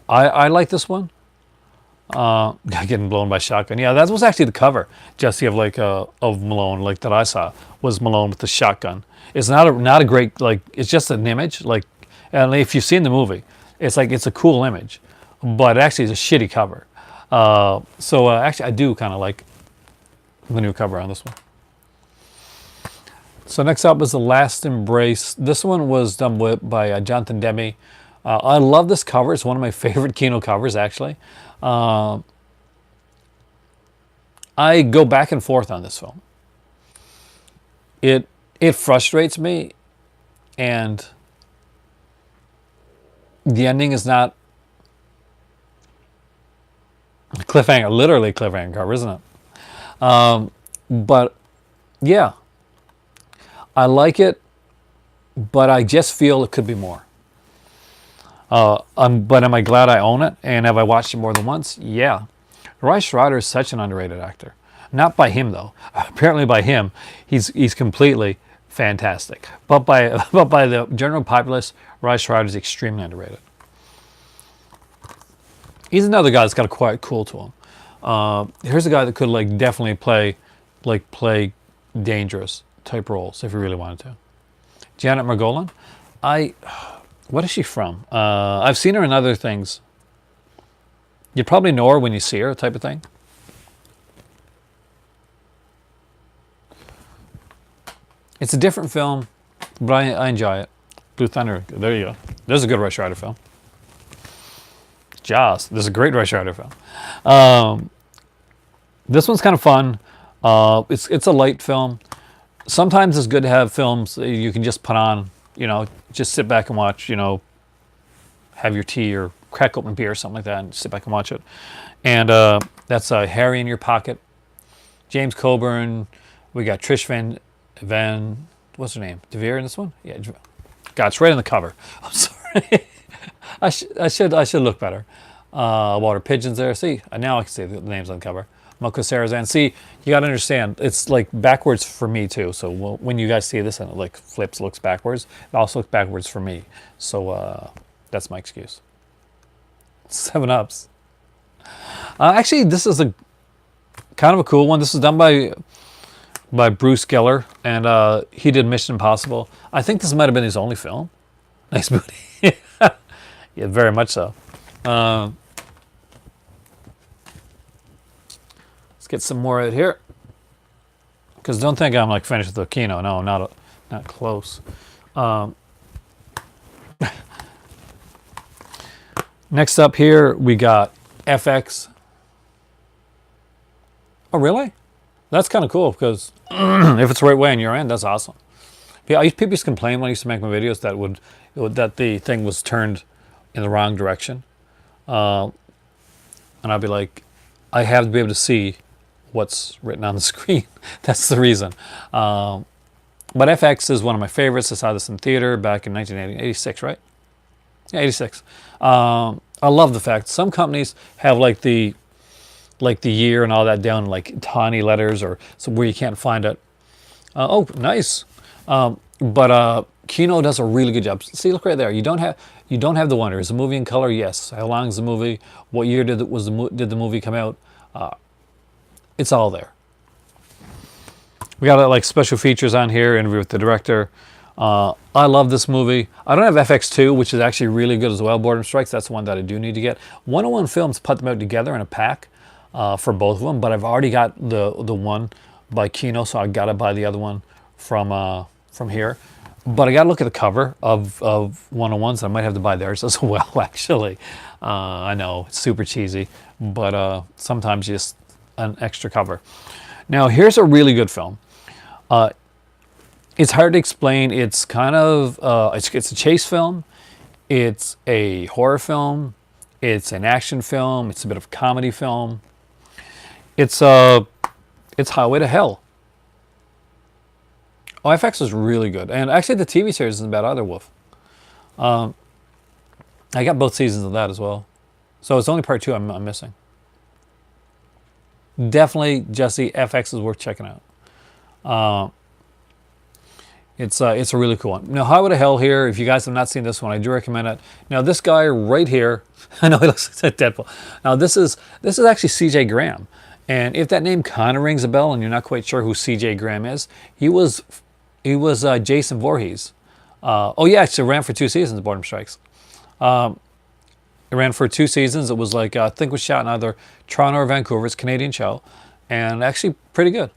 I like this one. Getting blown by shotgun. Yeah, that was actually the cover, Jesse, of Malone, like that I saw was Malone with the shotgun. It's not a great it's just an image and if you've seen the movie, it's a cool image, but actually it's a shitty cover. So actually I do kind of like the new cover on this one. So next up is The Last Embrace. This one was done by Jonathan Demme. I love this cover. It's one of my favorite Kino covers, actually. I go back and forth on this film. It frustrates me, and the ending is not cliffhanger, literally cliffhanger cover, isn't it? But yeah, I like it, but I just feel it could be more. But am I glad I own it? And have I watched it more than once? Yeah. Roy Schreider is such an underrated actor. Not by him though. Apparently by him, he's completely fantastic. But by the general populace, Roy Schreider is extremely underrated. He's another guy that's got a quiet cool to him. Here's a guy that could like definitely play dangerous type roles if he really wanted to. Janet Margolin, what is she from? I've seen her in other things. You probably know her when you see her, type of thing. It's a different film, but I enjoy it. Blue Thunder, there you go. There's a good Rush Rider film. Jaws, there's a great Rush Rider film. This one's kind of fun. It's a light film. Sometimes it's good to have films that you can just put on, just sit back and watch, have your tea or crack open beer or something like that and sit back and watch it. And that's Harry in Your Pocket. James Coburn. We got Trish Van, what's her name? DeVere in this one? Yeah. God, it's right on the cover. I'm sorry. I should look better. Water Pigeons there. See, now I can see the names on the cover. Milko Sarazan. See, you got to understand, it's like backwards for me too. So when you guys see this and it like flips, looks backwards, it also looks backwards for me. So that's my excuse. 7-Ups. Actually, this is a kind of a cool one. This is done by Bruce Geller, and he did Mission Impossible. I think this might have been his only film. Nice booty. Yeah, very much so. Let's get some more of it here. Because don't think I'm like finished with the Kino. No, not close. Next up here, we got FX. Oh, really? That's kind of cool because if it's the right way on your end, that's awesome. Yeah, people used to complain when I used to make my videos that the thing was turned in the wrong direction. And I'd be like, I have to be able to see what's written on the screen. That's the reason. But FX is one of my favorites. I saw this in theater back in 1986, right? Yeah, 86. I love the fact some companies have like the year and all that down in like tiny letters or so where you can't find it. Oh, nice. But Kino does a really good job. See, look right there. You don't have the wonder. Is the movie in color? Yes. How long is the movie? What year did the movie come out? It's all there. We got like special features on here, interview with the director. I love this movie. I don't have FX2, which is actually really good as well. Boredom Strikes, that's the one that I do need to get. 101 Films put them out together in a pack for both of them, but I've already got the one by Kino, so I got to buy the other one from here. But I got to look at the cover of 101s. I might have to buy theirs as well, actually. I know, it's super cheesy, but sometimes just an extra cover. Now, here's a really good film. It's hard to explain. It's kind of it's a chase film. It's a horror film. It's an action film. It's a bit of a comedy film. It's Highway to Hell. Oh, FX is really good, and actually the TV series isn't bad either. Wolf. I got both seasons of that as well, so it's only part 2 I'm missing. Definitely, Jesse, FX is worth checking out. It's a really cool one. Now, Highway to Hell here, if you guys have not seen this one, I do recommend it. Now, this guy right here, I know he looks like Deadpool. Now, this is actually C.J. Graham. And if that name kind of rings a bell and you're not quite sure who C.J. Graham is, he was Jason Voorhees. Oh, yeah, actually ran for 2 seasons, Boredom Strikes. It ran for 2 seasons. It was like, I think it was shot in either Toronto or Vancouver. It's a Canadian show. And actually pretty good.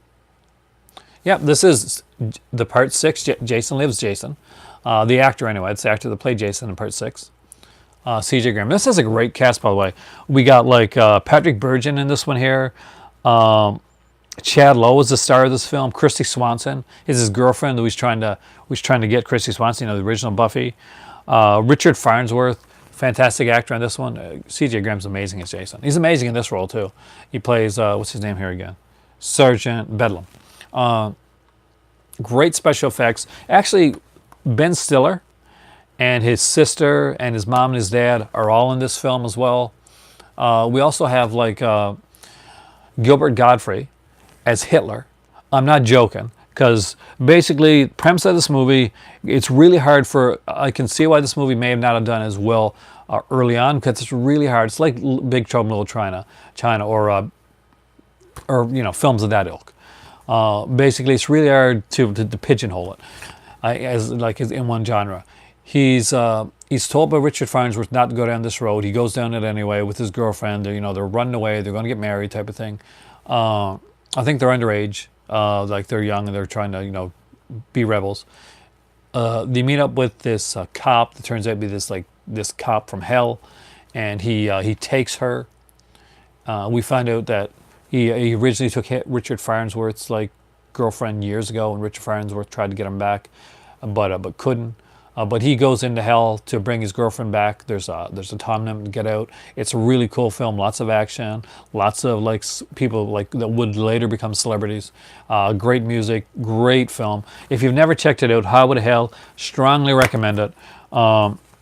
Yeah, this is the part 6. Jason Lives Jason. The actor, anyway. It's the actor that played Jason in part 6. C.J. Graham. This has a great cast, by the way. We got like Patrick Bergin in this one here. Chad Lowe is the star of this film. Christy Swanson is his girlfriend who he's trying to get. Christy Swanson, the original Buffy. Richard Farnsworth, fantastic actor on this one. C.J. Graham's amazing as Jason. He's amazing in this role too. He plays what's his name here again? Sergeant Bedlam. Great special effects. Actually, Ben Stiller and his sister and his mom and his dad are all in this film as well. We also have like Gilbert Godfrey as Hitler. I'm not joking, because basically, premise of this movie, it's really hard for. I can see why this movie may not have done as well early on, because it's really hard. It's like Big Trouble in Little China, or films of that ilk. Basically, it's really hard to pigeonhole it as in one genre. He's told by Richard Farnsworth not to go down this road. He goes down it anyway with his girlfriend. They're running away. They're going to get married, type of thing. I think they're underage. Like they're young and they're trying to be rebels. They meet up with this cop that turns out to be this cop from hell, and he takes her. We find out that he originally took Richard Farnsworth's girlfriend years ago, and Richard Farnsworth tried to get him back, but couldn't. But he goes into hell to bring his girlfriend back. There's a time limit to get out. It's a really cool film. Lots of action. Lots of people that would later become celebrities. Great music. Great film. If you've never checked it out, Highway to Hell, strongly recommend it.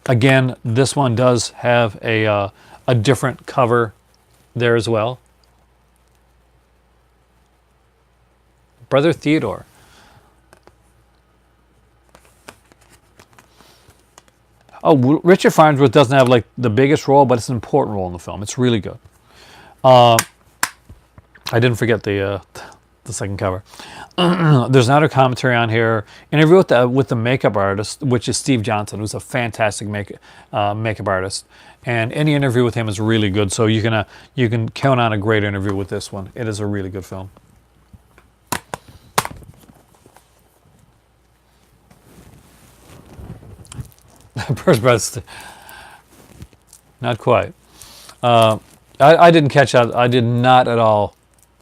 Again, this one does have a different cover there as well. Brother Theodore. Oh, Richard Farnsworth doesn't have the biggest role, but it's an important role in the film. It's really good. I didn't forget the second cover. There's another commentary on here. Interview with the makeup artist, which is Steve Johnson, who's a fantastic makeup artist. And any interview with him is really good. So you can count on a great interview with this one. It is a really good film. First Brothers, not quite. I didn't catch that. I did not at all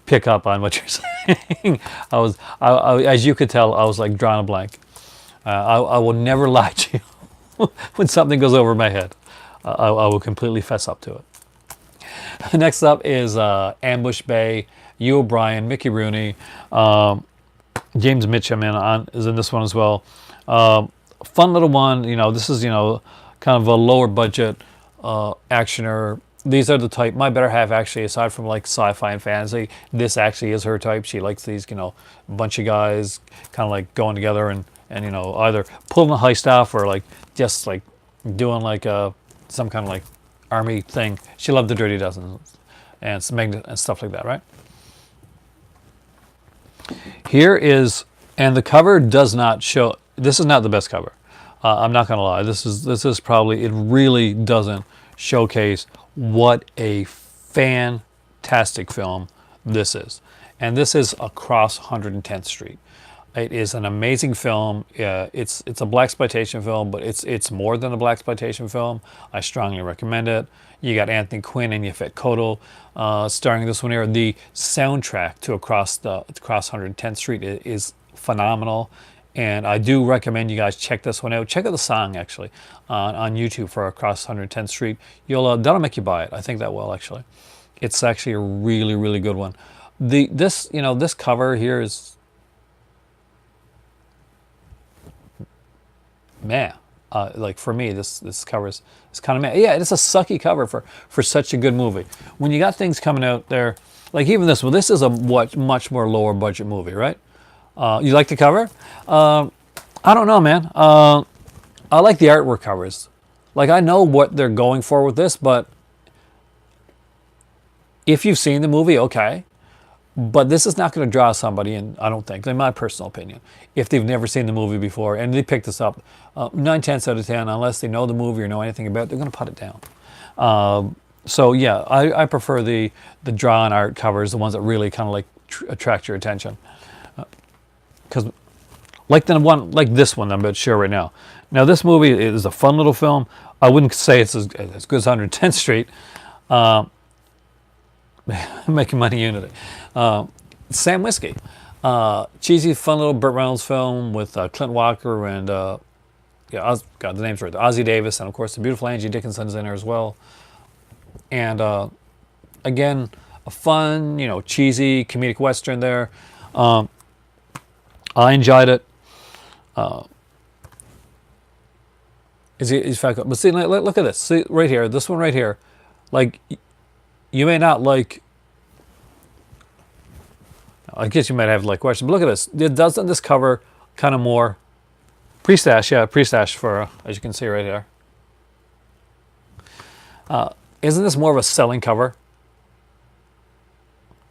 pick up on what you're saying. I as you could tell, I was drawing a blank. I will never lie to you when something goes over my head. I will completely fess up to it. Next up is Ambush Bay. Hugh O'Brien, Mickey Rooney, James Mitchum is in this one as well. Fun little one. This is kind of a lower budget actioner. These are the type. My better half actually, aside from sci-fi and fantasy, this actually is her type. She likes these a bunch of guys kind of going together and either pulling a heist off or just doing some kind of army thing. She loved the Dirty Dozen and stuff like that, right? Here is, and the cover does not show. This is not the best cover. I'm not gonna lie. This is probably, it really doesn't showcase what a fantastic film this is. And this is Across 110th Street. It is an amazing film. It's a blaxploitation film, but it's more than a blaxploitation film. I strongly recommend it. You got Anthony Quinn and Yaphet Kotto starring this one here. The soundtrack to Across 110th Street is phenomenal. And I do recommend you guys check this one out. Check out the song, actually, on YouTube for Across 110th Street. That'll make you buy it. I think that will, actually. It's actually a really, really good one. This cover here is, man. For me, this cover is kind of meh. Yeah, it's a sucky cover for such a good movie. When you got things coming out there, even this one, this is a much more lower budget movie, right? You like the cover? I don't know, man. I like the artwork covers. I know what they're going for with this, but if you've seen the movie, okay. But this is not going to draw somebody in, I don't think, in my personal opinion, if they've never seen the movie before and they pick this up. 9/10 out of 10, unless they know the movie or know anything about it, they're going to put it down. So yeah, I prefer the drawn art covers, the ones that really kind of attract your attention. Because this one I'm about to share right now. Now this movie is a fun little film. I wouldn't say it's as good as 110th Street. Making money unity. Sam Whiskey. Cheesy, fun little Burt Reynolds film with Clint Walker and the name's right. Ozzie Davis, and of course the beautiful Angie Dickinson's in there as well. And again, a fun, you know, cheesy comedic western there. I enjoyed it. Is fact, but see, look at this. See right here, this one right here. Like, you may not like. I guess you might have like questions. But look at this. Doesn't this cover kind of more pre-stash? Yeah, pre-stash for as you can see right here. Isn't this more of a selling cover?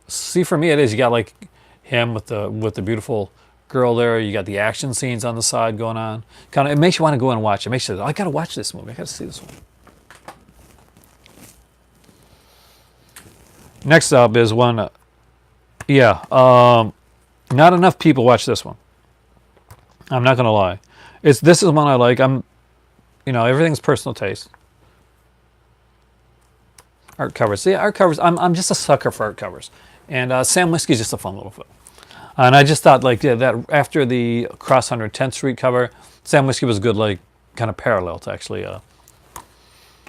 See, for me it is. You got like him with the beautiful girl there. You got the action scenes on the side going on. Kind of, it makes you want to go and watch it. It makes you, I gotta watch this movie. I gotta see this one. Next up is one. Not enough people watch this one. I'm not gonna lie. This is one I like. Everything's personal taste. Art covers. See, art covers. I'm just a sucker for art covers, and Sam Whiskey's just a fun little film. And I just thought, like, that after the Cross 110th Street cover, Sam Whiskey was good, like, kind of parallel to actually,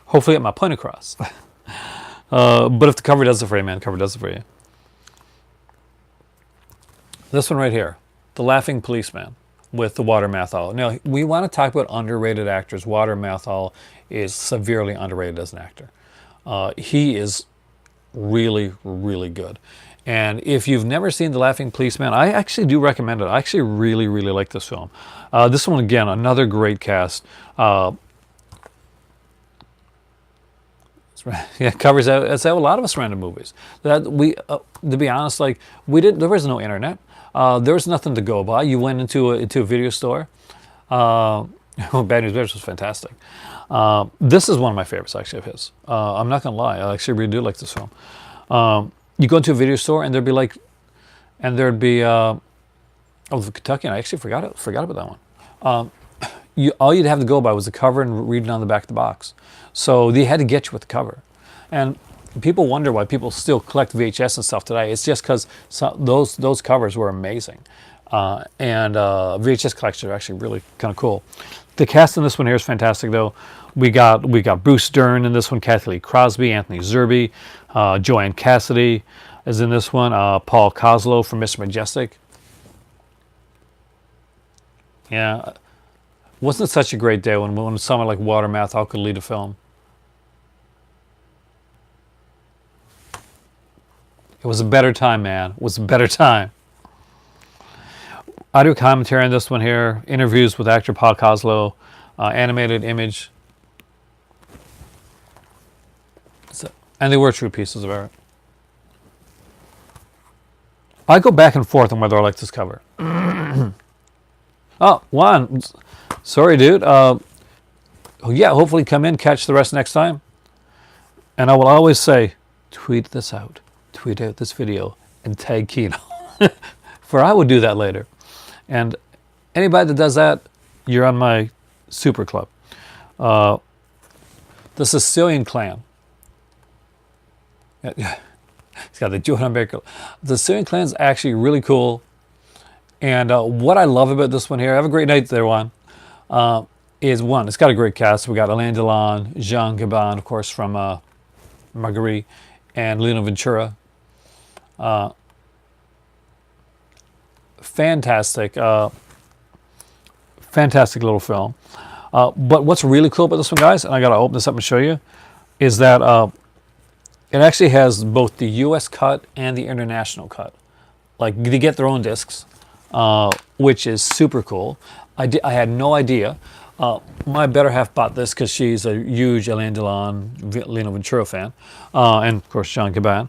hopefully get my point across. But if the cover does it for you, man, the cover does it for you. This one right here, The Laughing Policeman with the Walter Matthau. Now, we want to talk about underrated actors. Walter Matthau is severely underrated as an actor. He is really, really good. And if you've never seen The Laughing Policeman, I actually do recommend it. I actually really, really like this film. This one, again, another great cast. Yeah, covers out, as a lot of us random movies. That we, to be honest, like there was no internet. There was nothing to go by. You went into a video store. Bad News Bears was fantastic. This is one of my favorites, actually, of his. I'm not gonna lie, I actually really do like this film. You go into a video store and there'd be the Kentucky. I actually forgot about that one. All you'd have to go by was the cover and reading on the back of the box. So they had to get you with the cover. And people wonder why people still collect VHS and stuff today. It's just because those covers were amazing. And VHS collections are actually really kind of cool. The cast in this one here is fantastic, though. We got Bruce Dern in this one, Kathy Lee Crosby, Anthony Zerbe, Joanne Cassidy is in this one, Paul Kozlow from Mr. Majestic. Yeah, wasn't it such a great day when someone like Walter Matthau could lead a film? It was a better time, man. It was a better time. Audio commentary on this one here, interviews with actor Paul Kozlow, animated image. And they were true pieces of art. I go back and forth on whether I like this cover. Oh, Juan, sorry, dude. Yeah, hopefully come in, catch the rest next time. And I will always say, tweet this out. Tweet out this video and tag Kino. For I will do that later. And anybody that does that, you're on my super club. The Sicilian Clan. It's got the Johan Baker. The Sicilian Clan is actually really cool. And what I love about this one here, have a great night there, Juan, is one, it's got a great cast. We got Alain Delon, Jean Gabin, of course, from Marguerite, and Lino Ventura. Fantastic little film. But what's really cool about this one, guys, and I got to open this up and show you, is that it actually has both the U.S. cut and the international cut. Like, they get their own discs, which is super cool. I had no idea. My better half bought this because she's a huge Alain Delon, Lino Ventura fan, and of course Jean Gabin.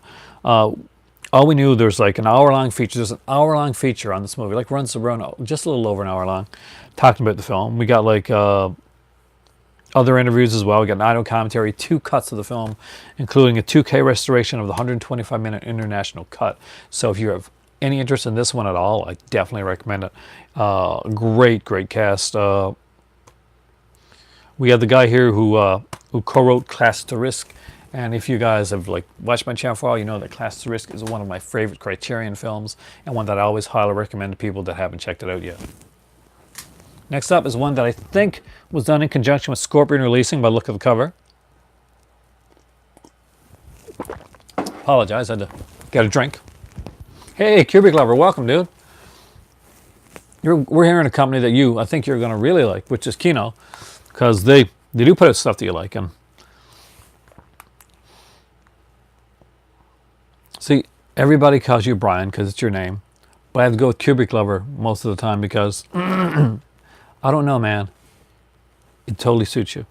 All we knew, there's like an hour-long feature. There's an hour-long feature on this movie, like runs around just a little over an hour long, talking about the film. We got like other interviews as well. We got an audio commentary, 2 cuts of the film, including a 2K restoration of the 125-minute international cut. So if you have any interest in this one at all, I definitely recommend it. Great cast. We have the guy here who co-wrote Class to Risk. And if you guys have like watched my channel for a while, you know that Class to Risk is one of my favorite Criterion films, and one that I always highly recommend to people that haven't checked it out yet. Next up is one that I think was done in conjunction with Scorpion Releasing by the look of the cover. apologize. I had to get a drink. Hey, Cubic Lover, welcome, dude. We're here in a company that I think you're going to really like, which is Kino, because they do put out stuff that you like. And see, everybody calls you Brian because it's your name, but I have to go with Cubic Lover most of the time because I don't know, man. It totally suits you.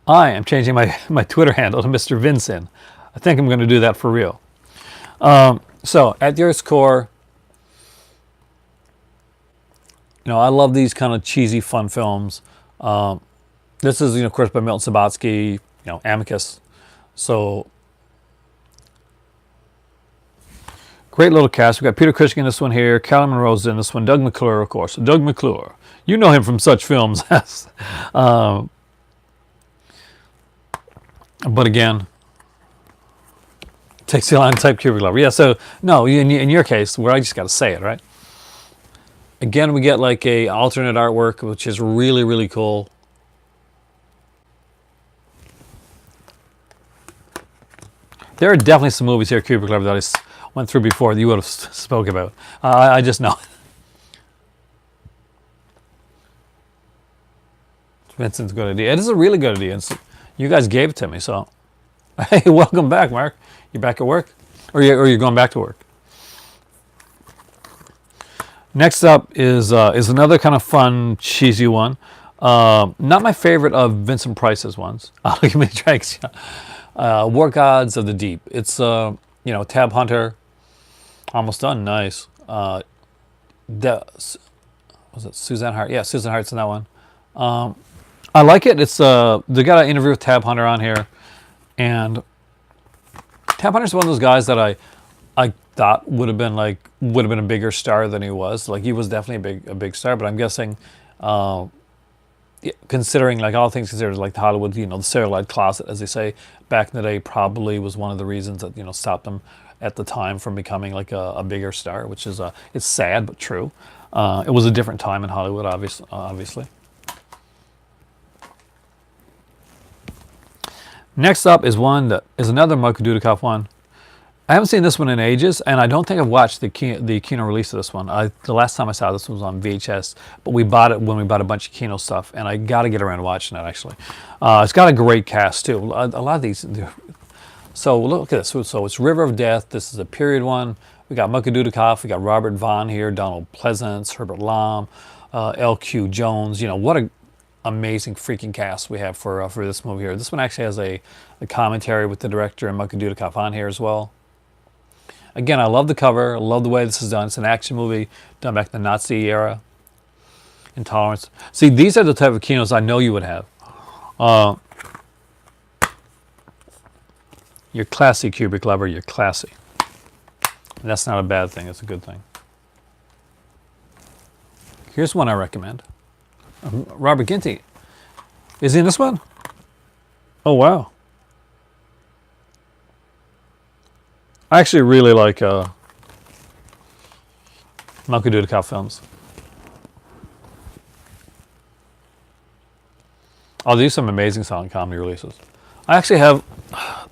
I am changing my Twitter handle to Mr. Vincent. I think I'm going to do that for real. So, at your core, I love these kind of cheesy, fun films. This is, of course, by Milton Subotsky, Amicus. So, great little cast. We've got Peter Cushing in this one here, Callum Monroe's in this one, Doug McClure, of course. Doug McClure. You know him from such films as... but again, takes the line type Cubic Lover. Yeah, so, no, in your case, where I just got to say it, right? Again, we get like a alternate artwork, which is really, really cool. There are definitely some movies here, Cubic Lover, that I went through before that you would have spoke about. I just know. Vincent's a good idea. It is a really good idea. You guys gave it to me, so. Hey, welcome back, Mark. You back at work? Or you're going back to work? Next up is another kind of fun, cheesy one. Not my favorite of Vincent Price's ones. Give me tracks. War Gods of the Deep. It's Tab Hunter. Almost done. Nice. Was it Suzanne Hart? Yeah, Susan Hart's in that one. I like it. It's they got an interview with Tab Hunter on here, and Tab Hunter's one of those guys that I thought would have been a bigger star than he was. Like, he was definitely a big star, but I'm guessing, considering, like, all things considered, like the Hollywood, the celluloid closet, as they say, back in the day, probably was one of the reasons that stopped him at the time from becoming like a bigger star, which is it's sad but true. It was a different time in Hollywood, obviously. Next up is another Michael Dudikoff one. I haven't seen this one in ages, and I don't think I've watched the Kino release of this one. The last time I saw this one was on VHS, but we bought it when we bought a bunch of Kino stuff, and I got to get around to watching it, actually. It's got a great cast, too. A lot of these... So, look at this. So, it's River of Death. This is a period one. We got Michael Dudikoff. We got Robert Vaughn here, Donald Pleasance, Herbert Lom, L.Q. Jones. What a amazing freaking cast we have for this movie here. This one actually has a commentary with the director and Michael Dudikoff on here as well. Again, I love the cover. I love the way this is done. It's an action movie done back in the Nazi era. Intolerance. See, these are the type of Kinos I know you would have. You're classy, Cubic Lover. You're classy. And that's not a bad thing. It's a good thing. Here's one I recommend. Robert Ginty. Is he in this one? Oh, wow. I actually really like Michael Dudikoff films. I'll do some amazing silent comedy releases. I actually have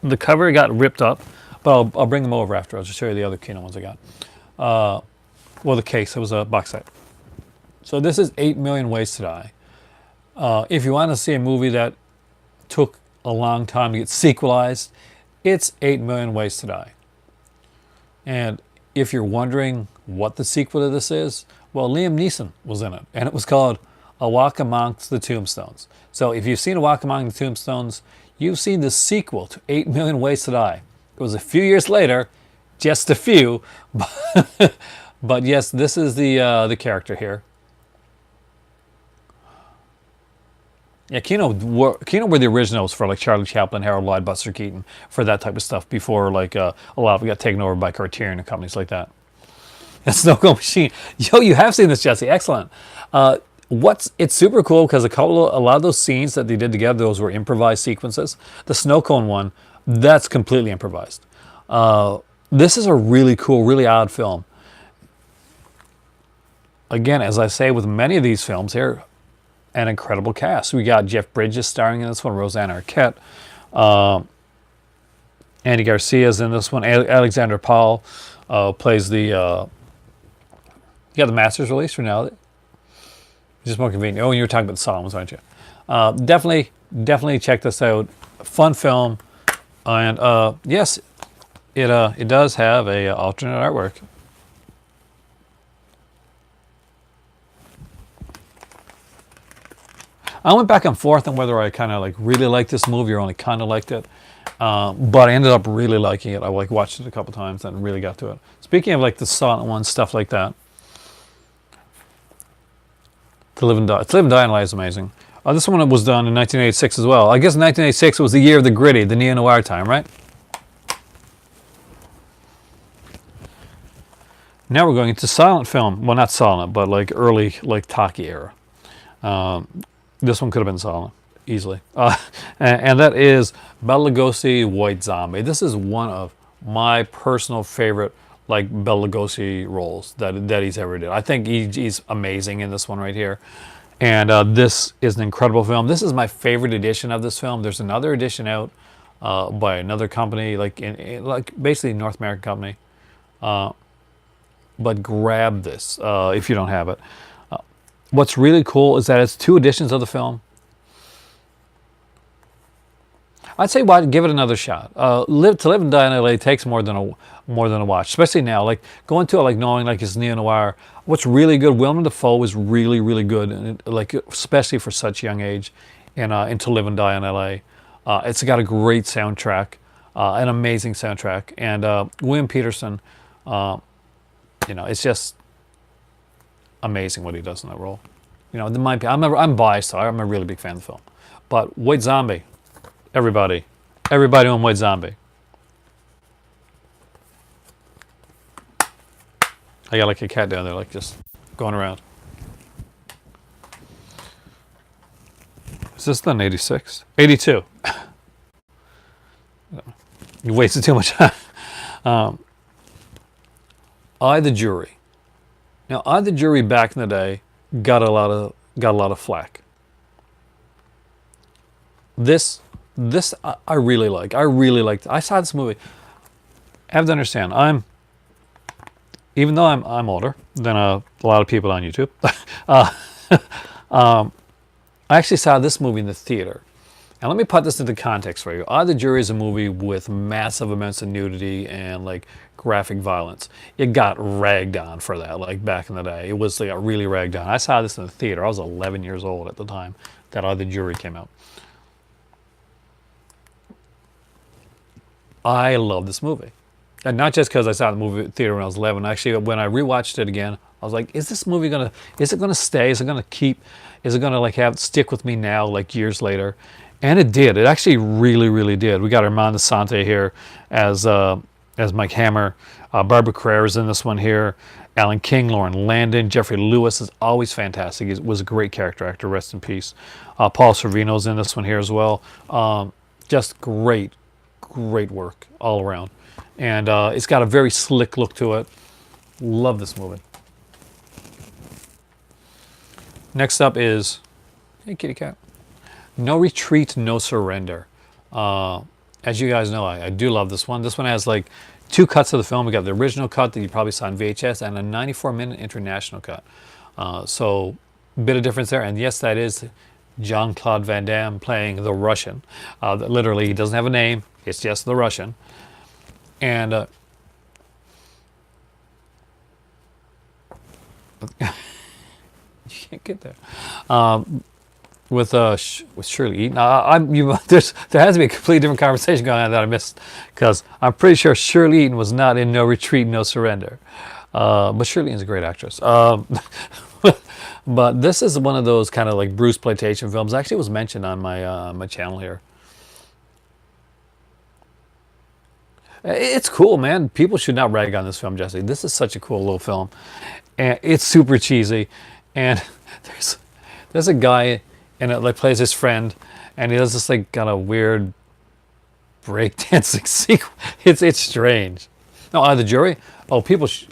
the cover got ripped up, but I'll bring them over after. I'll just show you the other Kino ones I got. Well, the case, it was a box set. So this is 8 Million Ways to Die. If you want to see a movie that took a long time to get sequelized, it's 8 Million Ways to Die. And if you're wondering what the sequel to this is, well, Liam Neeson was in it, and it was called A Walk Amongst the Tombstones. So if you've seen A Walk Among the Tombstones, you've seen the sequel to 8 Million Ways to Die. It was a few years later, just a few, but yes, this is the character here. Yeah, Kino were the originals for like Charlie Chaplin, Harold Lloyd, Buster Keaton, for that type of stuff before like a lot of it got taken over by Criterion and companies like that. The Snow Cone Machine. Yo, you have seen this, Jesse. Excellent. It's super cool because a lot of those scenes that they did together, those were improvised sequences. The Snow Cone one, that's completely improvised. This is a really cool, really odd film. Again, as I say with many of these films here, an incredible cast. We got Jeff Bridges starring in this one, Rosanna Arquette. Andy Garcia's in this one. Alexander Paul plays the. You got the Masters release for now. It's just more convenient. Oh, and you were talking about the songs, aren't you? Definitely check this out. Fun film, and yes, it does have a alternate artwork. I went back and forth on whether I kind of like really liked this movie or only kind of liked it, but I ended up really liking it. I like watched it a couple times and really got to it. Speaking of like the silent ones, stuff like that, To Live and Die in LA is amazing. This one was done in 1986 as well. I guess 1986 was the year of the gritty, the neo-noir time, right? Now we're going into silent film. Well, not silent, but like early, like talkie era. This one could have been silent, easily. And that is Bela Lugosi, White Zombie. This is one of my personal favorite, like, Bela Lugosi roles that he's ever did. I think he's amazing in this one right here. And this is an incredible film. This is my favorite edition of this film. There's another edition out by another company, like basically a North American company. But grab this if you don't have it. What's really cool is that it's 2 editions of the film. I'd say give it another shot. To Live and Die in LA takes more than a watch, especially now. Like going to it, like knowing like it's neo noir. What's really good, Willem Dafoe is really, really good, and like especially for such young age, in To Live and Die in LA. It's got a great soundtrack, an amazing soundtrack, and William Peterson. It's just amazing what he does in that role. I'm biased, so I'm a really big fan of the film. But White Zombie, everybody on White Zombie. I got like a cat down there, like just going around. Is this done 86? 82. You wasted too much time. I, the Jury. Now, I, the Jury back in the day got a lot of flack. This I really like. I really liked. I saw this movie. I have to understand. Even though I'm older than a lot of people on YouTube, I actually saw this movie in the theater. And let me put this into context for you. The Jury is a movie with massive amounts of nudity and like graphic violence. It got ragged on for that, like back in the day. It was like really ragged on. I saw this in the theater. I was 11 years old at the time that The Jury came out. I love this movie. And not just because I saw the movie theater when I was 11. Actually, when I rewatched it again, I was like, is this movie is it gonna stay? Is it gonna like stick with me now, like years later? And it did. It actually really, really did. We got Armand Assante here as Mike Hammer. Barbara Carrera's in this one here. Alan King, Lauren Landon, Jeffrey Lewis is always fantastic. He was a great character actor. Rest in peace. Paul Sorvino's in this one here as well. Just great work all around. And it's got a very slick look to it. Love this movie. Next up is, hey kitty cat, No Retreat, No Surrender. As you guys know, I do love this one. This one has like 2 cuts of the film. We got the original cut that you probably saw in VHS and a 94-minute international cut. So a bit of difference there. And yes, that is Jean-Claude Van Damme playing the Russian. Literally, he doesn't have a name. It's just the Russian. And you can't get there. With Shirley Eaton. There has to be a completely different conversation going on that I missed, because I'm pretty sure Shirley Eaton was not in No Retreat, No Surrender. But Shirley Eaton's a great actress. But this is one of those kind of like Bruceploitation films. Actually, it was mentioned on my channel here. It's cool, man. People should not rag on this film, Jesse. This is such a cool little film, and it's super cheesy. And there's a guy in it that plays his friend, and he does this like kind of weird breakdancing sequence. It's strange. No, The Jury. Oh,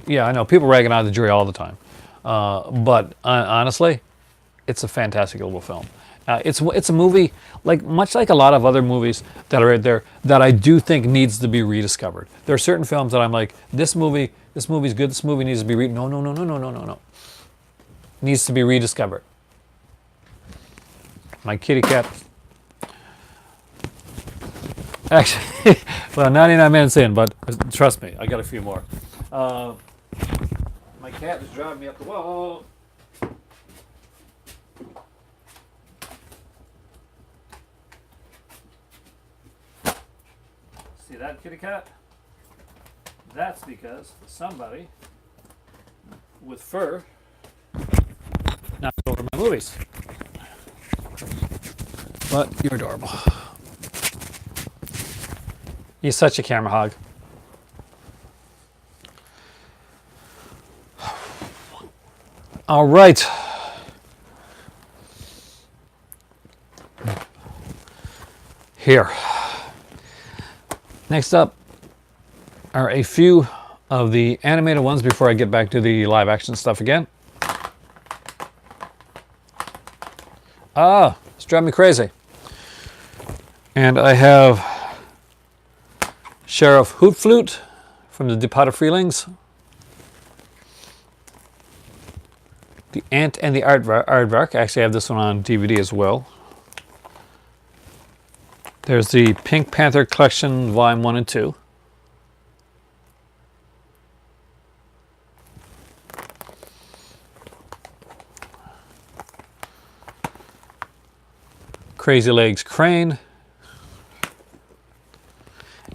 yeah, I know people ragging on The Jury all the time. But honestly, it's a fantastic little film. It's a movie like much like a lot of other movies that are out there that I do think needs to be rediscovered. There are certain films that I'm like, this movie's good. This movie needs to be no, no, no, no, no, no, no, no. Needs to be rediscovered. My kitty cat. Actually, well, 99 minutes in, but trust me, I got a few more. My cat is driving me up the wall. See that, kitty cat? That's because somebody with fur knocked over my movies. But you're adorable. He's such a camera hog. All right. Here. Next up are a few of the animated ones before I get back to the live action stuff again. It's driving me crazy. And I have Sheriff Hoot Flute from the Departed Freelings. The Ant and the Aardvark. Actually, I have this one on DVD as well. There's the Pink Panther Collection, Volume 1 and 2. Crazy Legs Crane.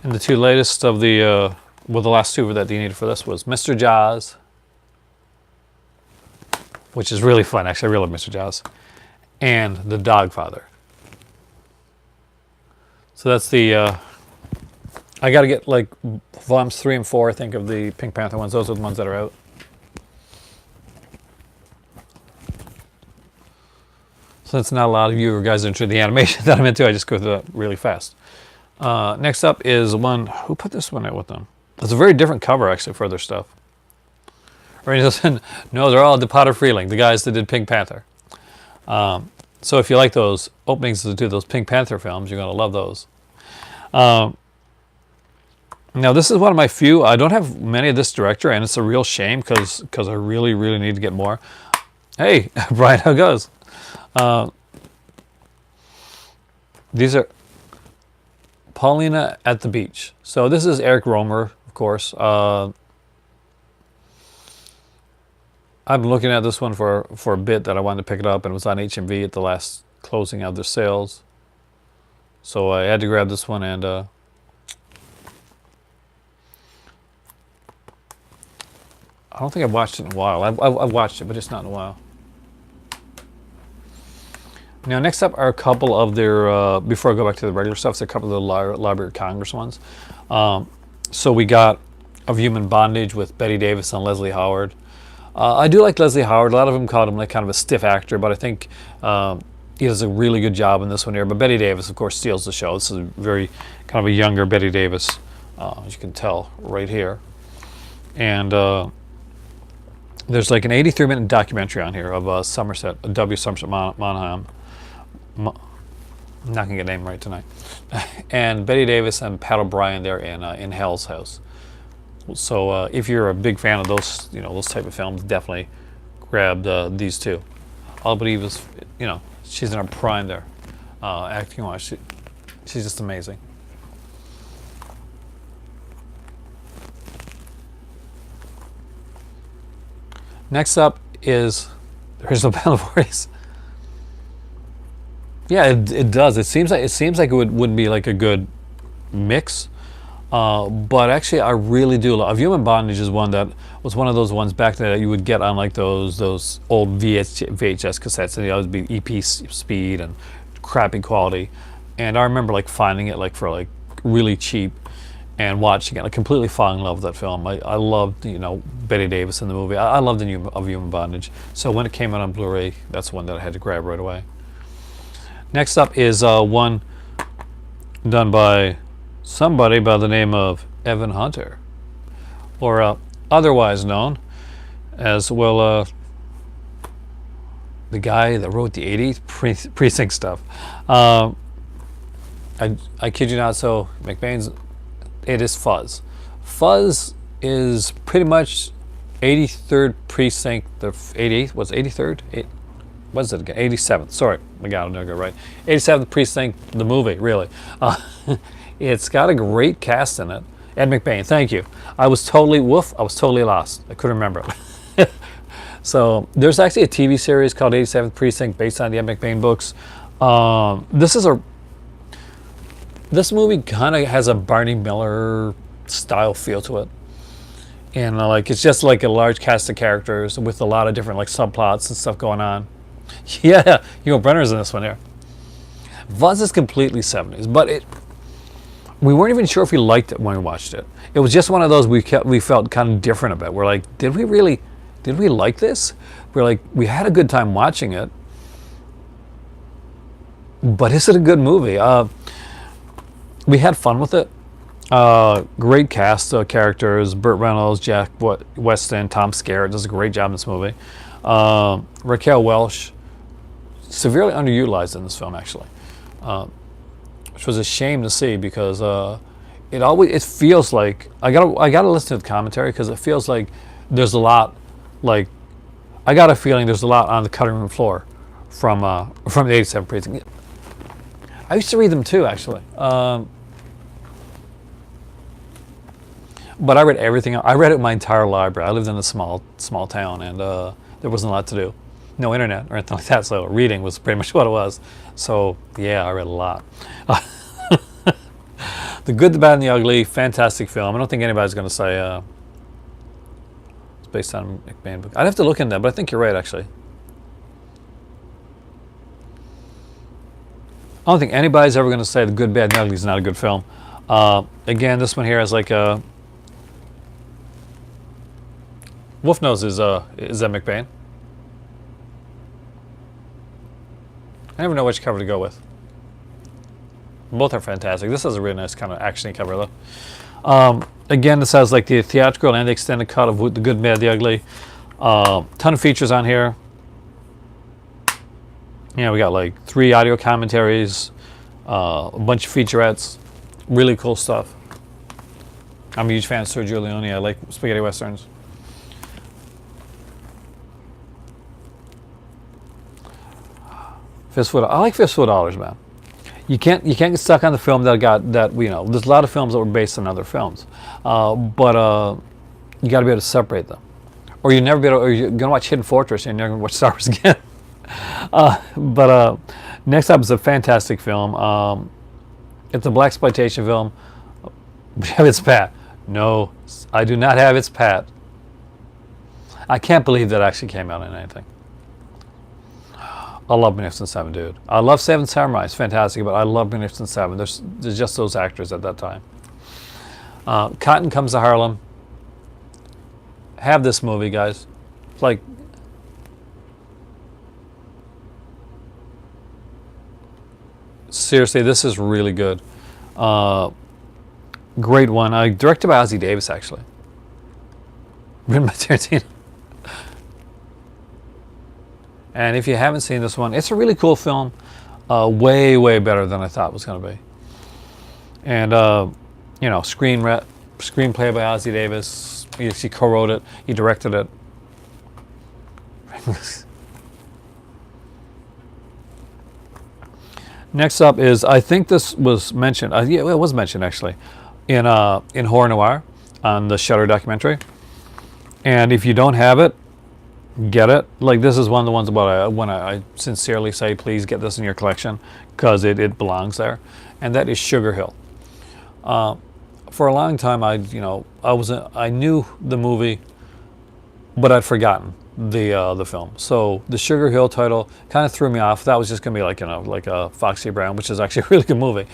And the two latest of the, well, the last two that you needed for this was Mr. Jaws, which is really fun. Actually, I really love Mr. Jaws, and The Dogfather. So that's the, I got to get like volumes 3 and 4, I think, of the Pink Panther ones. Those are the ones that are out. Since not a lot of you guys are into the animation that I'm into, I just go through that really fast. Next up is one, who put this one out with them? It's a very different cover, actually, for their stuff. No, they're all Departed Freeling, the guys that did Pink Panther. So if you like those openings to do those Pink Panther films, you're going to love those. Now, this is one of my few. I don't have many of this director, and it's a real shame because I really, really need to get more. Hey, Brian, how goes? These are Paulina at the Beach. So this is Eric Romer, of course. I've been looking at this one for a bit that I wanted to pick it up, and it was on HMV at the last closing of their sales. So I had to grab this one, and I don't think I've watched it in a while. I've watched it, but it's not in a while. Now, next up are a couple of their, before I go back to the regular stuff, it's a couple of the Library of Congress ones. So we got Of Human Bondage with Betty Davis and Leslie Howard. I do like Leslie Howard. A lot of them called him like kind of a stiff actor, but I think he does a really good job in this one here. But Betty Davis, of course, steals the show. This is a very kind of a younger Betty Davis, as you can tell right here. And there's like an 83-minute documentary on here of W. Somerset Maugham. I'm not gonna get the name right tonight. And Betty Davis and Pat O'Brien there in Hell's House. So if you're a big fan of those, those type of films, definitely grab these two. All but Eve is, she's in her prime there, acting wise. She's just amazing. Next up is the original Band of Warriors. Yeah, it does. It seems like it wouldn't be like a good mix, but actually, I really do love. Human Bondage is one that was one of those ones back then that you would get on like those old VHS cassettes, and it would be EP speed and crappy quality. And I remember like finding it like for like really cheap and watching it. I completely falling in love with that film. I loved Betty Davis in the movie. I loved Of Human Bondage. So when it came out on Blu-ray, that's one that I had to grab right away. Next up is one done by somebody by the name of Evan Hunter, or otherwise known as, well, the guy that wrote the 80s precinct stuff. Um, I kid you not. So McBain's, it is Fuzz. Fuzz is pretty much 83rd precinct. The 88th was 83rd. What is it again? 87th. Sorry, my God, I'm not gonna right. 87th precinct. The movie, really. It's got a great cast in it. Ed McBain. Thank you. I was totally lost. I couldn't remember it. So there's actually a TV series called 87th Precinct based on the Ed McBain books. This movie kind of has a Barney Miller style feel to it, and like it's just like a large cast of characters with a lot of different like subplots and stuff going on. Yeah, Brenner's in this one here. Fuzz is completely 70s, but we weren't even sure if we liked it when we watched it. It was just one of those we felt kind of different about. We're like, did we like this? We're like, we had a good time watching it, but is it a good movie? We had fun with it. Great cast of characters: Burt Reynolds, Jack Weston, Tom Skerritt does a great job in this movie. Raquel Welch, severely underutilized in this film, actually, which was a shame to see because it feels like I gotta listen to the commentary because it feels like there's a lot, like I got a feeling there's a lot on the cutting room floor from the 87 precinct. I used to read them too, actually. But I read everything. I read it in my entire library. I lived in a small town, and there wasn't a lot to do. No internet or anything like that, so reading was pretty much what it was. So, yeah, I read a lot. The Good, the Bad, and the Ugly, fantastic film. I don't think anybody's going to say it's based on a McBain book. I'd have to look into that, but I think you're right, actually. I don't think anybody's ever going to say The Good, Bad, and the Ugly is not a good film. Again, this one here is like a... Wolf Nose is that McBain? I never know which cover to go with. Both are fantastic. This is a really nice kind of action-y cover, though. Again, this has like the theatrical and the extended cut of The Good, Bad, the Ugly. Ton of features on here. Yeah, we got like 3 audio commentaries, a bunch of featurettes, really cool stuff. I'm a huge fan of Sergio Leone. I like spaghetti westerns. Fistful. I like Fistful of Dollars, man. You can't get stuck on the film that there's a lot of films that were based on other films, but you got to be able to separate them, or you're gonna watch Hidden Fortress and you're never gonna watch Star Wars again. But next up is a fantastic film. It's a blaxploitation film. We have It's Pat. No, I do not have It's Pat. I can't believe that actually came out in anything. I love Magnificent Seven, dude. I love Seven Samurai. It's fantastic, but I love Magnificent Seven. There's just those actors at that time. Cotton Comes to Harlem. Have this movie, guys. It's like... Seriously, this is really good. Great one. Directed by Ozzie Davis, actually. Written by Tarantino. And if you haven't seen this one, it's a really cool film. Way, way better than I thought it was going to be. And, screenplay by Ozzie Davis. He co-wrote it. He directed it. Next up is, I think this was mentioned. Yeah, it was mentioned, actually, in Horror Noir on the Shudder documentary. And if you don't have it, get it. Like, this is one of the ones about when I sincerely say, please get this in your collection because it belongs there. And that is Sugar Hill. For a long time, I knew the movie, but I'd forgotten the film. So the Sugar Hill title kind of threw me off. That was just gonna be like a Foxy Brown, which is actually a really good movie.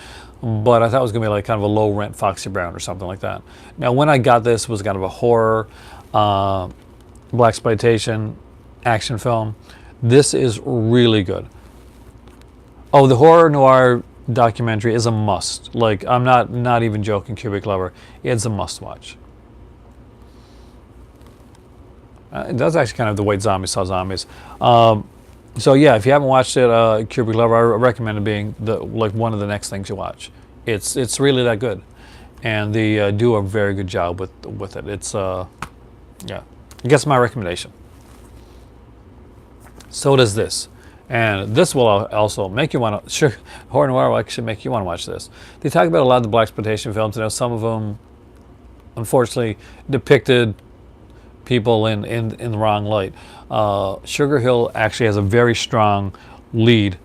But I thought it was gonna be like kind of a low rent Foxy Brown or something like that. Now, when I got this, it was kind of a horror, blaxploitation action film. This is really good. Oh, the Horror Noir documentary is a must. Like, I'm not even joking, Cubic Lover. It's a must watch. It does actually kind of the White Zombie Saw Zombies. So yeah, if you haven't watched it, Cubic Lover, I recommend it being like one of the next things you watch. It's really that good, and they do a very good job with it. It's yeah, I guess my recommendation. So does this, and this will also make you want to. Sure, Horror Noir will actually make you want to watch this. They talk about a lot of the blaxploitation films. You know, some of them, unfortunately, depicted people in the wrong light. Sugar Hill actually has a very strong lead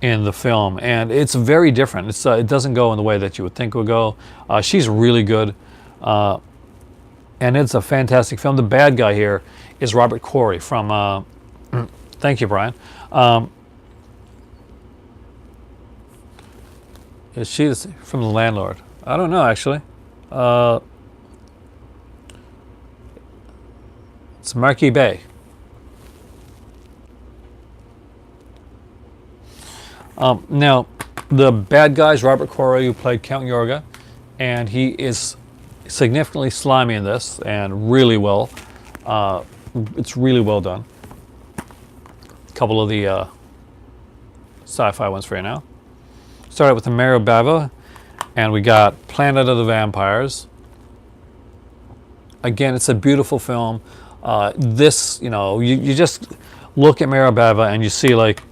in the film, and it's very different. It doesn't go in the way that you would think it would go. She's really good, and it's a fantastic film. The bad guy here is Robert Corey from. Thank you, Brian. Is she from The Landlord? I don't know actually. It's Marquis Bay. Now, the bad guy is Robert Corey, who played Count Yorga, and he is significantly slimy in this, and really well. It's really well done. A couple of the sci-fi ones for you now. Started with the Mario Bava, and we got Planet of the Vampires. Again, it's a beautiful film. This, you know, you just look at Mario Bava and you see like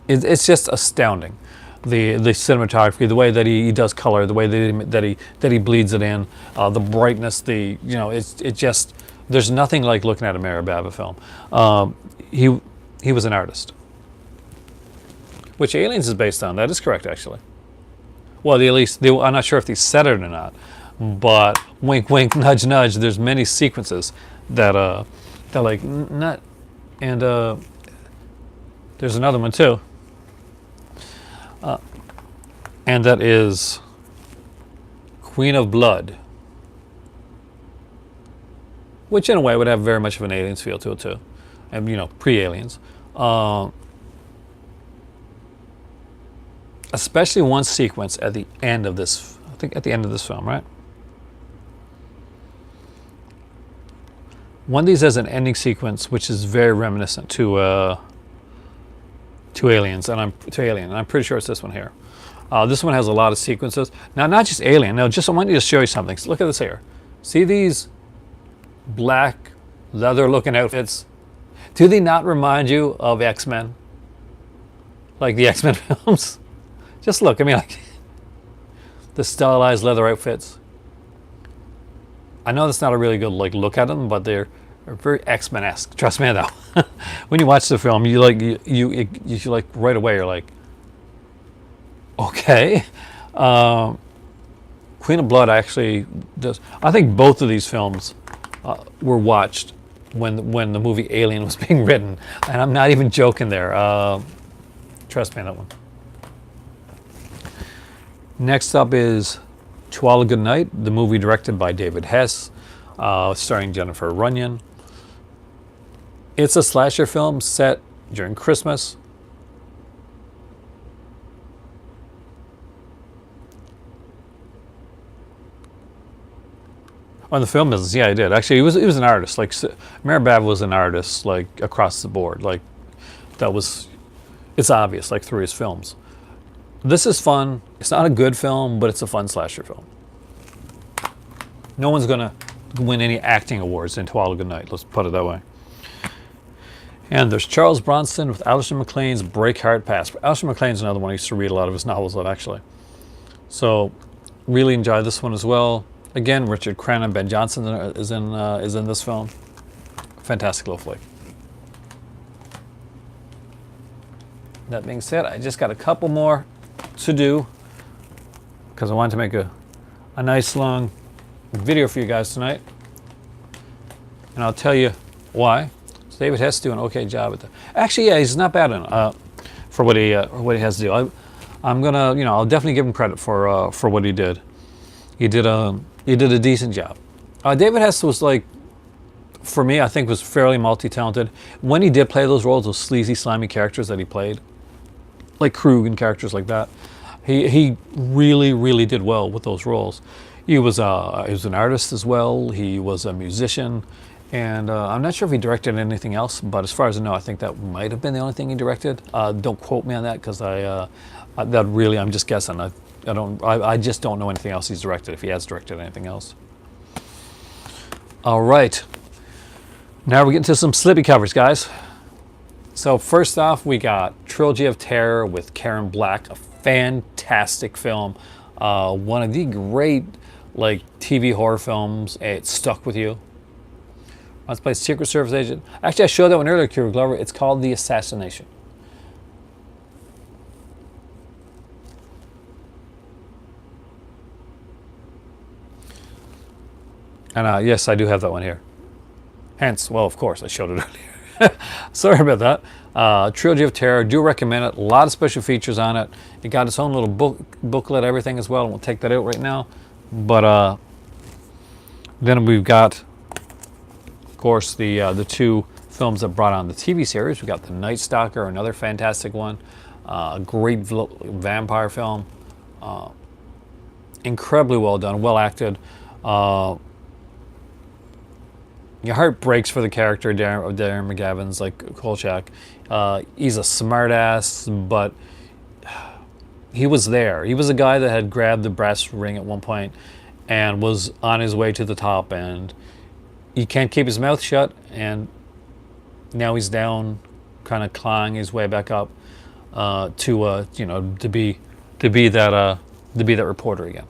it's just astounding. The cinematography, the way that he does color, the way that he bleeds it in, the brightness, it just there's nothing like looking at a Mario Bava film. He was an artist, which Aliens is based on. That is correct, actually. Well, I'm not sure if they said it or not, but wink, wink, nudge, nudge. There's many sequences that like not, and there's another one too, and that is Queen of Blood, which in a way would have very much of an Aliens feel to it too, and you know, pre-Aliens. Especially one sequence at the end of this, I think at the end of this film, right? One of these has an ending sequence which is very reminiscent to Aliens, and I'm pretty sure it's this one here. This one has a lot of sequences. Now, not just Alien. Now, I want to show you something. So look at this here. See these black leather-looking outfits? Do they not remind you of X-Men? Like the X-Men films? Just look. I mean, like the stylized leather outfits. I know that's not a really good look at them, but they're very X-Men-esque. Trust me, though. When you watch the film, you like right away. You're like, okay. Queen of Blood actually does. I think both of these films were watched when the movie Alien was being written, and I'm not even joking there. Trust me on that one. Next up is To All a Good Night, the movie directed by David Hess, starring Jennifer Runyon. It's a slasher film set during Christmas. On the film business, yeah, he did. Actually, he was an artist. Like Mayor Bav was an artist, like across the board. Like it's obvious, like through his films. This is fun. It's not a good film, but it's a fun slasher film. No one's gonna win any acting awards in To All a Good Night. Let's put it that way. And there's Charles Bronson with Alistair MacLean's Breakheart Pass. Alistair MacLean's another one I used to read a lot of his novels of, actually. So, really enjoyed this one as well. Again, Richard Crenna and Ben Johnson is in this film. Fantastic little flick. That being said, I just got a couple more to do because I wanted to make a nice long video for you guys tonight, and I'll tell you why. So David Hess doing an okay job at that. Actually, yeah, he's not bad in for what he has to do. I'm gonna, I'll definitely give him credit for what he did. He did a decent job. David Hess was like, for me, I think was fairly multi-talented. When he did play those roles, those sleazy, slimy characters that he played, like Krug and characters like that, he really, really did well with those roles. He was an artist as well. He was a musician, And I'm not sure if he directed anything else, but as far as I know, I think that might have been the only thing he directed. Don't quote me on that, because that really, I'm just guessing. I just don't know anything else he's directed, if he has directed anything else. All right. Now we're getting to some Slippy covers, guys. So first off, we got Trilogy of Terror with Karen Black, a fantastic film. One of the great TV horror films. It stuck with you. Let's play Secret Service agent. Actually, I showed that one earlier, Kira Glover. It's called The Assassination. And yes, I do have that one here. Hence, well, of course, I showed it earlier. Sorry about that. Trilogy of Terror, do recommend it. A lot of special features on it. It got its own little booklet, everything as well. And we'll take that out right now. But then we've got, of course, the two films that brought on the TV series. We got The Night Stalker, another fantastic one. Great vampire film. Incredibly well done, well acted. Your heart breaks for the character of Darren McGavin's Kolchak. He's a smartass, but he was there. He was a guy that had grabbed the brass ring at one point and was on his way to the top, and he can't keep his mouth shut, and now he's down, kind of clawing his way back up to be that reporter again.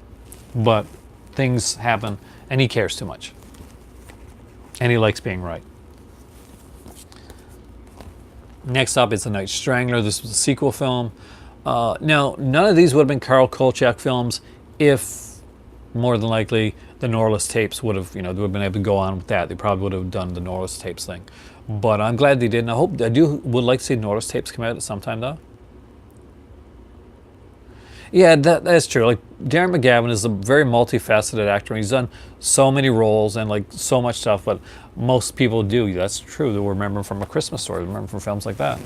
But things happen, and he cares too much. And he likes being right. Next up is The Night Strangler. This was a sequel film. Now, none of these would have been Carl Kolchak films if, more than likely, the Norless tapes would have, they would have been able to go on with that. They probably would have done the Norless tapes thing. But I'm glad they did. And would like to see Norless tapes come out at some time, though. Yeah, that's true. Darren McGavin is a very multifaceted actor. He's done so many roles and so much stuff, but most people do. That's true. They remember him from A Christmas Story. They remember him from films like that.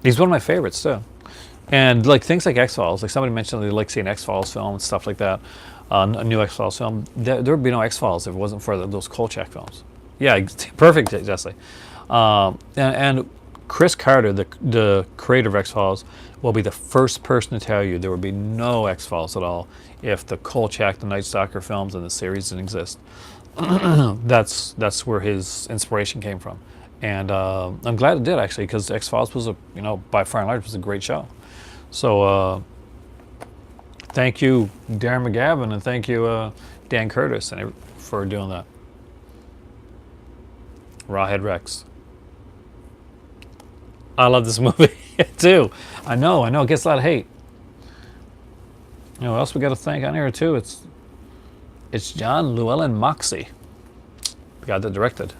He's one of my favorites too. And things like X-Files. Somebody mentioned they like seeing X-Files film and stuff like that. A new X-Files film. There would be no X-Files if it wasn't for those Kolchak films. Yeah, perfect, Jesse. And Chris Carter, the creator of X-Files, will be the first person to tell you there would be no X-Files at all if the Kolchak, the Night Stalker films, and the series didn't exist. That's where his inspiration came from. And I'm glad it did, actually, because X-Files was by far and large, was a great show. So thank you, Darren McGavin, and thank you, Dan Curtis, for doing that. Rawhead Rex. I love this movie too. I know. It gets a lot of hate. What else we got to thank on here too? It's John Llewellyn Moxey, the guy that directed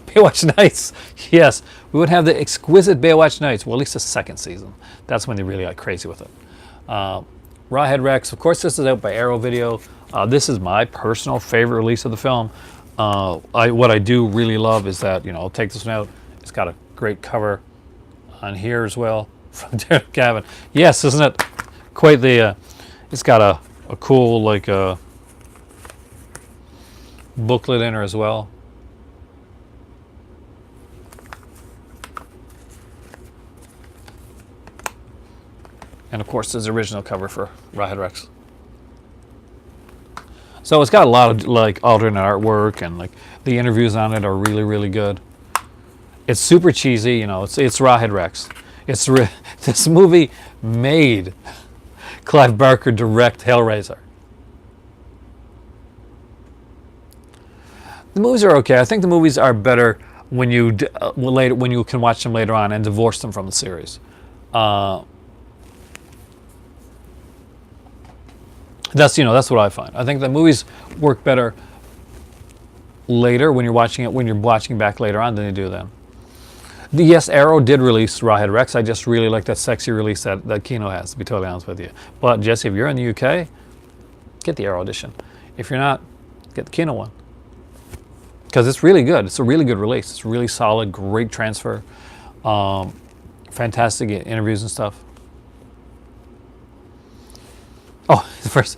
Baywatch Nights. Yes, we would have the exquisite Baywatch Nights. Well, at least the second season. That's when they really got crazy with it. Rawhead Rex. Of course, this is out by Arrow Video. This is my personal favorite release of the film. What I do really love is that I'll take this one out. It's got a great cover on here as well from Darren McGavin. Yes, isn't it quite the? It's got a cool booklet in her as well. And of course, there's the original cover for Rawhead Rex. So it's got a lot of alternate artwork, and the interviews on it are really, really good. It's super cheesy, it's Rawhead Rex. This movie made Clive Barker direct Hellraiser. The movies are okay. I think the movies are better when you can watch them later on and divorce them from the series. That's what I find. I think the movies work better later when you're watching back later on than they do then. Yes, Arrow did release Rawhead Rex. I just really like that sexy release that Kino has, to be totally honest with you. But Jesse, if you're in the UK, get the Arrow edition. If you're not, get the Kino one. Because it's really good. It's a really good release. It's really solid, great transfer. Fantastic interviews and stuff. Oh, the first.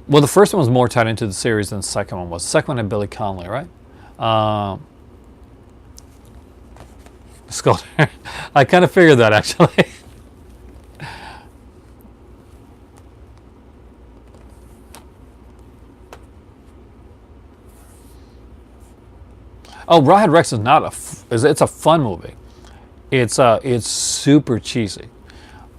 Well, the first one was more tied into the series than the second one was. The second one had Billy Connolly, right? Um, Skull. I kind of figured that actually. Oh, Rawhead Rex is not a. It's a fun movie. It's super cheesy.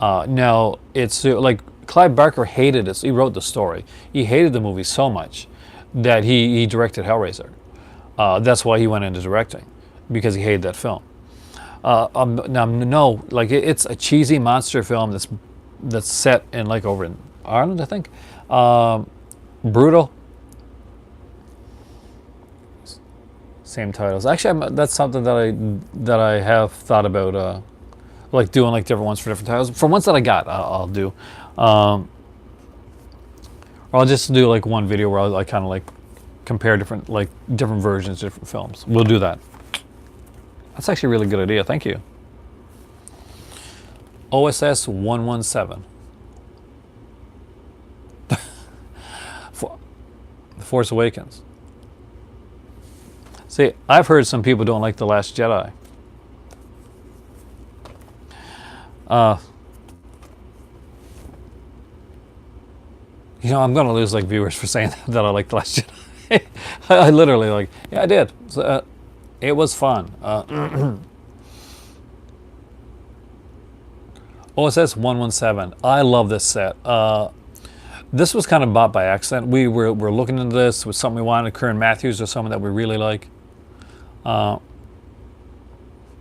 Now it's like Clive Barker hated it. He wrote the story. He hated the movie so much that he directed Hellraiser. That's why he went into directing, because he hated that film. Now, no, like it's a cheesy monster film that's set in like over in Ireland, I think. Brutal. Same titles. Actually, that's something that I have thought about, like doing like different ones for different titles. For ones that I got, I'll do. Or I'll just do like one video where I kind of like compare different versions of different films. We'll do that. That's actually a really good idea. Thank you. OSS 117. The Force Awakens. See, I've heard some people don't like The Last Jedi. I'm going to lose like viewers for saying that I like The Last Jedi. I literally like, yeah, I did. So, it was fun. OSS 117. I love this set. This was kind of bought by accident. We're looking into this. It was something we wanted. Kieran Matthews or someone that we really like.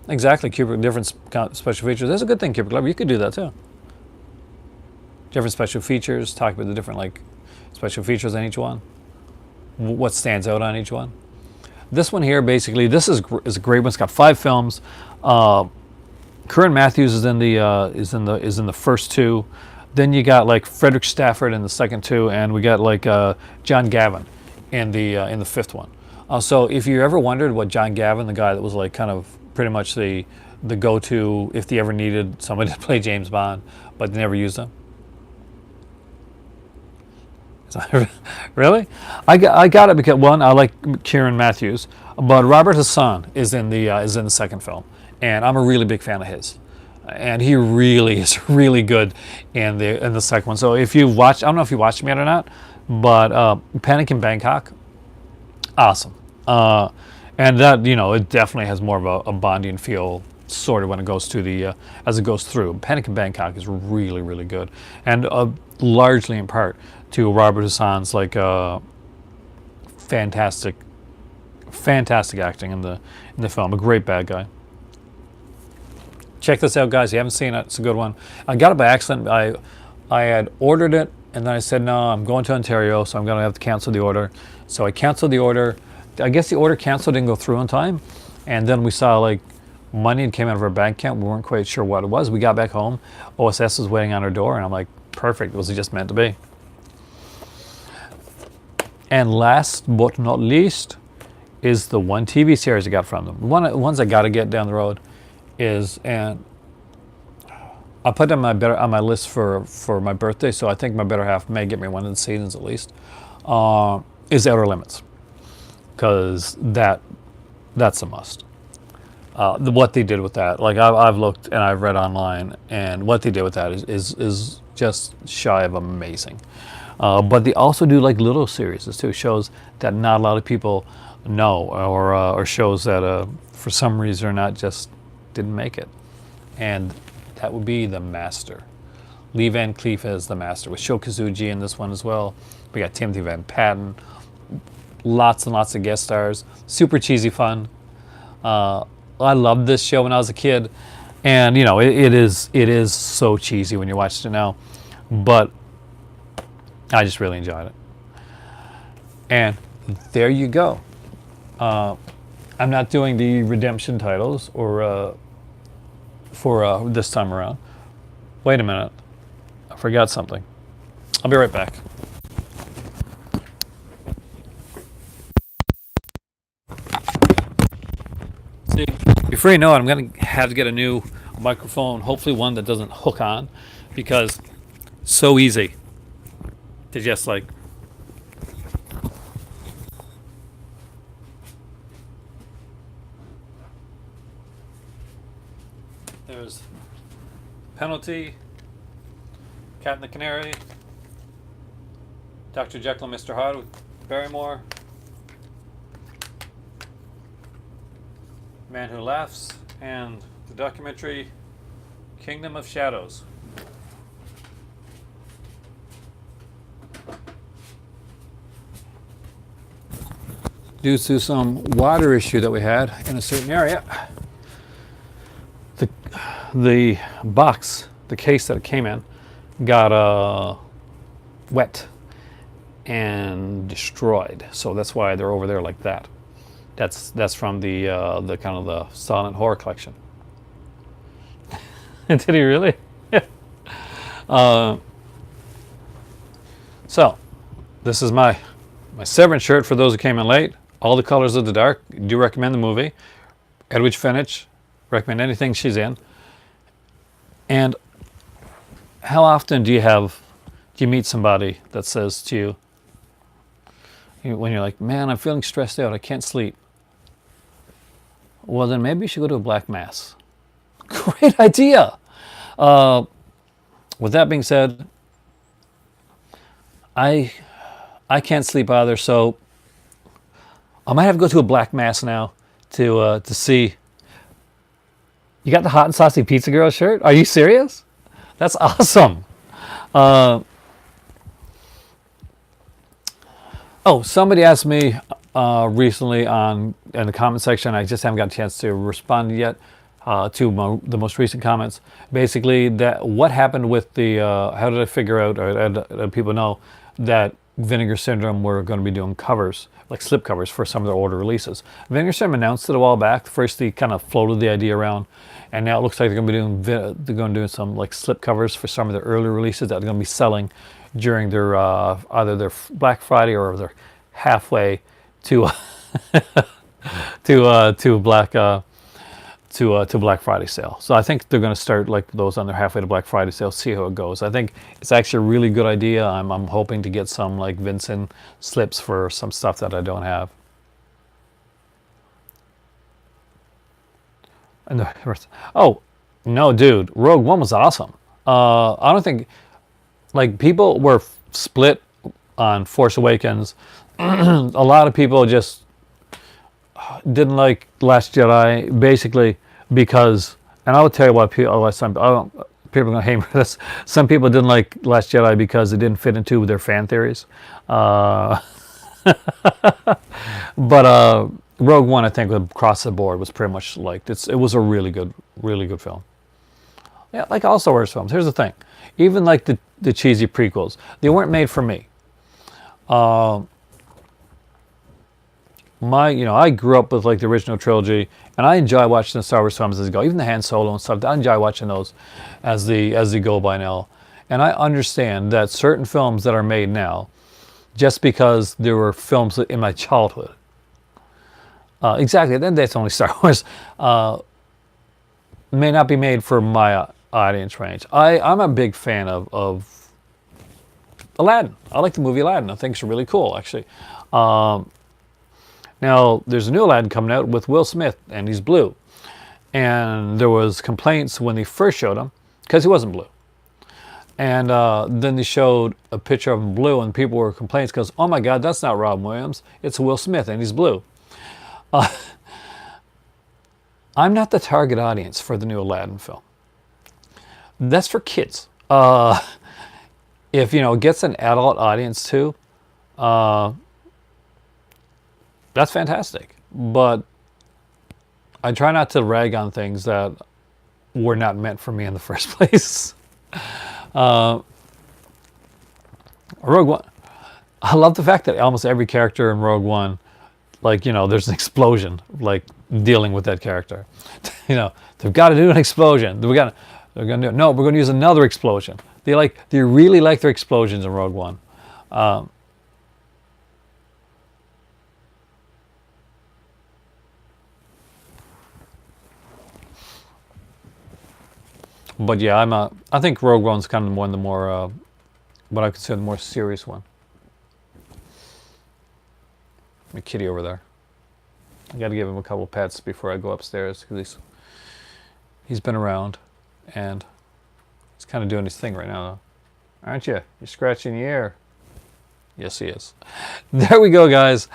Exactly, Kubrick, different special features. That's a good thing, Kubrick Club. You could do that too. Different special features. Talk about the different like special features on each one. What stands out on each one. This one here, basically, this is a great one. It's got 5 films. Kieran Matthews is in the first 2. Then you got like Frederick Stafford in the second 2, and we got like John Gavin in the 5th one. So if you ever wondered what John Gavin, the guy that was like kind of pretty much the go-to if they ever needed somebody to play James Bond, but they never used him. Really? I got it because one, I like Kieran Matthews, but Robert Hassan is in the second film, and I'm a really big fan of his, and he really is really good in the second one. So if you watch, I don't know if you watched him yet or not, but Panic in Bangkok, awesome. And that, it definitely has more of a Bondian feel, sort of, when it goes to as it goes through. Panic in Bangkok is really, really good, and largely in part to Robert Hassan's like fantastic acting in the film. A great bad guy. Check this out, guys. If you haven't seen it, it's a good one. I got it by accident. I had ordered it, and then I said, no, I'm going to Ontario, so I'm going to have to cancel the order. So I canceled the order. I guess the order canceled, didn't go through on time. And then we saw like money came out of our bank account. We weren't quite sure what it was. We got back home. OSS was waiting on our door, and I'm like, perfect. It was just meant to be. And last but not least is the one TV series I got from them. One of the ones I got to get down the road is, and I put it on my list for my birthday, so I think my better half may get me one of the seasons at least, is Outer Limits. Because that's a must. What they did with that, like I've looked and I've read online, and what they did with that is just shy of amazing. But they also do like little series too, shows that not a lot of people know, or shows that for some reason or not just didn't make it. And that would be The Master. Lee Van Cleef is The Master, with Sho Kazuji in this one as well. We got Timothy Van Patten. Lots and lots of guest stars. Super cheesy fun. I loved this show when I was a kid, and it is so cheesy when you're watching it now, but I just really enjoyed it. And there you go. I'm not doing the redemption titles or for this time around. Wait a minute, I forgot something. I'll be right back. See, before you know it, I'm going to have to get a new microphone, hopefully one that doesn't hook on, because so easy to just like Penalty, Cat and the Canary, Dr. Jekyll and Mr. Hyde with Barrymore, Man Who Laughs, and the documentary Kingdom of Shadows. Due to some water issue that we had in a certain area, the box, the case that it came in, got wet and destroyed. So that's why they're over there like that. That's from the kind of the silent horror collection. Did he really? So this is my Severance shirt for those who came in late. All the colors of the dark. Do recommend the movie. Edwidge Fenech. Recommend anything she's in. And how often do you meet somebody that says to you, when you're like, man, I'm feeling stressed out, I can't sleep. Well, then maybe you should go to a black mass. Great idea. With that being said, I can't sleep either, so I might have to go to a black mass now to see. You got the Hot and Saucy Pizza Girl shirt? Are you serious? That's awesome. Somebody asked me recently in the comment section. I just haven't got a chance to respond yet to the most recent comments. Basically, that what happened with the how did I figure out, or did people know that Vinegar Syndrome were going to be doing covers, like slip covers for some of their older releases. Vinegar Syndrome announced it a while back. First, they kind of floated the idea around, and now it looks like they're going to be doing some like slip covers for some of their earlier releases that are going to be selling during their either their Black Friday or their halfway to to Black Friday sale. So I think they're going to start like those on their halfway to Black Friday sale, see how it goes. I think it's actually a really good idea. I'm hoping to get some like Vincent slips for some stuff that I don't have. And oh, no, dude, Rogue One was awesome. I don't think, like, people were split on Force Awakens. A lot of people just didn't like Last Jedi, basically because, and I'll tell you what, people are going to hate me for this. Some people didn't like Last Jedi because it didn't fit into their fan theories. But Rogue One, I think, across the board was pretty much liked. It was a really good film. Yeah, like all Star Wars films. Here's the thing. Even like the cheesy prequels, they weren't made for me. I grew up with like the original trilogy, and I enjoy watching the Star Wars films as they go. Even the Han Solo and stuff, I enjoy watching those as they go by now. And I understand that certain films that are made now, just because there were films in my childhood, exactly, then that's only Star Wars, may not be made for my audience range. I'm a big fan of Aladdin. I like the movie Aladdin. I think it's really cool, actually. Now, there's a new Aladdin coming out with Will Smith, and he's blue. And there was complaints when they first showed him, because he wasn't blue. And then they showed a picture of him blue, and people were complaining because, oh my God, that's not Robin Williams. It's Will Smith, and he's blue. I'm not the target audience for the new Aladdin film. That's for kids. If, it gets an adult audience too, that's fantastic. But I try not to rag on things that were not meant for me in the first place. Rogue One. I love the fact that almost every character in Rogue One, like, there's an explosion, like, dealing with that character. They've got to do an explosion. They're going to do it. No, we're going to use another explosion. They really like their explosions in Rogue One. But yeah, I think Rogue One's kind of one of the more, what I consider the more serious one. My kitty over there. I got to give him a couple pets before I go upstairs because he's been around, and kind of doing his thing right now, though. Aren't you? You're scratching the air. Yes, he is. There we go, guys.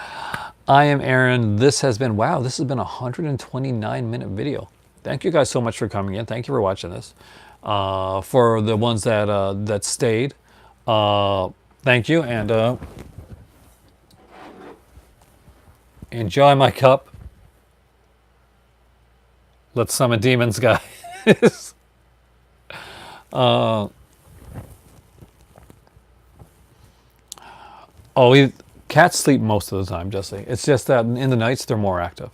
I am Aaron. This has been, wow, this has been a 129-minute video. Thank you guys so much for coming in. Thank you for watching this. For the ones that stayed, thank you, and enjoy my cup. Let's summon demons, guys. Cats sleep most of the time, Jesse. It's just that in the nights they're more active.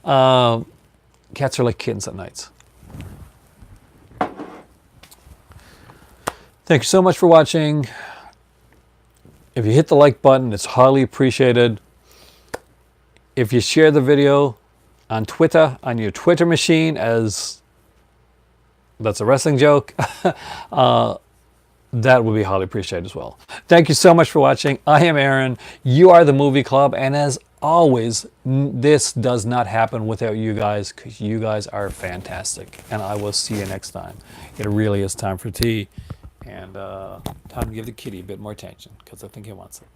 Cats are like kittens at nights. Thank you so much for watching. If you hit the like button, it's highly appreciated. If you share the video on Twitter, on your Twitter machine, as that's a wrestling joke, that would be highly appreciated as well. Thank you so much for watching. I am Aaron. You are the Movie Club. And as always, this does not happen without you guys, because you guys are fantastic. And I will see you next time. It really is time for tea. And time to give the kitty a bit more attention, because I think he wants it.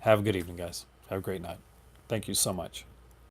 Have a good evening, guys. Have a great night. Thank you so much.